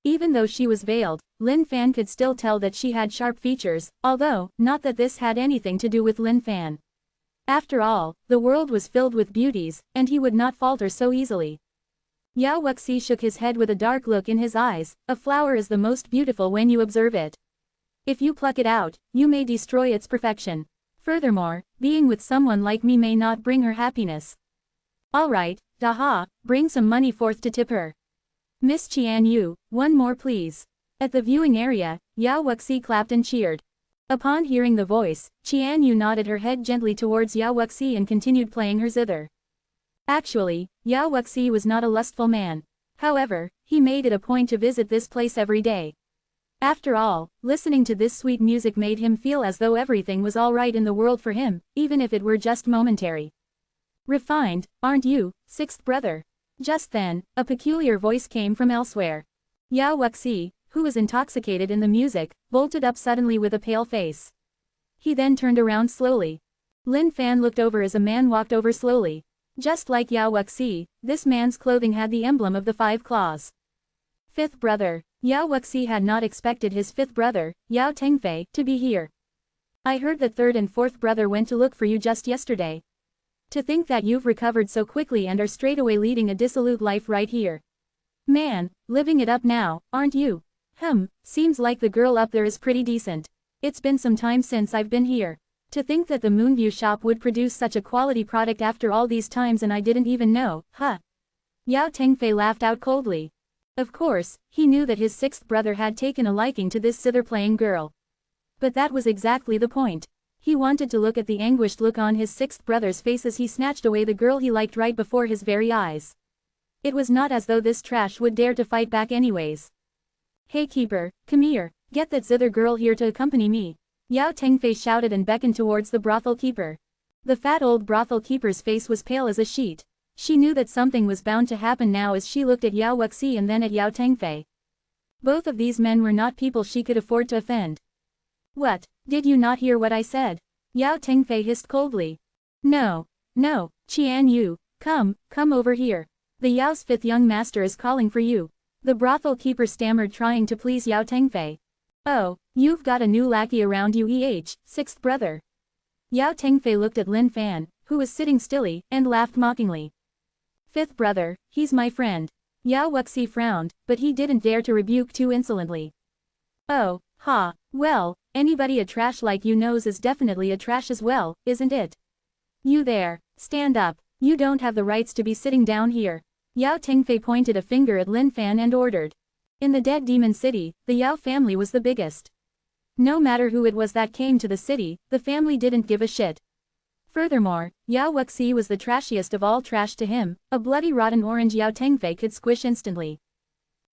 Even though she was veiled, Lin Fan could still tell that she had sharp features, although, not that this had anything to do with Lin Fan. After all, the world was filled with beauties, and he would not falter so easily. Yao Wuxi shook his head with a dark look in his eyes. A flower is the most beautiful when you observe it. If you pluck it out, you may destroy its perfection. Furthermore, being with someone like me may not bring her happiness. Alright, Daha, bring some money forth to tip her. Miss Qian Yu, one more please. At the viewing area, Yao Wuxi clapped and cheered. Upon hearing the voice, Qian Yu nodded her head gently towards Yao Wuxi and continued playing her zither. Actually, Yao Wuxi was not a lustful man. However, he made it a point to visit this place every day. After all, listening to this sweet music made him feel as though everything was alright in the world for him, even if it were just momentary. Refined, aren't you, sixth brother? Just then, a peculiar voice came from elsewhere. Yao Wuxi, who was intoxicated in the music, bolted up suddenly with a pale face. He then turned around slowly. Lin Fan looked over as a man walked over slowly. Just like Yao Wuxi, this man's clothing had the emblem of the 5 claws. Fifth brother. Yao Wuxi had not expected his fifth brother, Yao Tengfei, to be here. I heard that third and fourth brother went to look for you just yesterday. To think that you've recovered so quickly and are straightaway leading a dissolute life right here. Man, living it up now, aren't you? Seems like the girl up there is pretty decent. It's been some time since I've been here. To think that the Moonview shop would produce such a quality product after all these times and I didn't even know, huh? Yao Tengfei laughed out coldly. Of course, he knew that his sixth brother had taken a liking to this zither-playing girl. But that was exactly the point. He wanted to look at the anguished look on his sixth brother's face as he snatched away the girl he liked right before his very eyes. It was not as though this trash would dare to fight back anyways. Hey keeper, come here, get that zither girl here to accompany me. Yao Tengfei shouted and beckoned towards the brothel keeper. The fat old brothel keeper's face was pale as a sheet. She knew that something was bound to happen now as she looked at Yao Wuxi and then at Yao Tengfei. Both of these men were not people she could afford to offend. What, did you not hear what I said? Yao Tengfei hissed coldly. No, no, Qian Yu, come over here. The Yao's fifth young master is calling for you. The brothel keeper stammered, trying to please Yao Tengfei. Oh, you've got a new lackey around you, sixth brother. Yao Tengfei looked at Lin Fan, who was sitting stilly, and laughed mockingly. Fifth brother, he's my friend. Yao Wuxi frowned, but he didn't dare to rebuke too insolently. Oh, ha, well, anybody a trash like you knows is definitely a trash as well, isn't it? You there, stand up, you don't have the rights to be sitting down here. Yao Tengfei pointed a finger at Lin Fan and ordered. In the Dead Demon City, the Yao family was the biggest. No matter who it was that came to the city, the family didn't give a shit. Furthermore, Yao Wuxi was the trashiest of all trash to him, a bloody rotten orange Yao Tengfei could squish instantly.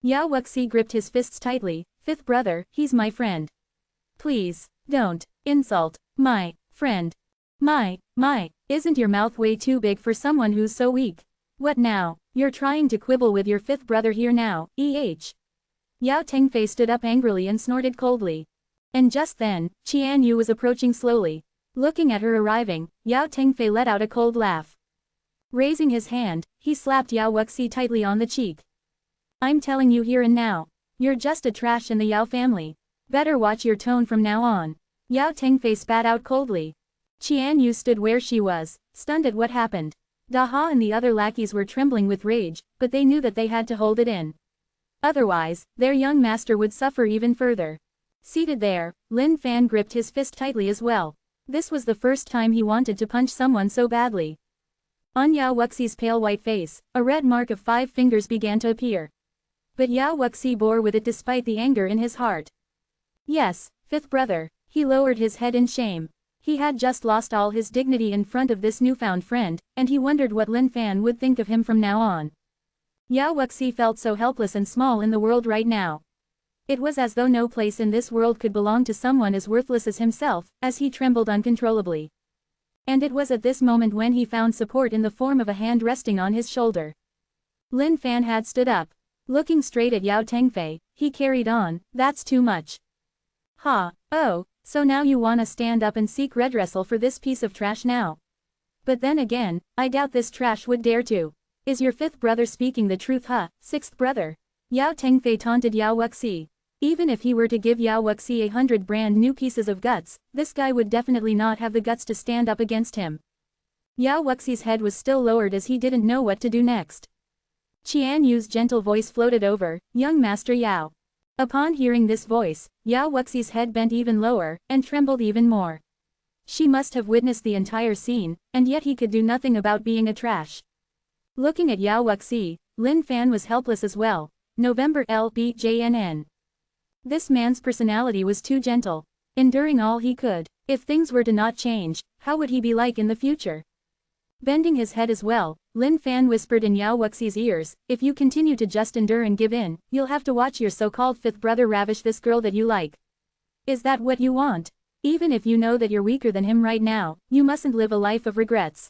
Yao Wuxi gripped his fists tightly. Fifth brother, he's my friend. Please, don't insult my friend. My, isn't your mouth way too big for someone who's so weak? What now, you're trying to quibble with your fifth brother here now, Yao Tengfei stood up angrily and snorted coldly. And just then, Qian Yu was approaching slowly. Looking at her arriving, Yao Tengfei let out a cold laugh. Raising his hand, he slapped Yao Wuxi tightly on the cheek. I'm telling you here and now, you're just a trash in the Yao family. Better watch your tone from now on. Yao Tengfei spat out coldly. Qian Yu stood where she was, stunned at what happened. Daha and the other lackeys were trembling with rage, but they knew that they had to hold it in. Otherwise, their young master would suffer even further. Seated there, Lin Fan gripped his fist tightly as well. This was the first time he wanted to punch someone so badly. On Yao Wuxi's pale white face, a red mark of 5 fingers began to appear. But Yao Wuxi bore with it despite the anger in his heart. Yes, fifth brother, he lowered his head in shame. He had just lost all his dignity in front of this newfound friend, and he wondered what Lin Fan would think of him from now on. Yao Wuxi felt so helpless and small in the world right now. It was as though no place in this world could belong to someone as worthless as himself, as he trembled uncontrollably. And it was at this moment when he found support in the form of a hand resting on his shoulder. Lin Fan had stood up. Looking straight at Yao Tengfei, he carried on, that's too much. Ha, oh, so now you wanna stand up and seek redressal for this piece of trash now. But then again, I doubt this trash would dare to. Is your fifth brother speaking the truth, huh, sixth brother? Yao Tengfei taunted Yao Wuxi. Even if he were to give Yao Wuxi 100 brand new pieces of guts, this guy would definitely not have the guts to stand up against him. Yao Wuxi's head was still lowered as he didn't know what to do next. Qian Yu's gentle voice floated over, young Master Yao. Upon hearing this voice, Yao Wuxi's head bent even lower, and trembled even more. She must have witnessed the entire scene, and yet he could do nothing about being a trash. Looking at Yao Wuxi, Lin Fan was helpless as well. November LBJNN. This man's personality was too gentle. Enduring all he could. If things were to not change, how would he be like in the future? Bending his head as well, Lin Fan whispered in Yao Wuxi's ears, if you continue to just endure and give in, you'll have to watch your so-called fifth brother ravish this girl that you like. Is that what you want? Even if you know that you're weaker than him right now, you mustn't live a life of regrets.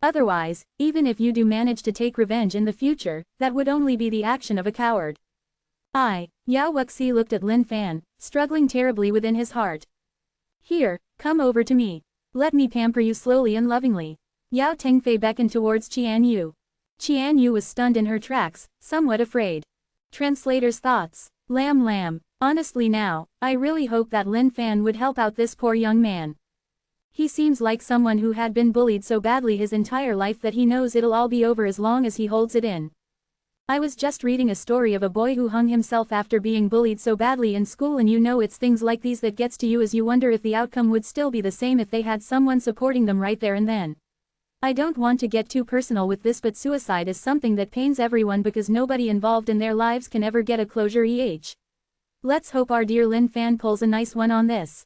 Otherwise, even if you do manage to take revenge in the future, that would only be the action of a coward. Yao Wuxi looked at Lin Fan, struggling terribly within his heart. Here, come over to me. Let me pamper you slowly and lovingly. Yao Tengfei beckoned towards Qian Yu. Qian Yu was stunned in her tracks, somewhat afraid. Translator's thoughts. Lamb. Honestly now, I really hope that Lin Fan would help out this poor young man. He seems like someone who had been bullied so badly his entire life that he knows it'll all be over as long as he holds it in. I was just reading a story of a boy who hung himself after being bullied so badly in school, and you know it's things like these that gets to you as you wonder if the outcome would still be the same if they had someone supporting them right there and then. I don't want to get too personal with this, but suicide is something that pains everyone because nobody involved in their lives can ever get a closure. Let's hope our dear Lin Fan pulls a nice one on this.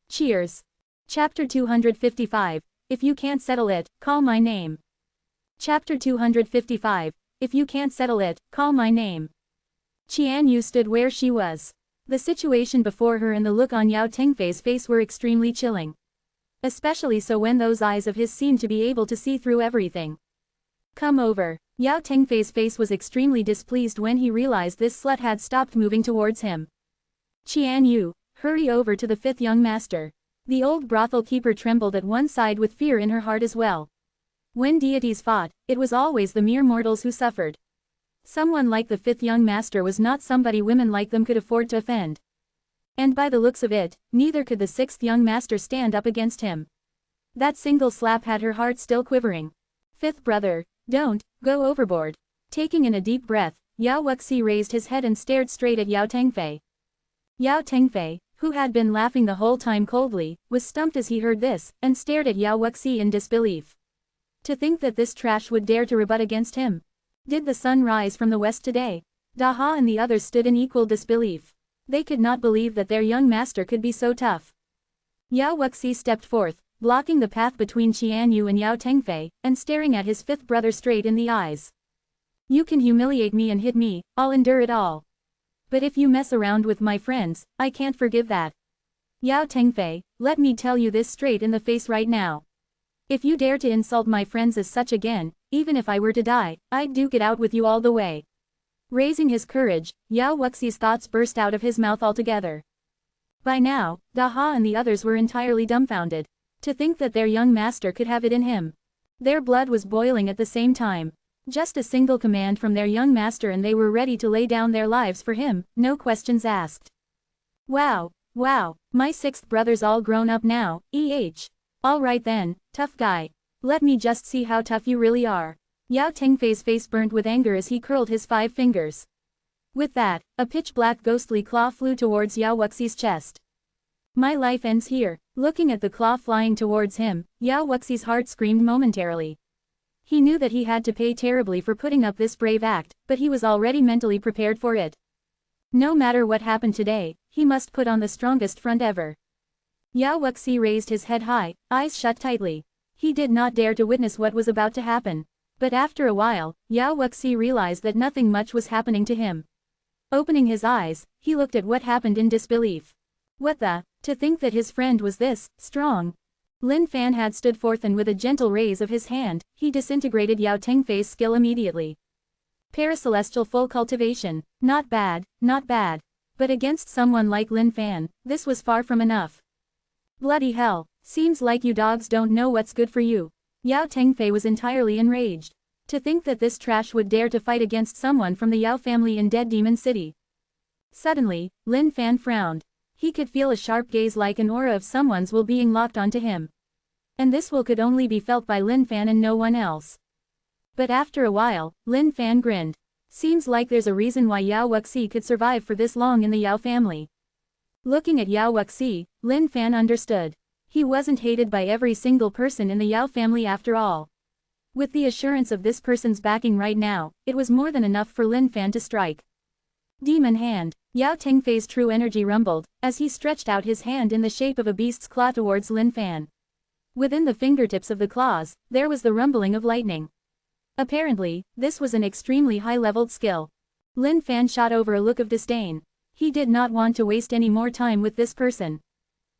Cheers. Chapter 255, If you can't settle it, call my name. Chapter 255, If you can't settle it, call my name. Qian Yu stood where she was. The situation before her and the look on Yao Tengfei's face were extremely chilling. Especially so when those eyes of his seemed to be able to see through everything. Come over. Yao Tengfei's face was extremely displeased when he realized this slut had stopped moving towards him. Qian Yu, hurry over to the fifth young master. The old brothel keeper trembled at one side with fear in her heart as well. When deities fought, it was always the mere mortals who suffered. Someone like the fifth young master was not somebody women like them could afford to offend. And by the looks of it, neither could the sixth young master stand up against him. That single slap had her heart still quivering. Fifth brother, don't go overboard. Taking in a deep breath, Yao Wuxi raised his head and stared straight at Yao Tengfei. Yao Tengfei, who had been laughing the whole time coldly, was stumped as he heard this, and stared at Yao Wuxi in disbelief. To think that this trash would dare to rebut against him. Did the sun rise from the west today? Daha and the others stood in equal disbelief. They could not believe that their young master could be so tough. Yao Wuxi stepped forth, blocking the path between Qian Yu and Yao Tengfei, and staring at his fifth brother straight in the eyes. You can humiliate me and hit me, I'll endure it all. But if you mess around with my friends, I can't forgive that. Yao Tengfei, let me tell you this straight in the face right now. If you dare to insult my friends as such again, even if I were to die, I'd duke it out with you all the way. Raising his courage, Yao Wuxi's thoughts burst out of his mouth altogether. By now, Daha and the others were entirely dumbfounded. To think that their young master could have it in him. Their blood was boiling at the same time. Just a single command from their young master and they were ready to lay down their lives for him, no questions asked. Wow, wow, my sixth brother's all grown up now, Alright then, tough guy. Let me just see how tough you really are. Yao Tengfei's face burnt with anger as he curled his 5 fingers. With that, a pitch-black ghostly claw flew towards Yao Wuxi's chest. My life ends here. Looking at the claw flying towards him, Yao Wuxi's heart screamed momentarily. He knew that he had to pay terribly for putting up this brave act, but he was already mentally prepared for it. No matter what happened today, he must put on the strongest front ever. Yao Wuxi raised his head high, eyes shut tightly. He did not dare to witness what was about to happen. But after a while, Yao Wuxi realized that nothing much was happening to him. Opening his eyes, he looked at what happened in disbelief. What the? To think that his friend was this strong. Lin Fan had stood forth and with a gentle raise of his hand, he disintegrated Yao Tengfei's skill immediately. Paracelestial full cultivation. Not bad, not bad. But against someone like Lin Fan, this was far from enough. Bloody hell, seems like you dogs don't know what's good for you. Yao Tengfei was entirely enraged. To think that this trash would dare to fight against someone from the Yao family in Dead Demon City. Suddenly, Lin Fan frowned. He could feel a sharp gaze like an aura of someone's will being locked onto him. And this will could only be felt by Lin Fan and no one else. But after a while, Lin Fan grinned. Seems like there's a reason why Yao Wuxi could survive for this long in the Yao family. Looking at Yao Wuxi, Lin Fan understood. He wasn't hated by every single person in the Yao family after all. With the assurance of this person's backing right now, it was more than enough for Lin Fan to strike. Demon hand. Yao Tengfei's true energy rumbled, as he stretched out his hand in the shape of a beast's claw towards Lin Fan. Within the fingertips of the claws, there was the rumbling of lightning. Apparently, this was an extremely high-leveled skill. Lin Fan shot over a look of disdain. He did not want to waste any more time with this person.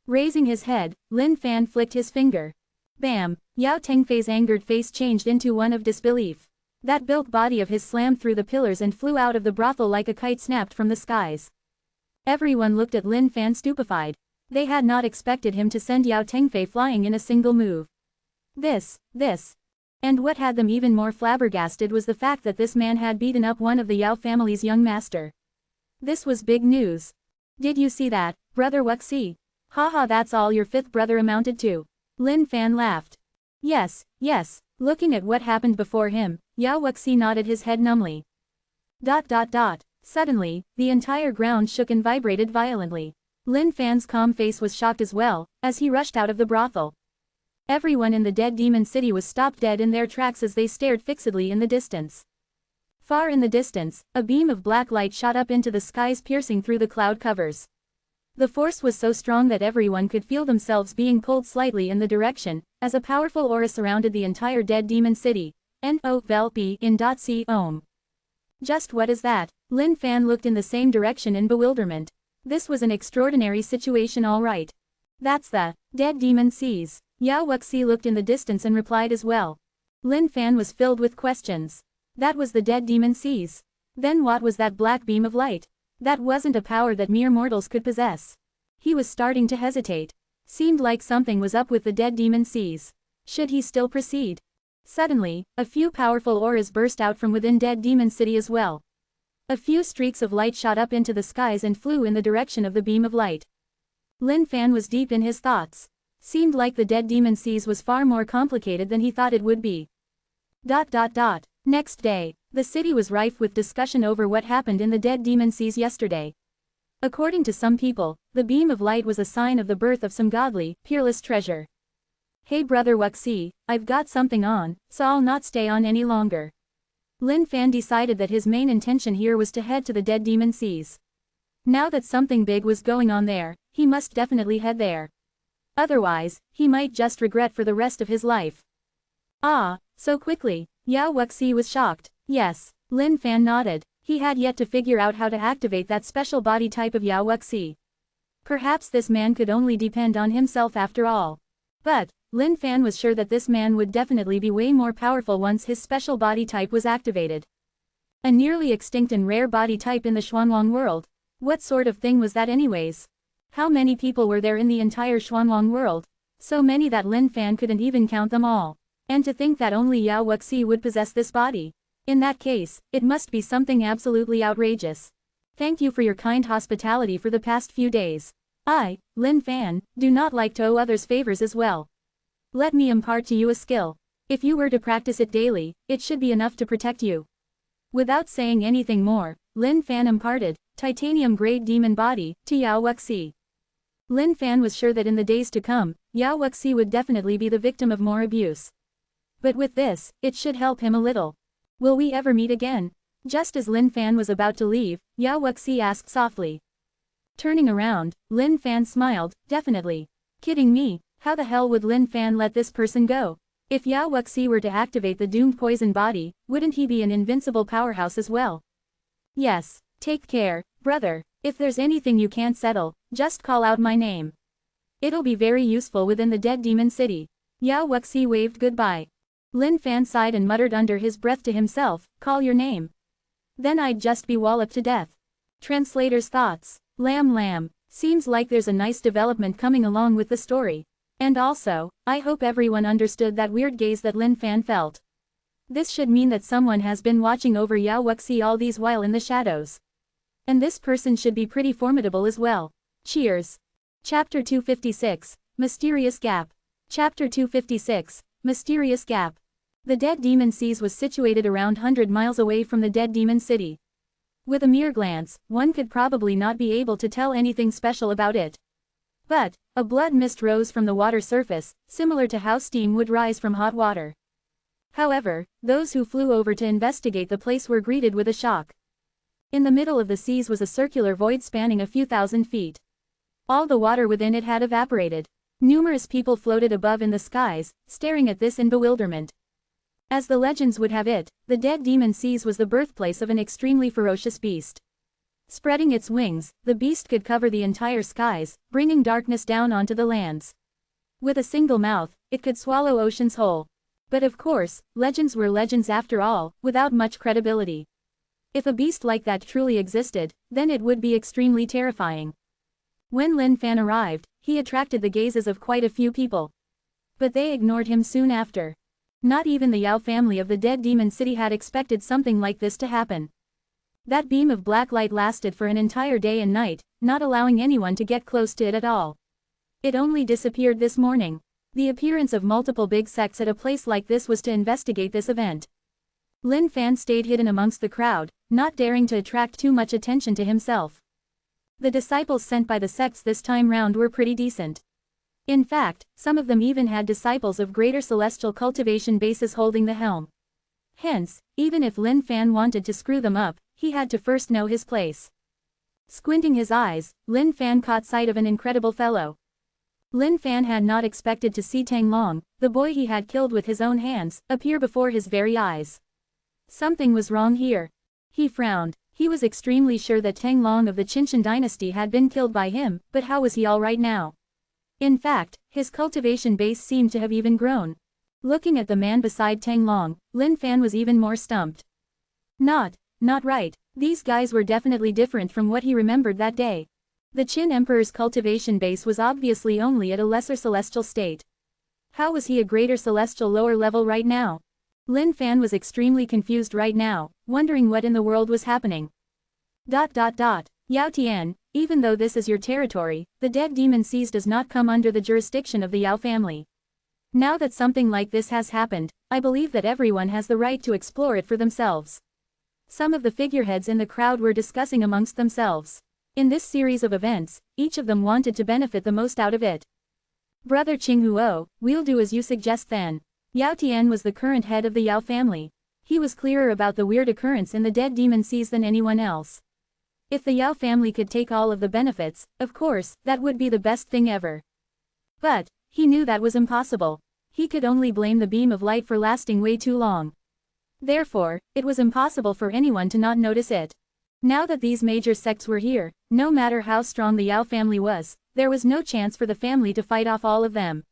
Raising his head, Lin Fan flicked his finger. Bam! Yao Tengfei's angered face changed into one of disbelief. That built body of his slammed through the pillars and flew out of the brothel like a kite snapped from the skies. Everyone looked at Lin Fan stupefied. They had not expected him to send Yao Tengfei flying in a single move. This. And what had them even more flabbergasted was the fact that this man had beaten up one of the Yao family's young master. This was big news. Did you see that, brother Wuxi? Haha, that's all your fifth brother amounted to. Lin Fan laughed. Yes. Looking at what happened before him, Yao Wuxi nodded his head numbly. ... Suddenly, the entire ground shook and vibrated violently. Lin Fan's calm face was shocked as well, as he rushed out of the brothel. Everyone in the Dead Demon City was stopped dead in their tracks as they stared fixedly in the distance. Far in the distance, a beam of black light shot up into the skies piercing through the cloud covers. The force was so strong that everyone could feel themselves being pulled slightly in the direction, as a powerful aura surrounded the entire Dead Demon City. N-O-V-E-N.C-O-M. Just what is that? Lin Fan looked in the same direction in bewilderment. This was an extraordinary situation, all right. That's the Dead Demon Seas. Yao Wuxi looked in the distance and replied as well. Lin Fan was filled with questions. That was the dead demon seas. Then what was that black beam of light? That wasn't a power that mere mortals could possess. He was starting to hesitate. Seemed like something was up with the dead demon seas. Should he still proceed? Suddenly, a few powerful auras burst out from within Dead Demon City as well. A few streaks of light shot up into the skies and flew in the direction of the beam of light. Lin Fan was deep in his thoughts. Seemed like the Dead Demon Seas was far more complicated than he thought it would be. Next day, the city was rife with discussion over what happened in the Dead Demon Seas yesterday. According to some people, the beam of light was a sign of the birth of some godly, peerless treasure. Hey brother Wuxi, I've got something on, so I'll not stay on any longer. Lin Fan decided that his main intention here was to head to the Dead Demon Seas. Now that something big was going on there, he must definitely head there. Otherwise, he might just regret for the rest of his life. Ah, so quickly? Yao Wuxi was shocked. Yes, Lin Fan nodded. He had yet to figure out how to activate that special body type of Yao Wuxi. Perhaps this man could only depend on himself after all. But, Lin Fan was sure that this man would definitely be way more powerful once his special body type was activated. A nearly extinct and rare body type in the Xuanwang world. What sort of thing was that anyways? How many people were there in the entire Xuanwang world? So many that Lin Fan couldn't even count them all. And to think that only Yao Wuxi would possess this body. In that case, it must be something absolutely outrageous. Thank you for your kind hospitality for the past few days. I, Lin Fan, do not like to owe others favors as well. Let me impart to you a skill. If you were to practice it daily, it should be enough to protect you. Without saying anything more, Lin Fan imparted titanium-grade demon body to Yao Wuxi. Lin Fan was sure that in the days to come, Yao Wuxi would definitely be the victim of more abuse. But with this, it should help him a little. Will we ever meet again? Just as Lin Fan was about to leave, Yao Wuxi asked softly. Turning around, Lin Fan smiled, definitely. Kidding me, how the hell would Lin Fan let this person go? If Yao Wuxi were to activate the doomed poison body, wouldn't he be an invincible powerhouse as well? Yes, take care, brother. If there's anything you can't settle, just call out my name. It'll be very useful within the Dead Demon City. Yao Wuxi waved goodbye. Lin Fan sighed and muttered under his breath to himself, call your name. Then I'd just be walloped to death. Translator's thoughts. Lamb. Seems like there's a nice development coming along with the story. And also, I hope everyone understood that weird gaze that Lin Fan felt. This should mean that someone has been watching over Yao Wuxi all these while in the shadows. And this person should be pretty formidable as well. Cheers. Chapter 256, Mysterious Gap. Chapter 256, Mysterious Gap. The Dead Demon Seas was situated around 100 miles away from the Dead Demon City. With a mere glance, one could probably not be able to tell anything special about it. But, a blood mist rose from the water surface, similar to how steam would rise from hot water. However, those who flew over to investigate the place were greeted with a shock. In the middle of the seas was a circular void spanning a few thousand feet. All the water within it had evaporated. Numerous people floated above in the skies, staring at this in bewilderment. As the legends would have it, the Dead Demon Seas was the birthplace of an extremely ferocious beast. Spreading its wings, the beast could cover the entire skies, bringing darkness down onto the lands. With a single mouth, it could swallow oceans whole. But of course, legends were legends after all, without much credibility. If a beast like that truly existed, then it would be extremely terrifying. When Lin Fan arrived, he attracted the gazes of quite a few people. But they ignored him soon after. Not even the Yao family of the Dead Demon City had expected something like this to happen. That beam of black light lasted for an entire day and night, not allowing anyone to get close to it at all. It only disappeared this morning. The appearance of multiple big sects at a place like this was to investigate this event. Lin Fan stayed hidden amongst the crowd, not daring to attract too much attention to himself. The disciples sent by the sects this time round were pretty decent. In fact, some of them even had disciples of greater celestial cultivation bases holding the helm. Hence, even if Lin Fan wanted to screw them up, he had to first know his place. Squinting his eyes, Lin Fan caught sight of an incredible fellow. Lin Fan had not expected to see Tang Long, the boy he had killed with his own hands, appear before his very eyes. Something was wrong here. He frowned. He was extremely sure that Tang Long of the Qinshan dynasty had been killed by him, but how was he all right now? In fact, his cultivation base seemed to have even grown. Looking at the man beside Tang Long, Lin Fan was even more stumped. Not right. These guys were definitely different from what he remembered that day. The Qin Emperor's cultivation base was obviously only at a lesser celestial state. How was he a greater celestial lower level right now? Lin Fan was extremely confused right now, wondering what in the world was happening. Yao Tian, even though this is your territory, the dead demon seas does not come under the jurisdiction of the Yao family. Now that something like this has happened, I believe that everyone has the right to explore it for themselves. Some of the figureheads in the crowd were discussing amongst themselves. In this series of events, each of them wanted to benefit the most out of it. Brother Qinghuo, we'll do as you suggest then. Yao Tian was the current head of the Yao family. He was clearer about the weird occurrence in the dead demon seas than anyone else. If the Yao family could take all of the benefits, of course, that would be the best thing ever. But he knew that was impossible. He could only blame the beam of light for lasting way too long. Therefore, it was impossible for anyone to not notice it. Now that these major sects were here, no matter how strong the Yao family was, there was no chance for the family to fight off all of them.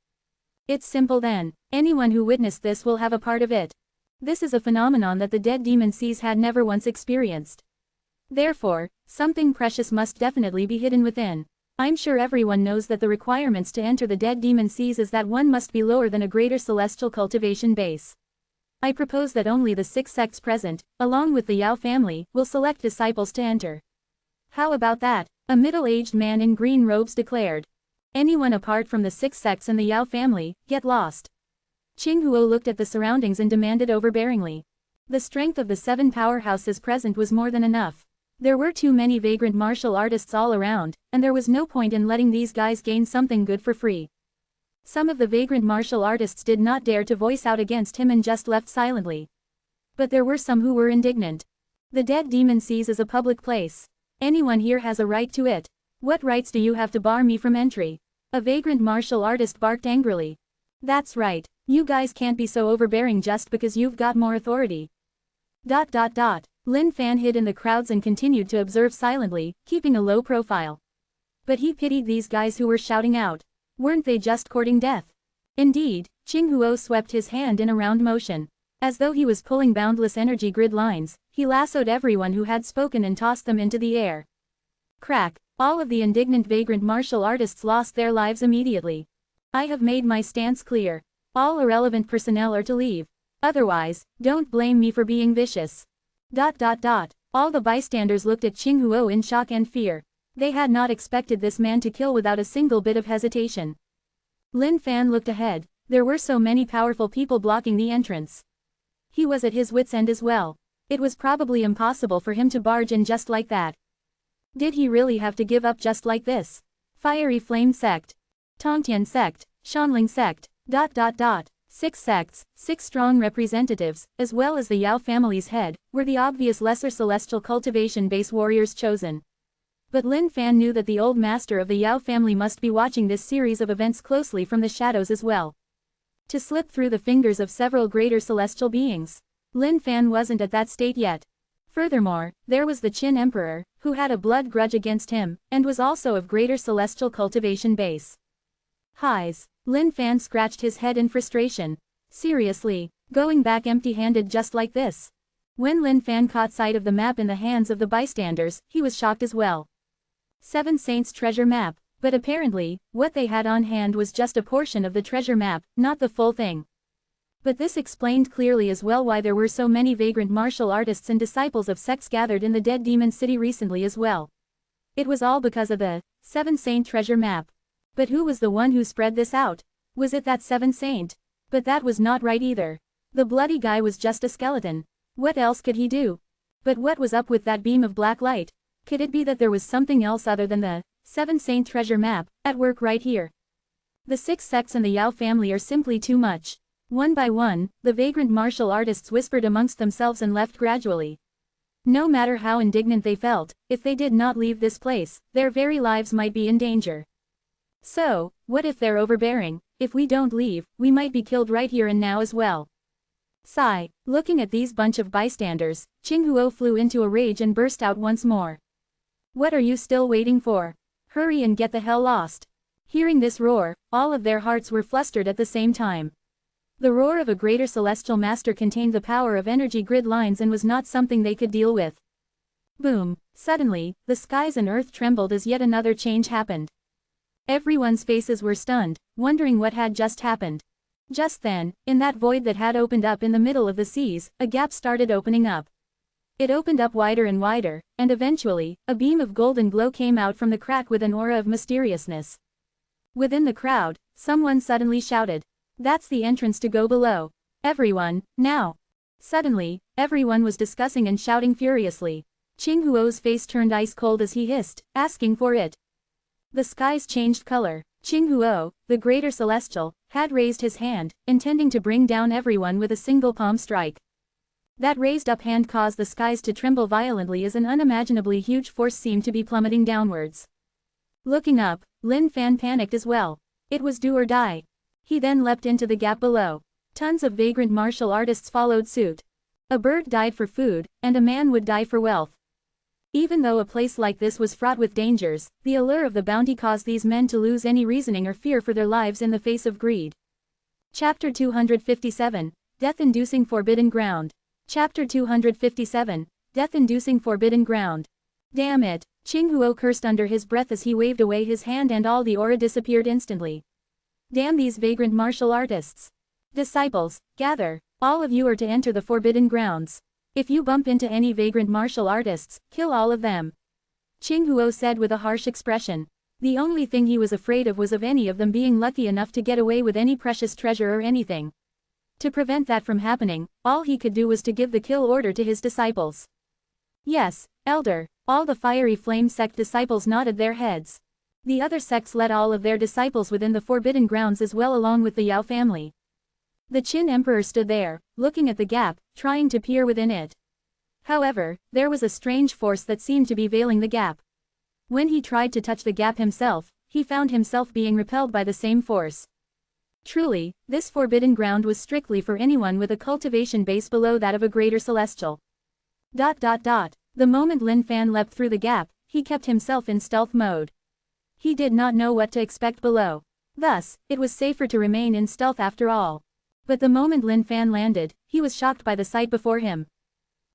It's simple then. Anyone who witnessed this will have a part of it. This is a phenomenon that the dead demon seas had never once experienced. Therefore, something precious must definitely be hidden within. I'm sure everyone knows that the requirements to enter the dead demon seas is that one must be lower than a greater celestial cultivation base. I propose that only the 6 sects present, along with the Yao family, will select disciples to enter. How about that? A middle-aged man in green robes declared. Anyone apart from the 6 sects and the Yao family, get lost. Qinghuo looked at the surroundings and demanded overbearingly. The strength of the 7 powerhouses present was more than enough. There were too many vagrant martial artists all around, and there was no point in letting these guys gain something good for free. Some of the vagrant martial artists did not dare to voice out against him and just left silently. But there were some who were indignant. The dead demon seas is a public place. Anyone here has a right to it. What rights do you have to bar me from entry? A vagrant martial artist barked angrily. That's right. You guys can't be so overbearing just because you've got more authority. Lin Fan hid in the crowds and continued to observe silently, keeping a low profile. But he pitied these guys who were shouting out. Weren't they just courting death? Indeed, Qinghuo swept his hand in a round motion. As though he was pulling boundless energy grid lines, he lassoed everyone who had spoken and tossed them into the air. Crack! All of the indignant vagrant martial artists lost their lives immediately. I have made my stance clear. All irrelevant personnel are to leave. Otherwise, don't blame me for being vicious. All the bystanders looked at Qinghuo in shock and fear. They had not expected this man to kill without a single bit of hesitation. Lin Fan looked ahead. There were so many powerful people blocking the entrance. He was at his wits' end as well. It was probably impossible for him to barge in just like that. Did he really have to give up just like this? Fiery Flame Sect. Tongtian Sect. Shanling Sect. 6 sects, 6 strong representatives, as well as the Yao family's head, were the obvious lesser celestial cultivation base warriors chosen. But Lin Fan knew that the old master of the Yao family must be watching this series of events closely from the shadows as well. To slip through the fingers of several greater celestial beings. Lin Fan wasn't at that state yet. Furthermore, there was the Qin Emperor, who had a blood grudge against him, and was also of greater celestial cultivation base. Highs. Lin Fan scratched his head in frustration. Seriously, going back empty-handed just like this? When Lin Fan caught sight of the map in the hands of the bystanders, he was shocked as well. 7 Saints treasure map, but apparently, what they had on hand was just a portion of the treasure map, not the full thing. But this explained clearly as well why there were so many vagrant martial artists and disciples of sects gathered in the Dead Demon City recently as well. It was all because of the 7 Saint treasure map. But who was the one who spread this out? Was it that 7 Saint? But that was not right either. The bloody guy was just a skeleton. What else could he do? But what was up with that beam of black light? Could it be that there was something else other than the 7 Saint treasure map at work right here? The 6 sects and the Yao family are simply too much. One by one, the vagrant martial artists whispered amongst themselves and left gradually. No matter how indignant they felt, if they did not leave this place, their very lives might be in danger. So, what if they're overbearing? If we don't leave, we might be killed right here and now as well. Sigh. Looking at these bunch of bystanders, Qinghuo flew into a rage and burst out once more. What are you still waiting for? Hurry and get the hell lost. Hearing this roar, all of their hearts were flustered at the same time. The roar of a greater celestial master contained the power of energy grid lines and was not something they could deal with. Boom! Suddenly, the skies and earth trembled as yet another change happened. Everyone's faces were stunned, wondering what had just happened. Just then, in that void that had opened up in the middle of the seas, a gap started opening up. It opened up wider and wider, and eventually, a beam of golden glow came out from the crack with an aura of mysteriousness. Within the crowd, someone suddenly shouted, "That's the entrance to go below. Everyone, now!" Suddenly, everyone was discussing and shouting furiously. Qinghuo's face turned ice cold as he hissed, asking for it. The skies changed color. Qinghuo, the greater celestial, had raised his hand, intending to bring down everyone with a single palm strike. That raised up hand caused the skies to tremble violently as an unimaginably huge force seemed to be plummeting downwards. Looking up, Lin Fan panicked as well. It was do or die. He then leapt into the gap below. Tons of vagrant martial artists followed suit. A bird died for food, and a man would die for wealth. Even though a place like this was fraught with dangers, the allure of the bounty caused these men to lose any reasoning or fear for their lives in the face of greed. Chapter 257, Death-Inducing Forbidden Ground. Chapter 257, Death-Inducing Forbidden Ground. Damn it! Qinghuo cursed under his breath as he waved away his hand and all the aura disappeared instantly. Damn these vagrant martial artists! Disciples, gather! All of you are to enter the Forbidden Grounds. If you bump into any vagrant martial artists, kill all of them. Qinghuo said with a harsh expression. The only thing he was afraid of was of any of them being lucky enough to get away with any precious treasure or anything. To prevent that from happening, all he could do was to give the kill order to his disciples. Yes, Elder, all the fiery flame sect disciples nodded their heads. The other sects led all of their disciples within the Forbidden Grounds as well along with the Yao family. The Qin Emperor stood there, looking at the gap, trying to peer within it. However, there was a strange force that seemed to be veiling the gap. When he tried to touch the gap himself, he found himself being repelled by the same force. Truly, this forbidden ground was strictly for anyone with a cultivation base below that of a greater celestial. The moment Lin Fan leapt through the gap, he kept himself in stealth mode. He did not know what to expect below. Thus, it was safer to remain in stealth after all. But the moment Lin Fan landed, he was shocked by the sight before him.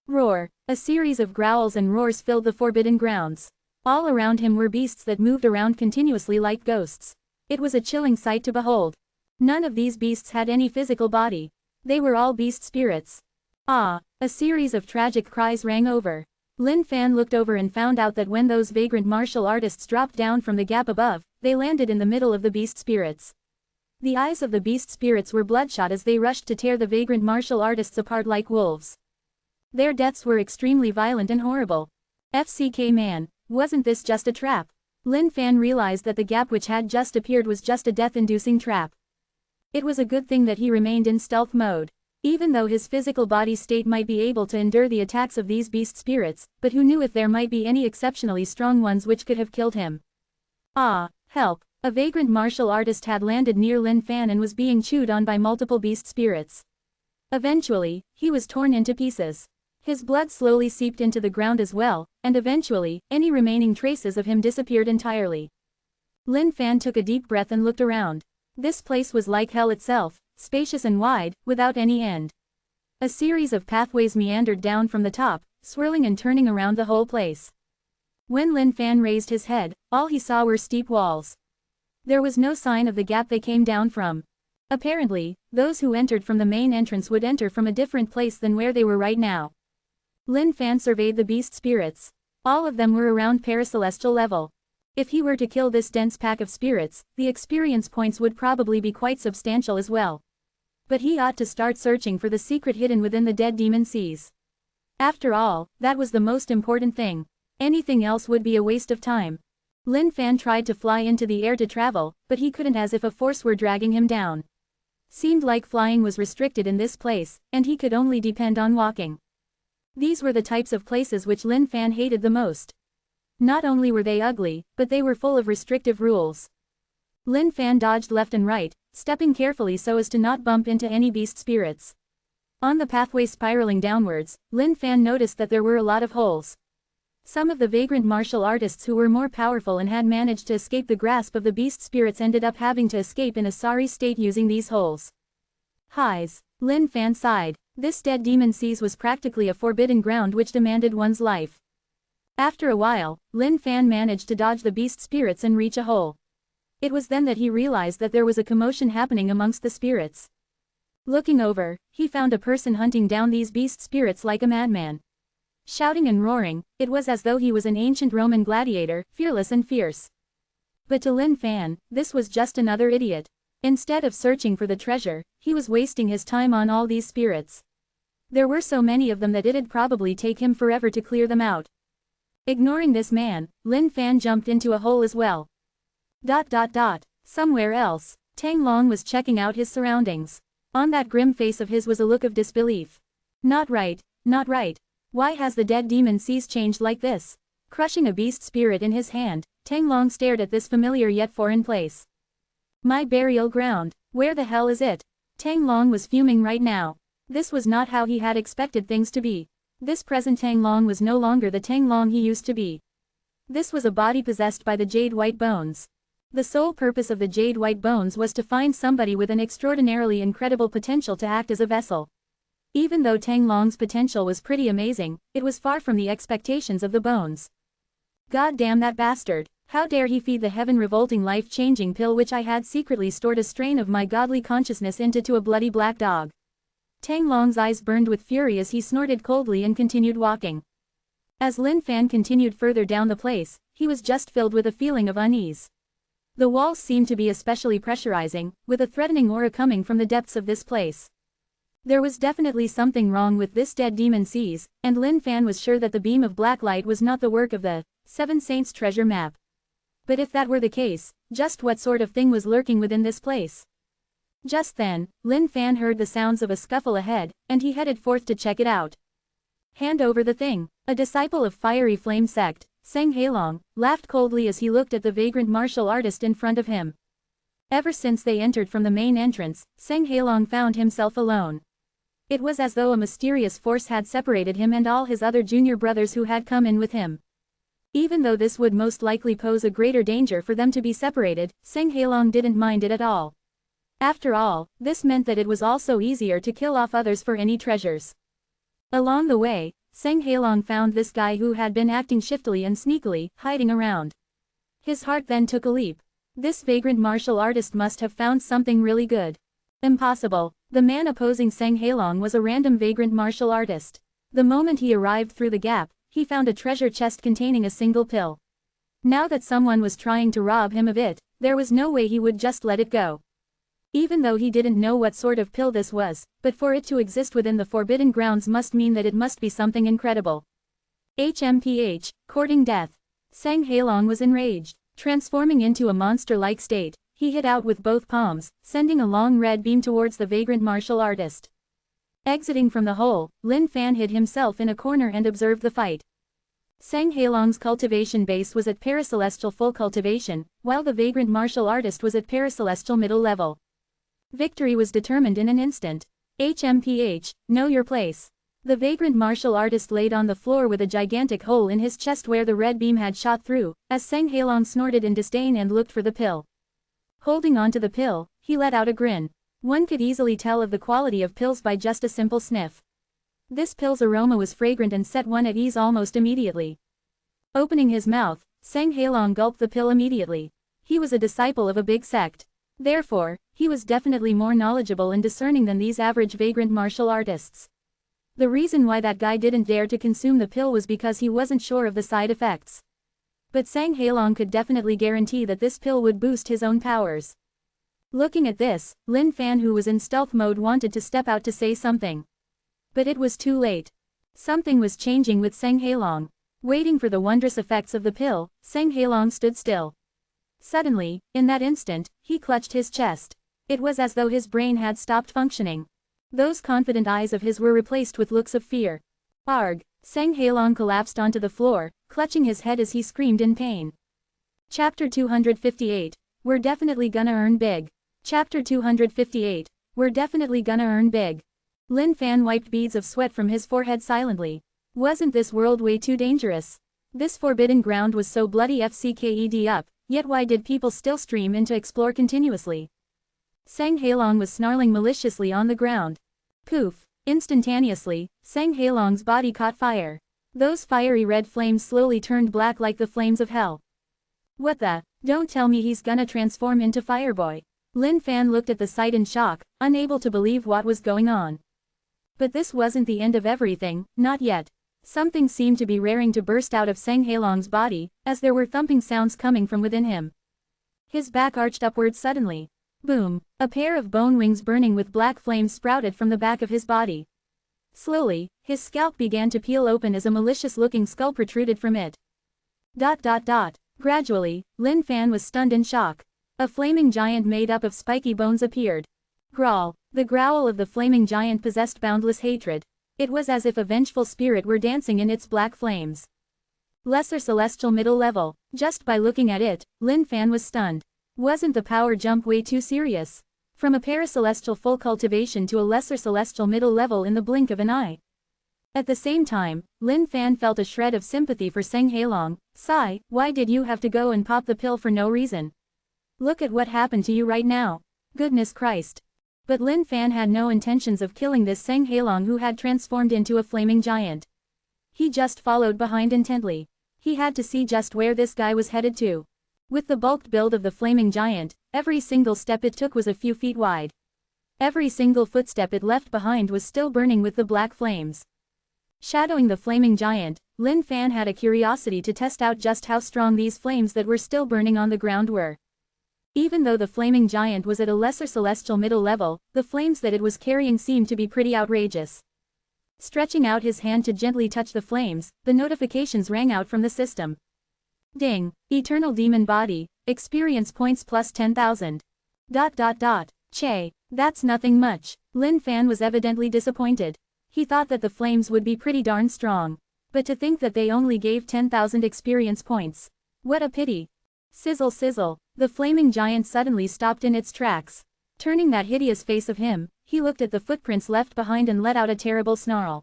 Roar! A series of growls and roars filled the forbidden grounds. All around him were beasts that moved around continuously like ghosts. It was a chilling sight to behold. None of these beasts had any physical body. They were all beast spirits. Ah! A series of tragic cries rang over. Lin Fan looked over and found out that when those vagrant martial artists dropped down from the gap above, they landed in the middle of the beast spirits. The eyes of the beast spirits were bloodshot as they rushed to tear the vagrant martial artists apart like wolves. Their deaths were extremely violent and horrible. FCK man, wasn't this just a trap? Lin Fan realized that the gap which had just appeared was just a death-inducing trap. It was a good thing that he remained in stealth mode. Even though his physical body state might be able to endure the attacks of these beast spirits, but who knew if there might be any exceptionally strong ones which could have killed him. Ah, help! A vagrant martial artist had landed near Lin Fan and was being chewed on by multiple beast spirits. Eventually, he was torn into pieces. His blood slowly seeped into the ground as well, and eventually, any remaining traces of him disappeared entirely. Lin Fan took a deep breath and looked around. This place was like hell itself, spacious and wide, without any end. A series of pathways meandered down from the top, swirling and turning around the whole place. When Lin Fan raised his head, all he saw were steep walls. There was no sign of the gap they came down from. Apparently, those who entered from the main entrance would enter from a different place than where they were right now. Lin Fan surveyed the beast spirits. All of them were around paracelestial level. If he were to kill this dense pack of spirits, the experience points would probably be quite substantial as well. But he ought to start searching for the secret hidden within the dead demon seas. After all, that was the most important thing. Anything else would be a waste of time. Lin Fan tried to fly into the air to travel, but he couldn't as if a force were dragging him down. Seemed like flying was restricted in this place, and he could only depend on walking. These were the types of places which Lin Fan hated the most. Not only were they ugly, but they were full of restrictive rules. Lin Fan dodged left and right, stepping carefully so as to not bump into any beast spirits. On the pathway spiraling downwards, Lin Fan noticed that there were a lot of holes. Some of the vagrant martial artists who were more powerful and had managed to escape the grasp of the beast spirits ended up having to escape in a sorry state using these holes. Highs. Lin Fan sighed. This dead demon seas was practically a forbidden ground which demanded one's life. After a while, Lin Fan managed to dodge the beast spirits and reach a hole. It was then that he realized that there was a commotion happening amongst the spirits. Looking over, he found a person hunting down these beast spirits like a madman. Shouting and roaring, it was as though he was an ancient Roman gladiator, fearless and fierce. But to Lin Fan, this was just another idiot. Instead of searching for the treasure, he was wasting his time on all these spirits. There were so many of them that it'd probably take him forever to clear them out. Ignoring this man, Lin Fan jumped into a hole as well. Somewhere else, Tang Long was checking out his surroundings. On that grim face of his was a look of disbelief. Not right, not right. Why has the dead demon seas changed like this? Crushing a beast spirit in his hand, Tang Long stared at this familiar yet foreign place. My burial ground, where the hell is it? Tang Long was fuming right now. This was not how he had expected things to be. This present Tang Long was no longer the Tang Long he used to be. This was a body possessed by the Jade White Bones. The sole purpose of the Jade White Bones was to find somebody with an extraordinarily incredible potential to act as a vessel. Even though Tang Long's potential was pretty amazing, it was far from the expectations of the bones. God damn that bastard, how dare he feed the heaven-revolting life-changing pill which I had secretly stored a strain of my godly consciousness into to a bloody black dog. Tang Long's eyes burned with fury as he snorted coldly and continued walking. As Lin Fan continued further down the place, he was just filled with a feeling of unease. The walls seemed to be especially pressurizing, with a threatening aura coming from the depths of this place. There was definitely something wrong with this dead demon seas, and Lin Fan was sure that the beam of black light was not the work of the Seven Saints treasure map. But if that were the case, just what sort of thing was lurking within this place? Just then, Lin Fan heard the sounds of a scuffle ahead, and he headed forth to check it out. Hand over the thing. A disciple of Fiery Flame sect, Seng Hailong, laughed coldly as he looked at the vagrant martial artist in front of him. Ever since they entered from the main entrance, Seng Hailong found himself alone. It was as though a mysterious force had separated him and all his other junior brothers who had come in with him. Even though this would most likely pose a greater danger for them to be separated, Seng Hailong didn't mind it at all. After all, this meant that it was also easier to kill off others for any treasures. Along the way, Seng Hailong found this guy who had been acting shiftily and sneakily, hiding around. His heart then took a leap. This vagrant martial artist must have found something really good. Impossible. The man opposing Seng Hailong was a random vagrant martial artist. The moment he arrived through the gap, he found a treasure chest containing a single pill. Now that someone was trying to rob him of it, there was no way he would just let it go. Even though he didn't know what sort of pill this was, but for it to exist within the forbidden grounds must mean that it must be something incredible. HMPH, courting death. Seng Hailong was enraged. Transforming into a monster-like state, he hit out with both palms, sending a long red beam towards the vagrant martial artist. Exiting from the hole, Lin Fan hid himself in a corner and observed the fight. Seng Hailong's cultivation base was at Paracelestial full cultivation, while the vagrant martial artist was at Paracelestial middle level. Victory was determined in an instant. HMPH, know your place. The vagrant martial artist laid on the floor with a gigantic hole in his chest where the red beam had shot through, as Seng Hailong snorted in disdain and looked for the pill. Holding on to the pill, he let out a grin. One could easily tell of the quality of pills by just a simple sniff. This pill's aroma was fragrant and set one at ease almost immediately. Opening his mouth, Seng Hailong gulped the pill immediately. He was a disciple of a big sect. Therefore, he was definitely more knowledgeable and discerning than these average vagrant martial artists. The reason why that guy didn't dare to consume the pill was because he wasn't sure of the side effects. But Seng Hailong could definitely guarantee that this pill would boost his own powers. Looking at this, Lin Fan, who was in stealth mode, wanted to step out to say something. But it was too late. Something was changing with Seng Hailong. Waiting for the wondrous effects of the pill, Seng Hailong stood still. Suddenly, in that instant, he clutched his chest. It was as though his brain had stopped functioning. Those confident eyes of his were replaced with looks of fear. Arg! Seng Hailong collapsed onto the floor, clutching his head as he screamed in pain. Chapter 258. We're definitely gonna earn big. Chapter 258. We're definitely gonna earn big. Lin Fan wiped beads of sweat from his forehead silently. Wasn't this world way too dangerous? This forbidden ground was so bloody FCKED up, yet why did people still stream in to explore continuously? Sang Hailong was snarling maliciously on the ground. Poof! Instantaneously, Sang Hailong's body caught fire. Those fiery red flames slowly turned black like the flames of hell. What the? Don't tell me he's gonna transform into Fireboy. Lin Fan looked at the sight in shock, unable to believe what was going on. But this wasn't the end of everything, not yet. Something seemed to be raring to burst out of Sang Hailong's body, as there were thumping sounds coming from within him. His back arched upwards suddenly. Boom! A pair of bone wings burning with black flames sprouted from the back of his body. Slowly, his scalp began to peel open as a malicious-looking skull protruded from it. Gradually, Lin Fan was stunned in shock. A flaming giant made up of spiky bones appeared. Growl! The growl of the flaming giant possessed boundless hatred. It was as if a vengeful spirit were dancing in its black flames. Lesser celestial middle level. Just by looking at it, Lin Fan was stunned. Wasn't the power jump way too serious? From a paracelestial full cultivation to a lesser celestial middle level in the blink of an eye. At the same time, Lin Fan felt a shred of sympathy for Sang Hailong. Sigh, why did you have to go and pop the pill for no reason? Look at what happened to you right now. Goodness Christ. But Lin Fan had no intentions of killing this Sang Hailong who had transformed into a flaming giant. He just followed behind intently. He had to see just where this guy was headed to. With the bulked build of the flaming giant, every single step it took was a few feet wide. Every single footstep it left behind was still burning with the black flames. Shadowing the flaming giant, Lin Fan had a curiosity to test out just how strong these flames that were still burning on the ground were. Even though the flaming giant was at a lesser celestial middle level, the flames that it was carrying seemed to be pretty outrageous. Stretching out his hand to gently touch the flames, the notifications rang out from the system. Ding! Eternal Demon Body, experience points plus 10,000. Che, that's nothing much. Lin Fan was evidently disappointed. He thought that the flames would be pretty darn strong. But to think that they only gave 10,000 experience points. What a pity. Sizzle sizzle, the flaming giant suddenly stopped in its tracks. Turning that hideous face of him, he looked at the footprints left behind and let out a terrible snarl.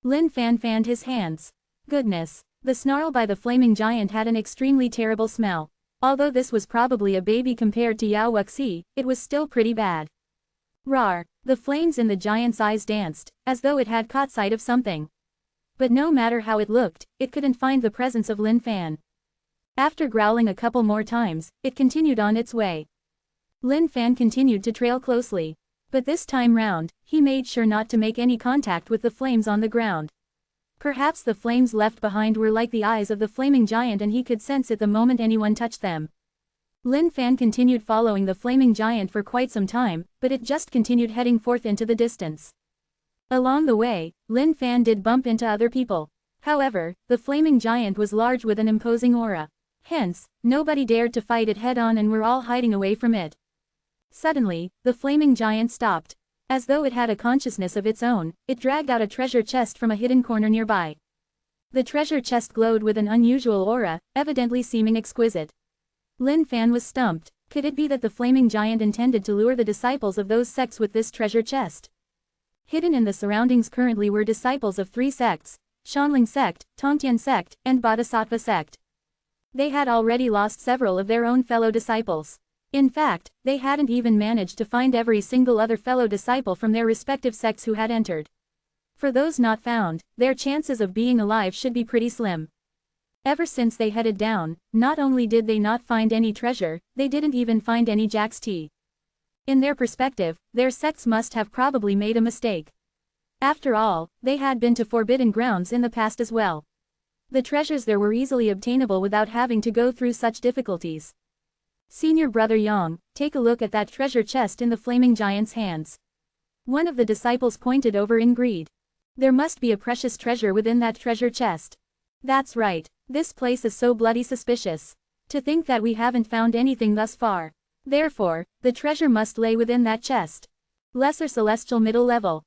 Lin Fan fanned his hands. Goodness. The snarl by the flaming giant had an extremely terrible smell. Although this was probably a baby compared to Yao Wuxi, it was still pretty bad. Rawr! The flames in the giant's eyes danced, as though it had caught sight of something. But no matter how it looked, it couldn't find the presence of Lin Fan. After growling a couple more times, it continued on its way. Lin Fan continued to trail closely. But this time round, he made sure not to make any contact with the flames on the ground. Perhaps the flames left behind were like the eyes of the flaming giant and he could sense it the moment anyone touched them. Lin Fan continued following the flaming giant for quite some time, but it just continued heading forth into the distance. Along the way, Lin Fan did bump into other people. However, the flaming giant was large with an imposing aura. Hence, nobody dared to fight it head-on and were all hiding away from it. Suddenly, the flaming giant stopped. As though it had a consciousness of its own, it dragged out a treasure chest from a hidden corner nearby. The treasure chest glowed with an unusual aura, evidently seeming exquisite. Lin Fan was stumped. Could it be that the flaming giant intended to lure the disciples of those sects with this treasure chest? Hidden in the surroundings currently were disciples of 3 sects, Shanling sect, Tongtian sect, and Bodhisattva sect. They had already lost several of their own fellow disciples. In fact, they hadn't even managed to find every single other fellow disciple from their respective sects who had entered. For those not found, their chances of being alive should be pretty slim. Ever since they headed down, not only did they not find any treasure, they didn't even find any Jack's tea. In their perspective, their sects must have probably made a mistake. After all, they had been to forbidden grounds in the past as well. The treasures there were easily obtainable without having to go through such difficulties. Senior Brother Yang, take a look at that treasure chest in the flaming giant's hands. One of the disciples pointed over in greed. There must be a precious treasure within that treasure chest. That's right, this place is so bloody suspicious. To think that we haven't found anything thus far. Therefore, the treasure must lay within that chest. Lesser celestial middle level,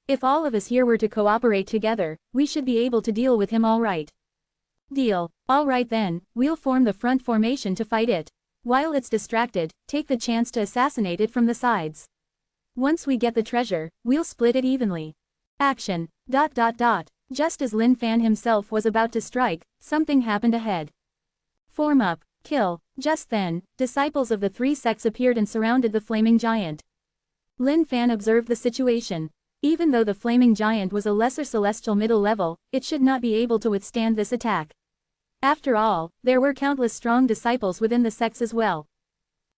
if all of us here were to cooperate together, we should be able to deal with him all right. Deal, all right then, we'll form the front formation to fight it. While it's distracted, take the chance to assassinate it from the sides. Once we get the treasure, we'll split it evenly. Action. Just as Lin Fan himself was about to strike, something happened ahead. Form up. Kill. Just then, disciples of the three sects appeared and surrounded the flaming giant. Lin Fan observed the situation. Even though the flaming giant was a lesser celestial middle level, it should not be able to withstand this attack. After all, there were countless strong disciples within the sects as well.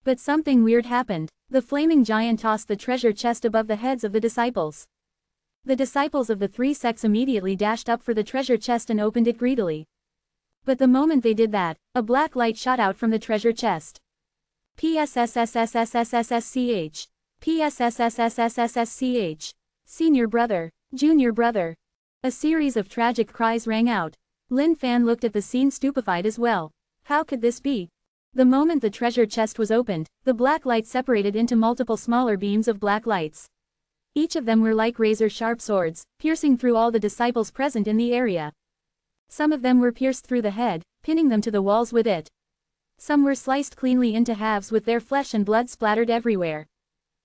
But something weird happened. The flaming giant tossed the treasure chest above the heads of the disciples. The disciples of the three sects immediately dashed up for the treasure chest and opened it greedily. But the moment they did that, a black light shot out from the treasure chest. PSSSSSSSSSCH. PSSSSSSSCH. Senior brother. Junior brother. A series of tragic cries rang out. Lin Fan looked at the scene stupefied as well. How could this be? The moment the treasure chest was opened, the black light separated into multiple smaller beams of black lights. Each of them were like razor-sharp swords, piercing through all the disciples present in the area. Some of them were pierced through the head, pinning them to the walls with it. Some were sliced cleanly into halves with their flesh and blood splattered everywhere.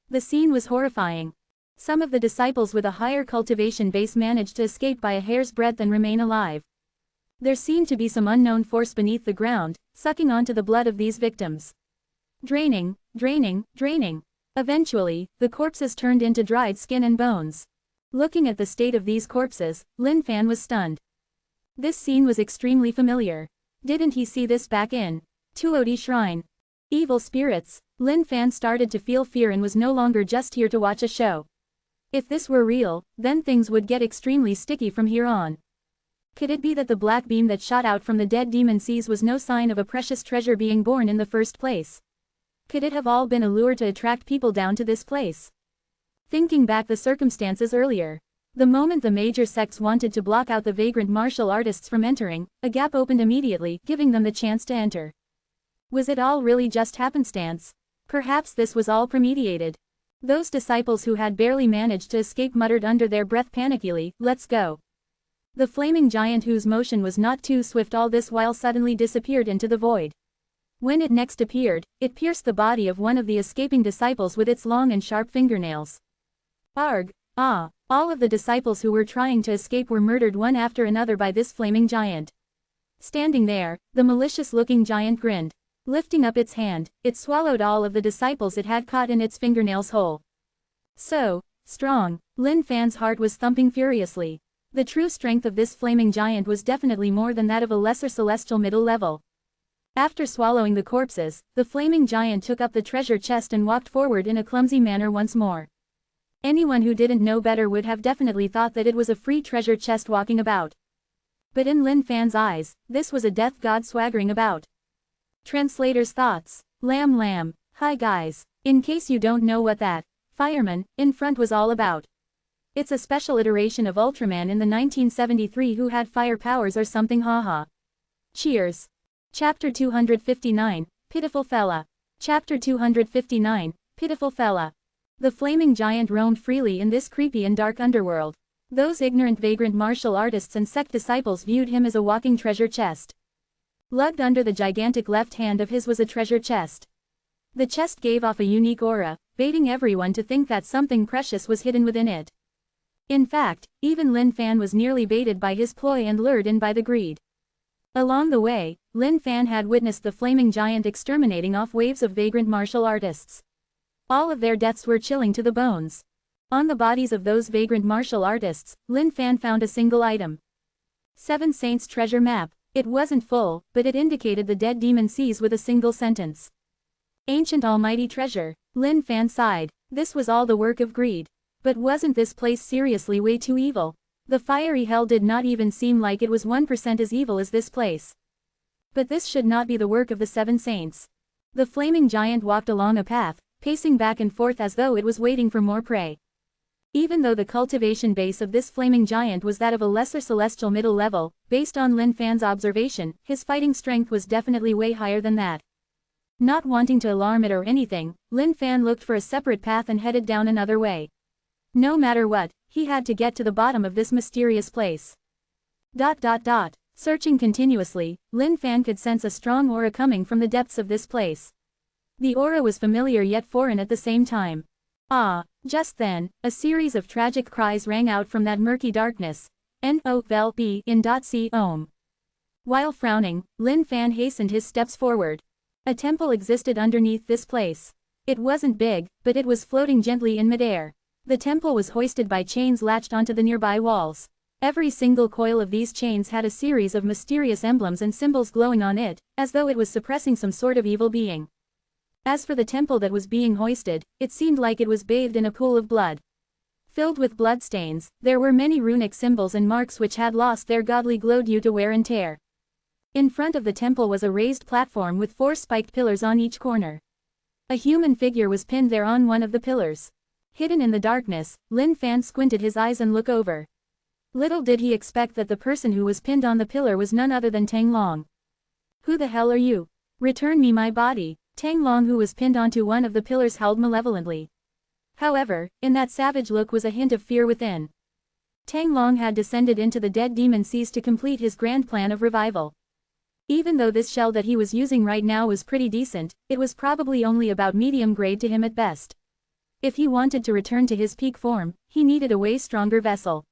The scene was horrifying. Some of the disciples with a higher cultivation base managed to escape by a hair's breadth and remain alive. There seemed to be some unknown force beneath the ground, sucking onto the blood of these victims. Draining, draining, draining. Eventually, the corpses turned into dried skin and bones. Looking at the state of these corpses, Lin Fan was stunned. This scene was extremely familiar. Didn't he see this back in Tuodi Shrine? Evil spirits. Lin Fan started to feel fear and was no longer just here to watch a show. If this were real, then things would get extremely sticky from here on. Could it be that the black beam that shot out from the dead demon seas was no sign of a precious treasure being born in the first place? Could it have all been a lure to attract people down to this place? Thinking back the circumstances earlier. The moment the major sects wanted to block out the vagrant martial artists from entering, a gap opened immediately, giving them the chance to enter. Was it all really just happenstance? Perhaps this was all premeditated. Those disciples who had barely managed to escape muttered under their breath panickily, "Let's go." The flaming giant, whose motion was not too swift all this while, suddenly disappeared into the void. When it next appeared, it pierced the body of one of the escaping disciples with its long and sharp fingernails. Arg! Ah! All of the disciples who were trying to escape were murdered one after another by this flaming giant. Standing there, the malicious-looking giant grinned. Lifting up its hand, it swallowed all of the disciples it had caught in its fingernails whole. So strong. Lin Fan's heart was thumping furiously. The true strength of this flaming giant was definitely more than that of a lesser celestial middle level. After swallowing the corpses, the flaming giant took up the treasure chest and walked forward in a clumsy manner once more. Anyone who didn't know better would have definitely thought that it was a free treasure chest walking about. But in Lin Fan's eyes, this was a death god swaggering about. Translator's thoughts. Lamb. Hi guys. In case you don't know what that fireman in front was all about. It's a special iteration of Ultraman in the 1973 who had fire powers or something, haha. Cheers. Chapter 259, Pitiful Fella. Chapter 259, Pitiful Fella. The flaming giant roamed freely in this creepy and dark underworld. Those ignorant vagrant martial artists and sect disciples viewed him as a walking treasure chest. Lugged under the gigantic left hand of his was a treasure chest. The chest gave off a unique aura, baiting everyone to think that something precious was hidden within it. In fact, even Lin Fan was nearly baited by his ploy and lured in by the greed. Along the way, Lin Fan had witnessed the flaming giant exterminating off waves of vagrant martial artists. All of their deaths were chilling to the bones. On the bodies of those vagrant martial artists, Lin Fan found a single item. Seven Saints treasure map. It wasn't full, but it indicated the dead demon seas with a single sentence. Ancient almighty treasure. Lin Fan sighed. This was all the work of greed. But wasn't this place seriously way too evil? The fiery hell did not even seem like it was 1% as evil as this place. But this should not be the work of the Seven Saints. The flaming giant walked along a path, pacing back and forth as though it was waiting for more prey. Even though the cultivation base of this flaming giant was that of a lesser celestial middle level, based on Lin Fan's observation, his fighting strength was definitely way higher than that. Not wanting to alarm it or anything, Lin Fan looked for a separate path and headed down another way. No matter what, he had to get to the bottom of this mysterious place. Searching continuously, Lin Fan could sense a strong aura coming from the depths of this place. The aura was familiar yet foreign at the same time. Ah! Just then, a series of tragic cries rang out from that murky darkness. N-O-V-L-B in .C Ohm. While frowning, Lin Fan hastened his steps forward. A temple existed underneath this place. It wasn't big, but it was floating gently in midair. The temple was hoisted by chains latched onto the nearby walls. Every single coil of these chains had a series of mysterious emblems and symbols glowing on it, as though it was suppressing some sort of evil being. As for the temple that was being hoisted, it seemed like it was bathed in a pool of blood. Filled with bloodstains, there were many runic symbols and marks which had lost their godly glow due to wear and tear. In front of the temple was a raised platform with 4 spiked pillars on each corner. A human figure was pinned there on one of the pillars. Hidden in the darkness, Lin Fan squinted his eyes and looked over. Little did he expect that the person who was pinned on the pillar was none other than Tang Long. "Who the hell are you? Return me my body," Tang Long, who was pinned onto one of the pillars, howled malevolently. However, in that savage look was a hint of fear within. Tang Long had descended into the dead demon seas to complete his grand plan of revival. Even though this shell that he was using right now was pretty decent, it was probably only about medium grade to him at best. If he wanted to return to his peak form, he needed a way stronger vessel.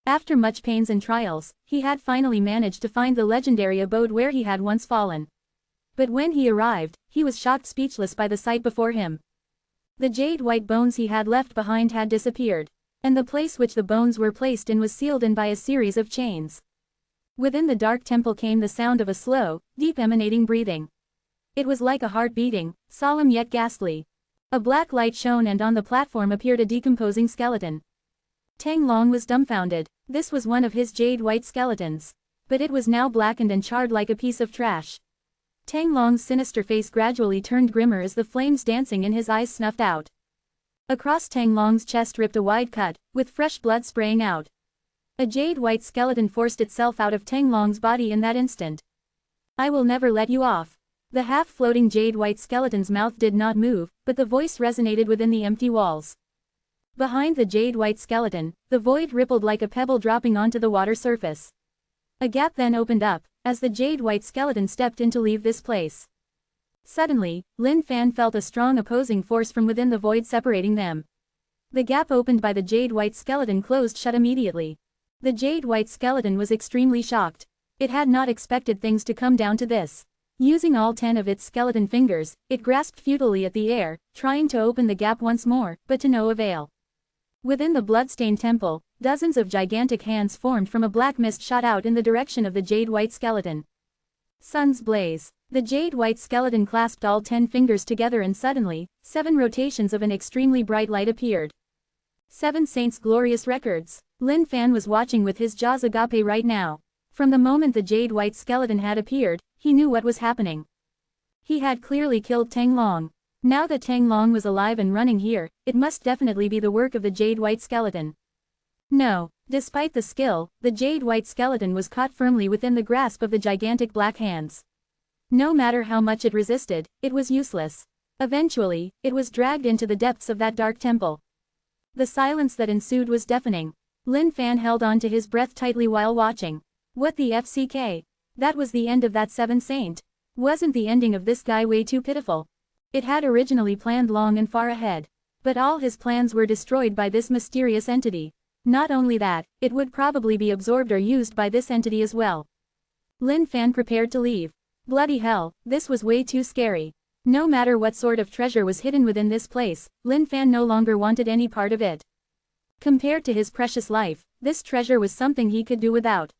After much pains and trials, he had finally managed to find the legendary abode where he had once fallen. But when he arrived, he was shocked speechless by the sight before him. The jade-white bones he had left behind had disappeared, and the place which the bones were placed in was sealed in by a series of chains. Within the dark temple came the sound of a slow, deep emanating breathing. It was like a heart beating, solemn yet ghastly. A black light shone and on the platform appeared a decomposing skeleton. Tang Long was dumbfounded. This was one of his jade-white skeletons. But it was now blackened and charred like a piece of trash. Tang Long's sinister face gradually turned grimmer as the flames dancing in his eyes snuffed out. Across Tang Long's chest ripped a wide cut, with fresh blood spraying out. A jade-white skeleton forced itself out of Tang Long's body in that instant. "I will never let you off." The half-floating jade-white skeleton's mouth did not move, but the voice resonated within the empty walls. Behind the jade-white skeleton, the void rippled like a pebble dropping onto the water surface. A gap then opened up, as the jade-white skeleton stepped in to leave this place. Suddenly, Lin Fan felt a strong opposing force from within the void separating them. The gap opened by the jade-white skeleton closed shut immediately. The jade-white skeleton was extremely shocked. It had not expected things to come down to this. Using all 10 of its skeleton fingers, it grasped futilely at the air, trying to open the gap once more, but to no avail. Within the bloodstained temple, dozens of gigantic hands formed from a black mist shot out in the direction of the jade-white skeleton. Suns blaze. The jade-white skeleton clasped all 10 fingers together and suddenly, 7 rotations of an extremely bright light appeared. 7 Saints' glorious records. Lin Fan was watching with his jaws agape right now. From the moment the jade-white skeleton had appeared, he knew what was happening. He had clearly killed Tang Long. Now that Tang Long was alive and running here, it must definitely be the work of the jade-white skeleton. No, despite the skill, the jade-white skeleton was caught firmly within the grasp of the gigantic black hands. No matter how much it resisted, it was useless. Eventually, it was dragged into the depths of that dark temple. The silence that ensued was deafening. Lin Fan held on to his breath tightly while watching. What the FCK? That was the end of that 7th saint. Wasn't the ending of this guy way too pitiful? It had originally planned long and far ahead. But all his plans were destroyed by this mysterious entity. Not only that, it would probably be absorbed or used by this entity as well. Lin Fan prepared to leave. Bloody hell, this was way too scary. No matter what sort of treasure was hidden within this place, Lin Fan no longer wanted any part of it. Compared to his precious life, this treasure was something he could do without.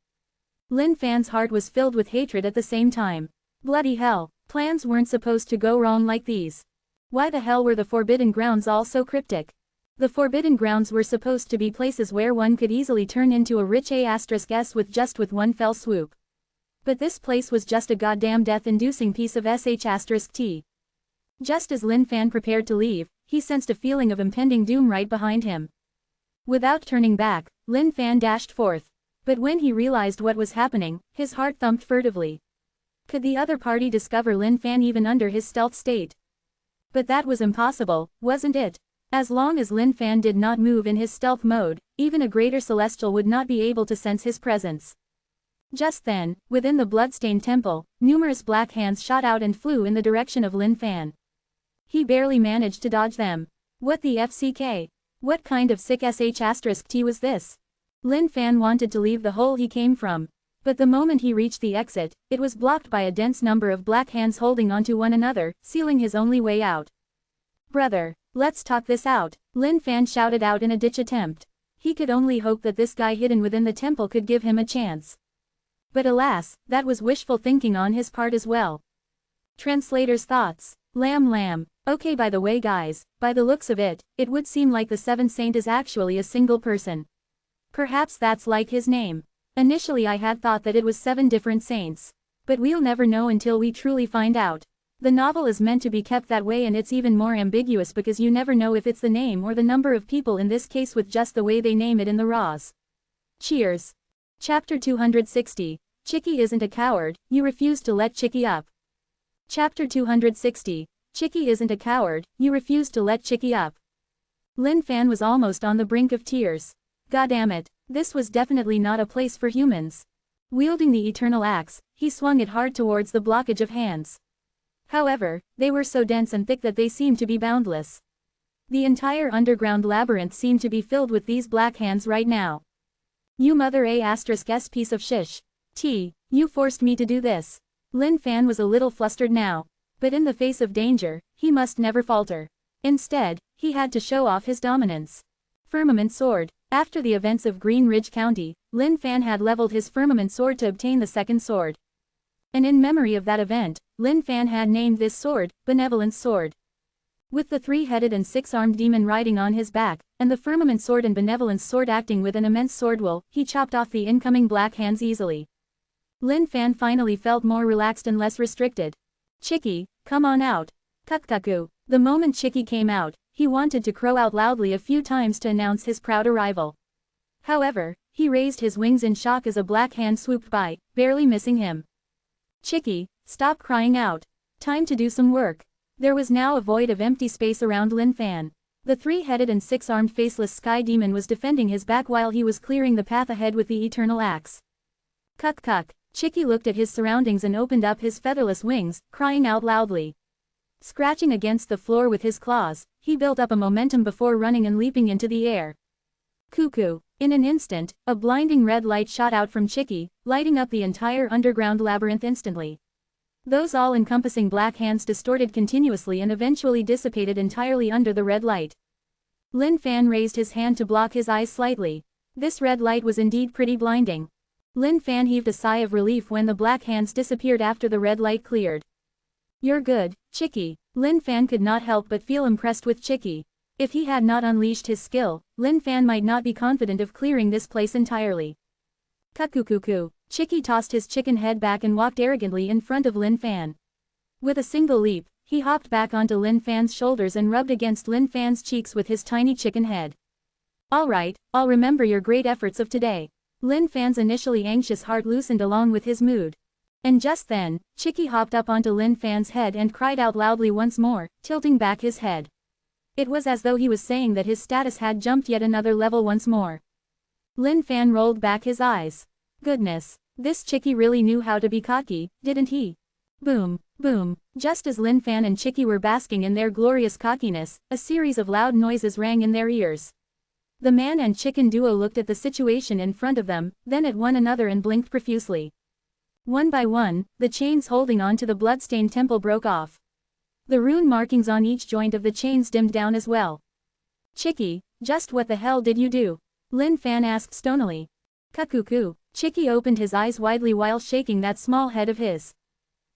Lin Fan's heart was filled with hatred at the same time. Bloody hell, plans weren't supposed to go wrong like these. Why the hell were the Forbidden Grounds all so cryptic? The Forbidden Grounds were supposed to be places where one could easily turn into a rich A*S with one fell swoop. But this place was just a goddamn death-inducing piece of sh*t. Just as Lin Fan prepared to leave, he sensed a feeling of impending doom right behind him. Without turning back, Lin Fan dashed forth. But when he realized what was happening, his heart thumped furtively. Could the other party discover Lin Fan even under his stealth state? But that was impossible, wasn't it? As long as Lin Fan did not move in his stealth mode, even a greater celestial would not be able to sense his presence. Just then, within the bloodstained temple, numerous black hands shot out and flew in the direction of Lin Fan. He barely managed to dodge them. What the FCK? What kind of sick sh*t was this? Lin Fan wanted to leave the hole he came from. But the moment he reached the exit, it was blocked by a dense number of black hands holding onto one another, sealing his only way out. "Brother, let's talk this out," Lin Fan shouted out in a ditch attempt. He could only hope that this guy hidden within the temple could give him a chance. But alas, that was wishful thinking on his part as well. Translator's thoughts. Lamb. Okay, by the way guys, by the looks of it, it would seem like the seventh saint is actually a single person. Perhaps that's like his name. Initially I had thought that it was 7 different saints. But we'll never know until we truly find out. The novel is meant to be kept that way, and it's even more ambiguous because you never know if it's the name or the number of people, in this case with just the way they name it in the raws. Cheers. Chapter 260. Chicky isn't a coward, you refuse to let Chicky up. Chapter 260. Chicky isn't a coward, you refuse to let Chicky up. Lin Fan was almost on the brink of tears. Goddammit, this was definitely not a place for humans. Wielding the eternal axe, he swung it hard towards the blockage of hands. However, they were so dense and thick that they seemed to be boundless. The entire underground labyrinth seemed to be filled with these black hands right now. "You mother a*s piece of shish. You forced me to do this." Lin Fan was a little flustered now. But in the face of danger, he must never falter. Instead, he had to show off his dominance. Firmament sword. After the events of Green Ridge County, Lin Fan had leveled his firmament sword to obtain the second sword. And in memory of that event, Lin Fan had named this sword, Benevolence Sword. With the 3-headed and 6-armed demon riding on his back, and the firmament sword and benevolence sword acting with an immense sword will, he chopped off the incoming black hands easily. Lin Fan finally felt more relaxed and less restricted. "Chicky, come on out." Kukkaku. The moment Chicky came out, he wanted to crow out loudly a few times to announce his proud arrival. However, he raised his wings in shock as a black hand swooped by, barely missing him. "Chicky, stop crying out. Time to do some work." There was now a void of empty space around Lin Fan. The 3-headed and 6-armed faceless sky demon was defending his back while he was clearing the path ahead with the eternal axe. Kuk. Chicky looked at his surroundings and opened up his featherless wings, crying out loudly. Scratching against the floor with his claws, he built up a momentum before running and leaping into the air. Cuckoo. In an instant, a blinding red light shot out from Chicky, lighting up the entire underground labyrinth instantly. Those all-encompassing black hands distorted continuously and eventually dissipated entirely under the red light. Lin Fan raised his hand to block his eyes slightly. This red light was indeed pretty blinding. Lin Fan heaved a sigh of relief when the black hands disappeared after the red light cleared. "You're good, Chicky." Lin Fan could not help but feel impressed with Chicky. If he had not unleashed his skill, Lin Fan might not be confident of clearing this place entirely. Kukukuku. Chicky tossed his chicken head back and walked arrogantly in front of Lin Fan. With a single leap, he hopped back onto Lin Fan's shoulders and rubbed against Lin Fan's cheeks with his tiny chicken head. "Alright, I'll remember your great efforts of today." Lin Fan's initially anxious heart loosened along with his mood. And just then, Chicky hopped up onto Lin Fan's head and cried out loudly once more, tilting back his head. It was as though he was saying that his status had jumped yet another level once more. Lin Fan rolled back his eyes. Goodness, this Chicky really knew how to be cocky, didn't he? Boom. Just as Lin Fan and Chicky were basking in their glorious cockiness, a series of loud noises rang in their ears. The man and chicken duo looked at the situation in front of them, then at one another and blinked profusely. One by one, the chains holding on to the bloodstained temple broke off. The rune markings on each joint of the chains dimmed down as well. "Chicky, just what the hell did you do?" Lin Fan asked stonily. Kukuku. Chicky opened his eyes widely while shaking that small head of his.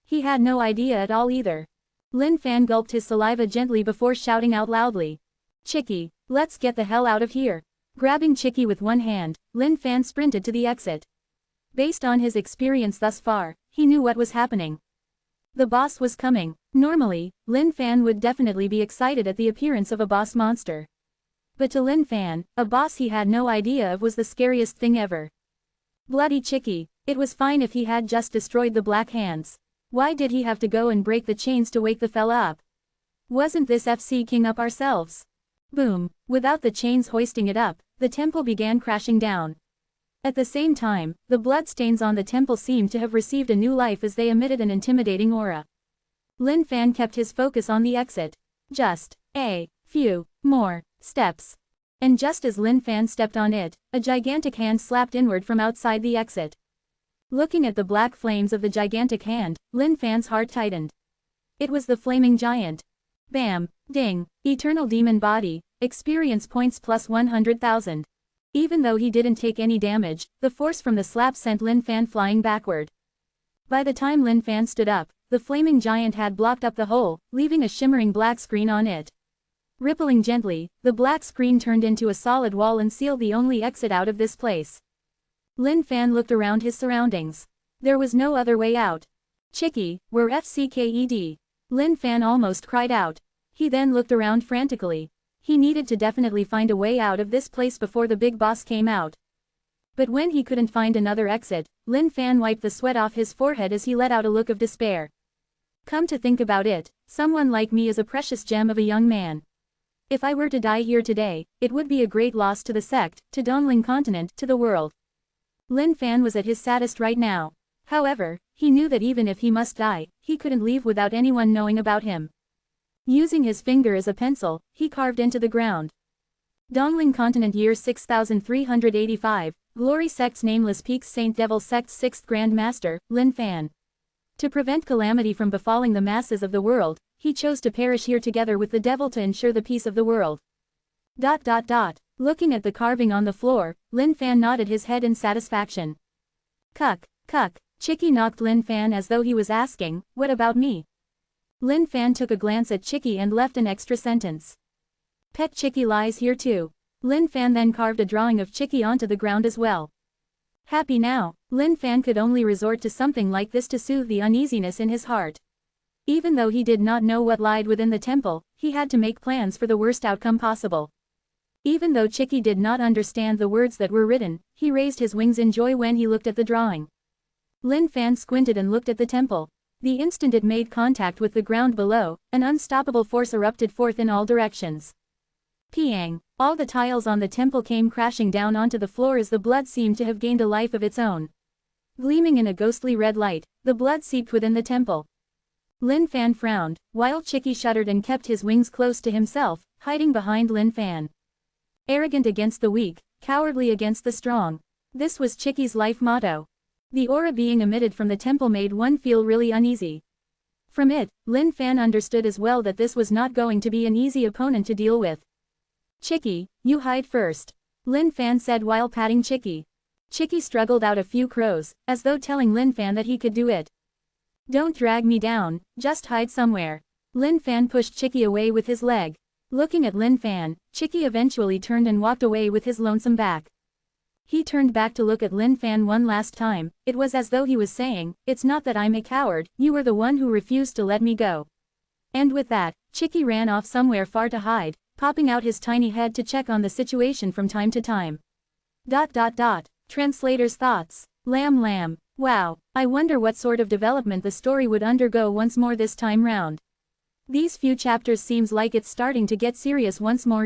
He had no idea at all either. Lin Fan gulped his saliva gently before shouting out loudly. "Chicky, let's get the hell out of here." Grabbing Chicky with one hand, Lin Fan sprinted to the exit. Based on his experience thus far, he knew what was happening. The boss was coming. Normally, Lin Fan would definitely be excited at the appearance of a boss monster. But to Lin Fan, a boss he had no idea of was the scariest thing ever. Bloody Chicky. It was fine if he had just destroyed the black hands. Why did he have to go and break the chains to wake the fella up? Wasn't this FC King up ourselves? Boom. Without the chains hoisting it up, the temple began crashing down. At the same time, the bloodstains on the temple seemed to have received a new life as they emitted an intimidating aura. Lin Fan kept his focus on the exit. Just a few more steps. And just as Lin Fan stepped on it, a gigantic hand slapped inward from outside the exit. Looking at the black flames of the gigantic hand, Lin Fan's heart tightened. It was the flaming giant. Bam, ding, eternal demon body, experience points plus 100,000. Even though he didn't take any damage, the force from the slap sent Lin Fan flying backward. By the time Lin Fan stood up, the flaming giant had blocked up the hole, leaving a shimmering black screen on it. Rippling gently, the black screen turned into a solid wall and sealed the only exit out of this place. Lin Fan looked around his surroundings. There was no other way out. Chicky, we're FCKED. Lin Fan almost cried out. He then looked around frantically. He needed to definitely find a way out of this place before the big boss came out. But when he couldn't find another exit, Lin Fan wiped the sweat off his forehead as he let out a look of despair. Come to think about it, someone like me is a precious gem of a young man. If I were to die here today, it would be a great loss to the sect, to Dongling continent, to the world. Lin Fan was at his saddest right now. However, he knew that even if he must die, he couldn't leave without anyone knowing about him. Using his finger as a pencil, he carved into the ground. Dongling continent year 6385, Glory sect's nameless peaks Saint Devil sect's 6th Grand Master, Lin Fan. To prevent calamity from befalling the masses of the world, he chose to perish here together with the devil to ensure the peace of the world. Looking at the carving on the floor, Lin Fan nodded his head in satisfaction. Cuck. Chicky knocked Lin Fan as though he was asking, what about me? Lin Fan took a glance at Chicky and left an extra sentence. Pet Chicky lies here too. Lin Fan then carved a drawing of Chicky onto the ground as well. Happy now, Lin Fan could only resort to something like this to soothe the uneasiness in his heart. Even though he did not know what lied within the temple, he had to make plans for the worst outcome possible. Even though Chicky did not understand the words that were written, he raised his wings in joy when he looked at the drawing. Lin Fan squinted and looked at the temple. The instant it made contact with the ground below, an unstoppable force erupted forth in all directions. Piang! All the tiles on the temple came crashing down onto the floor as the blood seemed to have gained a life of its own. Gleaming in a ghostly red light, the blood seeped within the temple. Lin Fan frowned, while Chicky shuddered and kept his wings close to himself, hiding behind Lin Fan. Arrogant against the weak, cowardly against the strong. This was Chicky's life motto. The aura being emitted from the temple made one feel really uneasy. From it, Lin Fan understood as well that this was not going to be an easy opponent to deal with. Chicky, you hide first. Lin Fan said while patting Chicky. Chicky struggled out a few crows, as though telling Lin Fan that he could do it. Don't drag me down, just hide somewhere. Lin Fan pushed Chicky away with his leg. Looking at Lin Fan, Chicky eventually turned and walked away with his lonesome back. He turned back to look at Lin Fan one last time. It was as though he was saying, it's not that I'm a coward, you were the one who refused to let me go. And with that, Chicky ran off somewhere far to hide, popping out his tiny head to check on the situation from time to time. Translator's thoughts. Lamb. Wow, I wonder what sort of development the story would undergo once more this time round. These few chapters seems like it's starting to get serious once more.